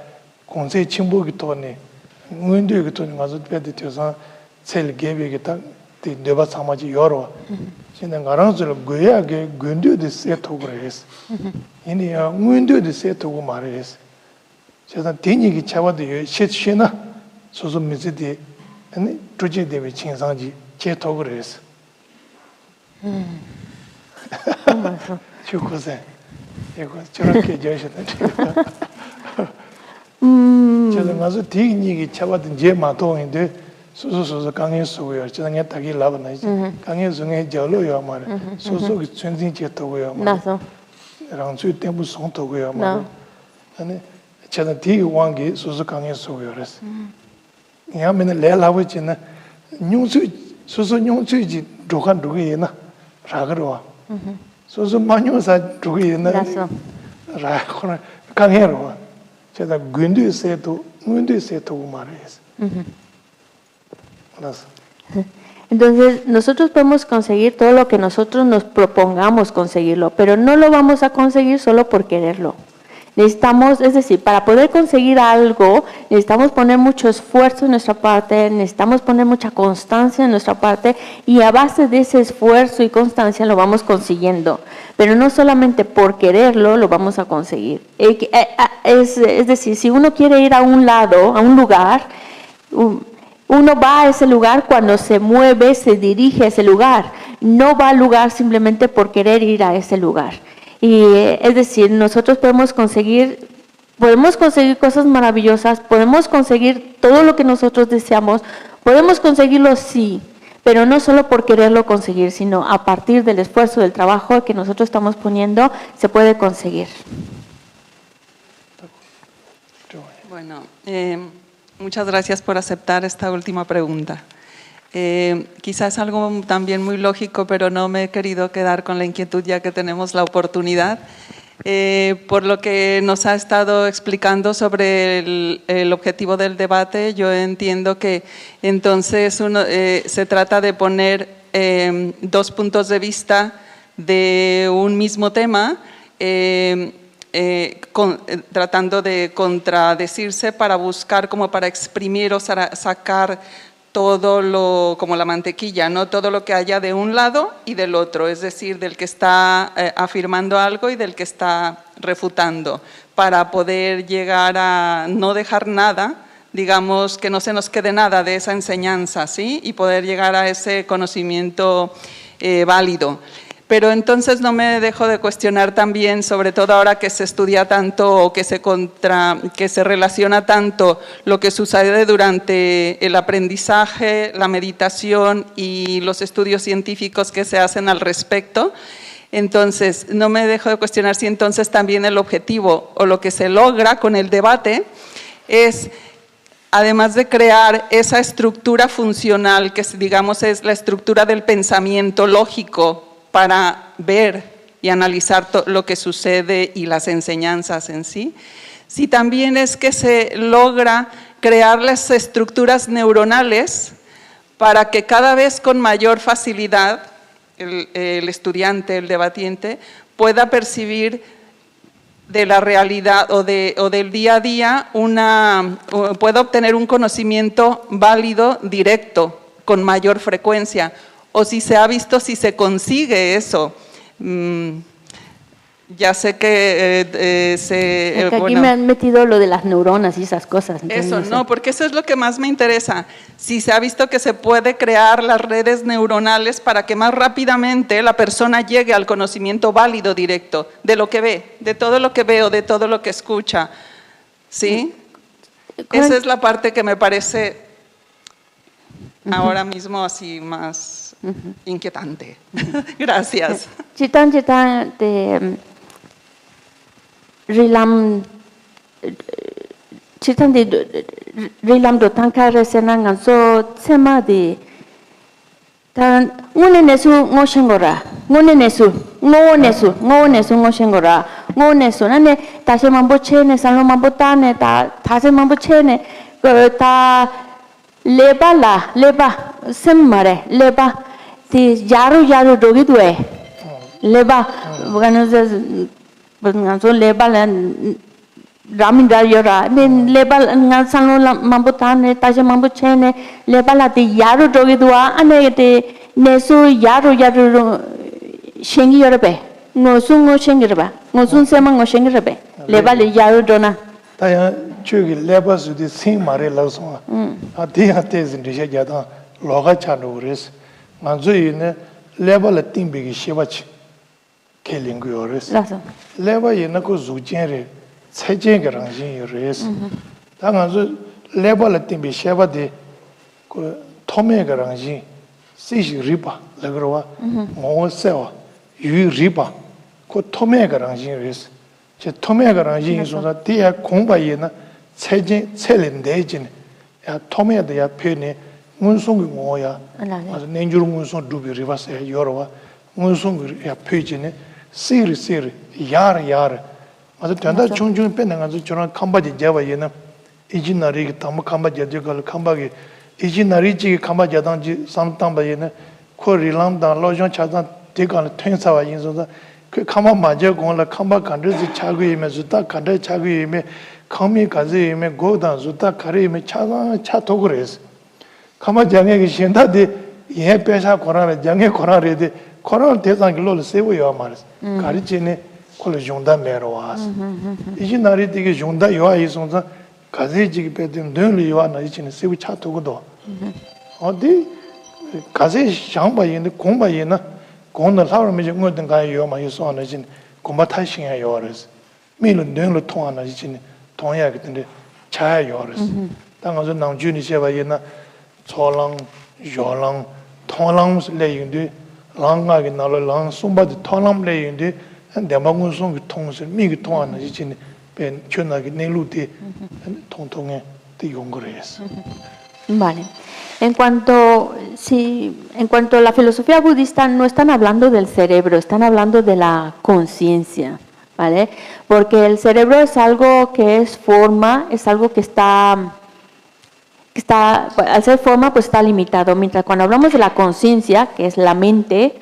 A: 공세 친구기 또네 군두기 또네 가서 배드 텨서 셀 개비기 딱 네바 사마지 요로 지난 가랑스를 고야게 군두데 세토그레스 이니야 군두데 세토고 마레스 제가 대니기 차와도 시시나 소소 미지디 아니 조제데베 친상지 제토그레스 추고세 이거 저렇게 저시다 제가 가서 대니기 차와도 제 마토인데 소소소소 강에 쓰고요. 저녁에 딱이 라바나지. 강에 중에 절로요 말에. 소소기 전진 제토고요 말에.
B: 나서.
A: 랑수 때부 송토고요 말에. 아니 제가 뒤 왕기 소소 강에 쓰고요 그랬어. 야면은 레라고지는 뉴스 소소 뉴스지 조간 두게나 라그로와. 소소 마뉴사 두게나.
B: 나서.
A: 라코나 강해로. 제가 군두세도 군두세도 말해서.
B: Entonces, nosotros podemos conseguir todo lo que nosotros nos propongamos conseguirlo, pero no lo vamos a conseguir solo por quererlo. Necesitamos, es decir, para poder conseguir algo, necesitamos poner mucho esfuerzo en nuestra parte, necesitamos poner mucha constancia en nuestra parte y a base de ese esfuerzo y constancia lo vamos consiguiendo. Pero no solamente por quererlo lo vamos a conseguir. Es decir, si uno quiere ir a un lado, a un lugar, uno va a ese lugar cuando se mueve, se dirige a ese lugar. no va al lugar simplemente por querer ir a ese lugar. Y es decir, nosotros podemos conseguir cosas maravillosas, podemos conseguir todo lo que nosotros deseamos, podemos conseguirlo sí, pero no solo por quererlo conseguir, sino a partir del esfuerzo, del trabajo que nosotros estamos poniendo, se puede conseguir.
E: Bueno, muchas gracias por aceptar esta última pregunta. Quizás algo también muy lógico, pero no me he querido quedar con la inquietud ya que tenemos la oportunidad. Por lo que nos ha estado explicando sobre el objetivo del debate, yo entiendo que entonces se trata de poner dos puntos de vista de un mismo tema, tratando de contradecirse para buscar, como para exprimir o sacar todo como la mantequilla, ¿no? Todo lo que haya de un lado y del otro, es decir, del que está afirmando algo y del que está refutando, para poder llegar a no dejar nada, digamos, que no se nos quede nada de esa enseñanza, ¿sí? Y poder llegar a ese conocimiento válido. Pero entonces no me dejo de cuestionar también, sobre todo ahora que se estudia tanto o que se relaciona tanto lo que sucede durante el aprendizaje, la meditación y los estudios científicos que se hacen al respecto. Entonces, no me dejo de cuestionar si entonces también el objetivo o lo que se logra con el debate es, además de crear esa estructura funcional que digamos es la estructura del pensamiento lógico, para ver y analizar lo que sucede y las enseñanzas en sí, si también es que se logra crear las estructuras neuronales para que cada vez con mayor facilidad el estudiante, el debatiente, pueda percibir de la realidad o del día a día, pueda obtener un conocimiento válido, directo, con mayor frecuencia. O si se ha visto, si se consigue eso. Ya sé que
B: aquí me han metido lo de las neuronas y esas cosas.
E: Eso, no, porque eso es lo que más me interesa. Si se ha visto que se puede crear las redes neuronales para que más rápidamente la persona llegue al conocimiento válido directo de lo que ve, de todo lo que ve o de todo lo que escucha. ¿Sí? Esa es la parte que me parece ahora mismo así más inquietante. Gracias.
B: Chitan de rilam do tanka resena nganso sema de tan ngone nesu ngoshengora ngone nesu ngoshengora ngone nesu nane tase mambo chene sanlo mambo tane tase mambo chene ta leba semmare leba ti yaru dogi due leba nganso leba ramindra yora leba ngansanlo mambo tane tase mambo chene leba la ti yaru dogi dua ane te nesu yaru shengi yorbe ngosu shengi reba ngosu sema shengi rebe leba le yaru dona
A: taya chugi leba su di sing mare lauswa ati ate zindisha jada loga chanu res nganso yine leba la timbi gi shebach kelingu yores leba yine ko zujen re cejen ge rangjin yores ta nganso leba la timbi sheba de ko tome ge rangjin si shi riba lagrwa mo sewa yu riba ko tome ge rangjin res 제 토메가 rangjin so da dia kongba yena cejen celen dejin ya 토메다 ya pene 문송 ngoya as nenjuru 문송 dubi rivas ya yorwa 문송 ya pejine sir yar as tanda chungchung pena nga chona kambaji java yena ijinari tam kambaji jagal kambagi ijinari ji kambaji dang ji samtamba yena ko rilam da lojon chadan degal thensa wa yin so da 그 카마 맞아 공을 카마 간르지 차고이면 주다 간르 차고이면 카미 가지이면 고단 주다 가리면 차 도그레스 카마 장에게 신다데 예 배사 고라면 장에 고라레데 고라 대상 길로 세워요 말스 가리지네 콜 종다 메로와스 이제 날이 되게 종다 요아 이송자 가지지 배든 늘 요아나 이치네 세우 차 도고도 어디 가지 장바이네 공바이나 공도 사람이 좀 거든 가요 막 요소는 진 공부 타신야 요르스 밀은 능로 통하나 진 통해야 근데 잘 요르스 당어서 남준이 제바이나 초랑 요랑 통랑 레인데 랑가게 나랑 숨바드 통랑 레인데 대마군 송 통스 미기 통하나 진 ben chunagi neluti 통통에 tigongores.
B: Vale. En cuanto a la filosofía budista, no están hablando del cerebro, están hablando de la conciencia, ¿vale? Porque el cerebro es algo que es forma, es algo que está, al ser forma, pues está limitado. Mientras cuando hablamos de la conciencia, que es la mente,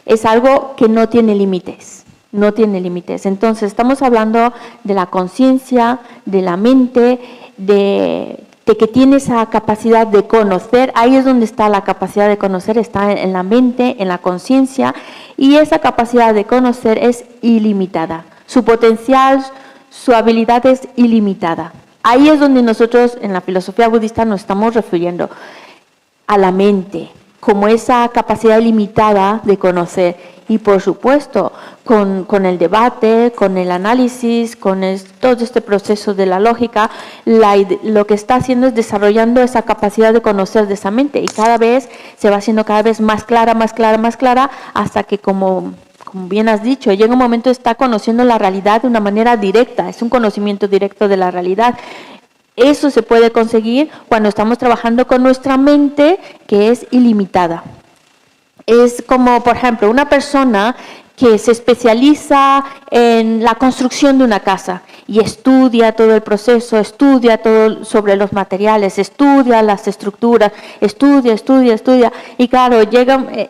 B: es algo que no tiene límites. No tiene límites. Entonces, estamos hablando de la conciencia, de la mente, de que tiene esa capacidad de conocer. Ahí es donde está la capacidad de conocer, está en la mente, en la conciencia, y esa capacidad de conocer es ilimitada. Su potencial, su habilidad es ilimitada. Ahí es donde nosotros, en la filosofía budista, nos estamos refiriendo a la mente, como esa capacidad ilimitada de conocer. Y por supuesto, con el debate, con el análisis, con todo este proceso de la lógica, lo que está haciendo es desarrollando esa capacidad de conocer de esa mente. Y cada vez se va haciendo cada vez más clara, más clara, más clara, hasta que como bien has dicho, llega un momento está conociendo la realidad de una manera directa, es un conocimiento directo de la realidad. Eso se puede conseguir cuando estamos trabajando con nuestra mente, que es ilimitada. Es como, por ejemplo, una persona que se especializa en la construcción de una casa y estudia todo el proceso, estudia todo sobre los materiales, estudia las estructuras, estudia, y claro,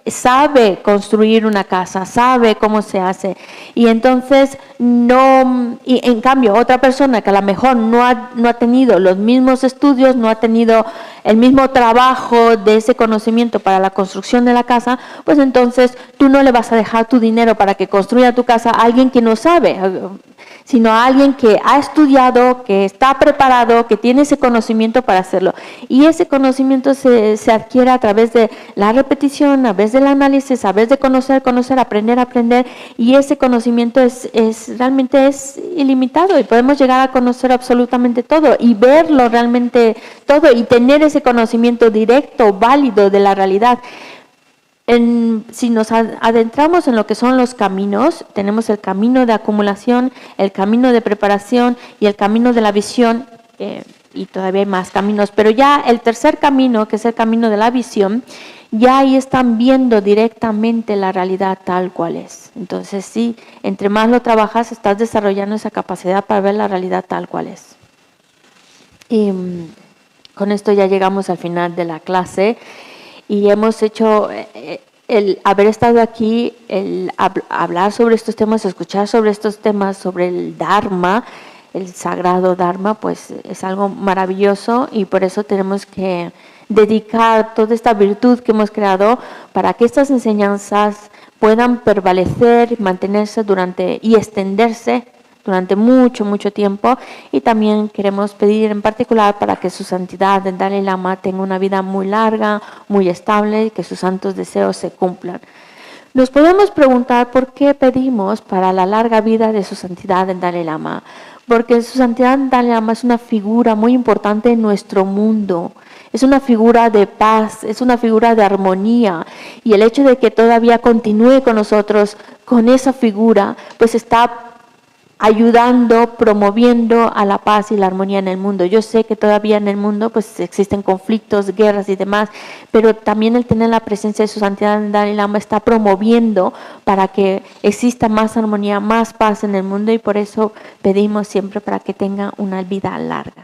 B: sabe construir una casa, sabe cómo se hace, y entonces y en cambio otra persona que a lo mejor no ha tenido los mismos estudios, no ha tenido el mismo trabajo de ese conocimiento para la construcción de la casa, pues entonces tú no le vas a dejar tu dinero para que construya tu casa a alguien que no sabe, sino a alguien que ha estudiado, que está preparado, que tiene ese conocimiento para hacerlo. Y ese conocimiento se adquiere a través de la repetición, a través del análisis, a través de conocer, aprender, y ese conocimiento realmente es ilimitado y podemos llegar a conocer absolutamente todo y verlo realmente todo y tener ese conocimiento directo, válido de la realidad. Si nos adentramos en lo que son los caminos, tenemos el camino de acumulación, el camino de preparación y el camino de la visión, y todavía hay más caminos, pero ya el tercer camino, que es el camino de la visión, ya ahí están viendo directamente la realidad tal cual es. Entonces sí, entre más lo trabajas, estás desarrollando esa capacidad para ver la realidad tal cual es. Y con esto ya llegamos al final de la clase. Y hemos hecho, el haber estado aquí, el hablar sobre estos temas, escuchar sobre estos temas, sobre el Dharma, el sagrado Dharma, pues es algo maravilloso y por eso tenemos que dedicar toda esta virtud que hemos creado para que estas enseñanzas puedan prevalecer, mantenerse y extenderse durante mucho, mucho tiempo, y también queremos pedir en particular para que su santidad, el Dalai Lama, tenga una vida muy larga, muy estable y que sus santos deseos se cumplan. Nos podemos preguntar por qué pedimos para la larga vida de su santidad, el Dalai Lama, porque su santidad, el Dalai Lama, es una figura muy importante en nuestro mundo. Es una figura de paz, es una figura de armonía, y el hecho de que todavía continúe con nosotros, con esa figura, pues está ayudando, promoviendo a la paz y la armonía en el mundo. Yo sé que todavía en el mundo pues existen conflictos, guerras y demás, pero también el tener la presencia de su santidad el Dalai Lama está promoviendo para que exista más armonía, más paz en el mundo, y por eso pedimos siempre para que tenga una vida larga.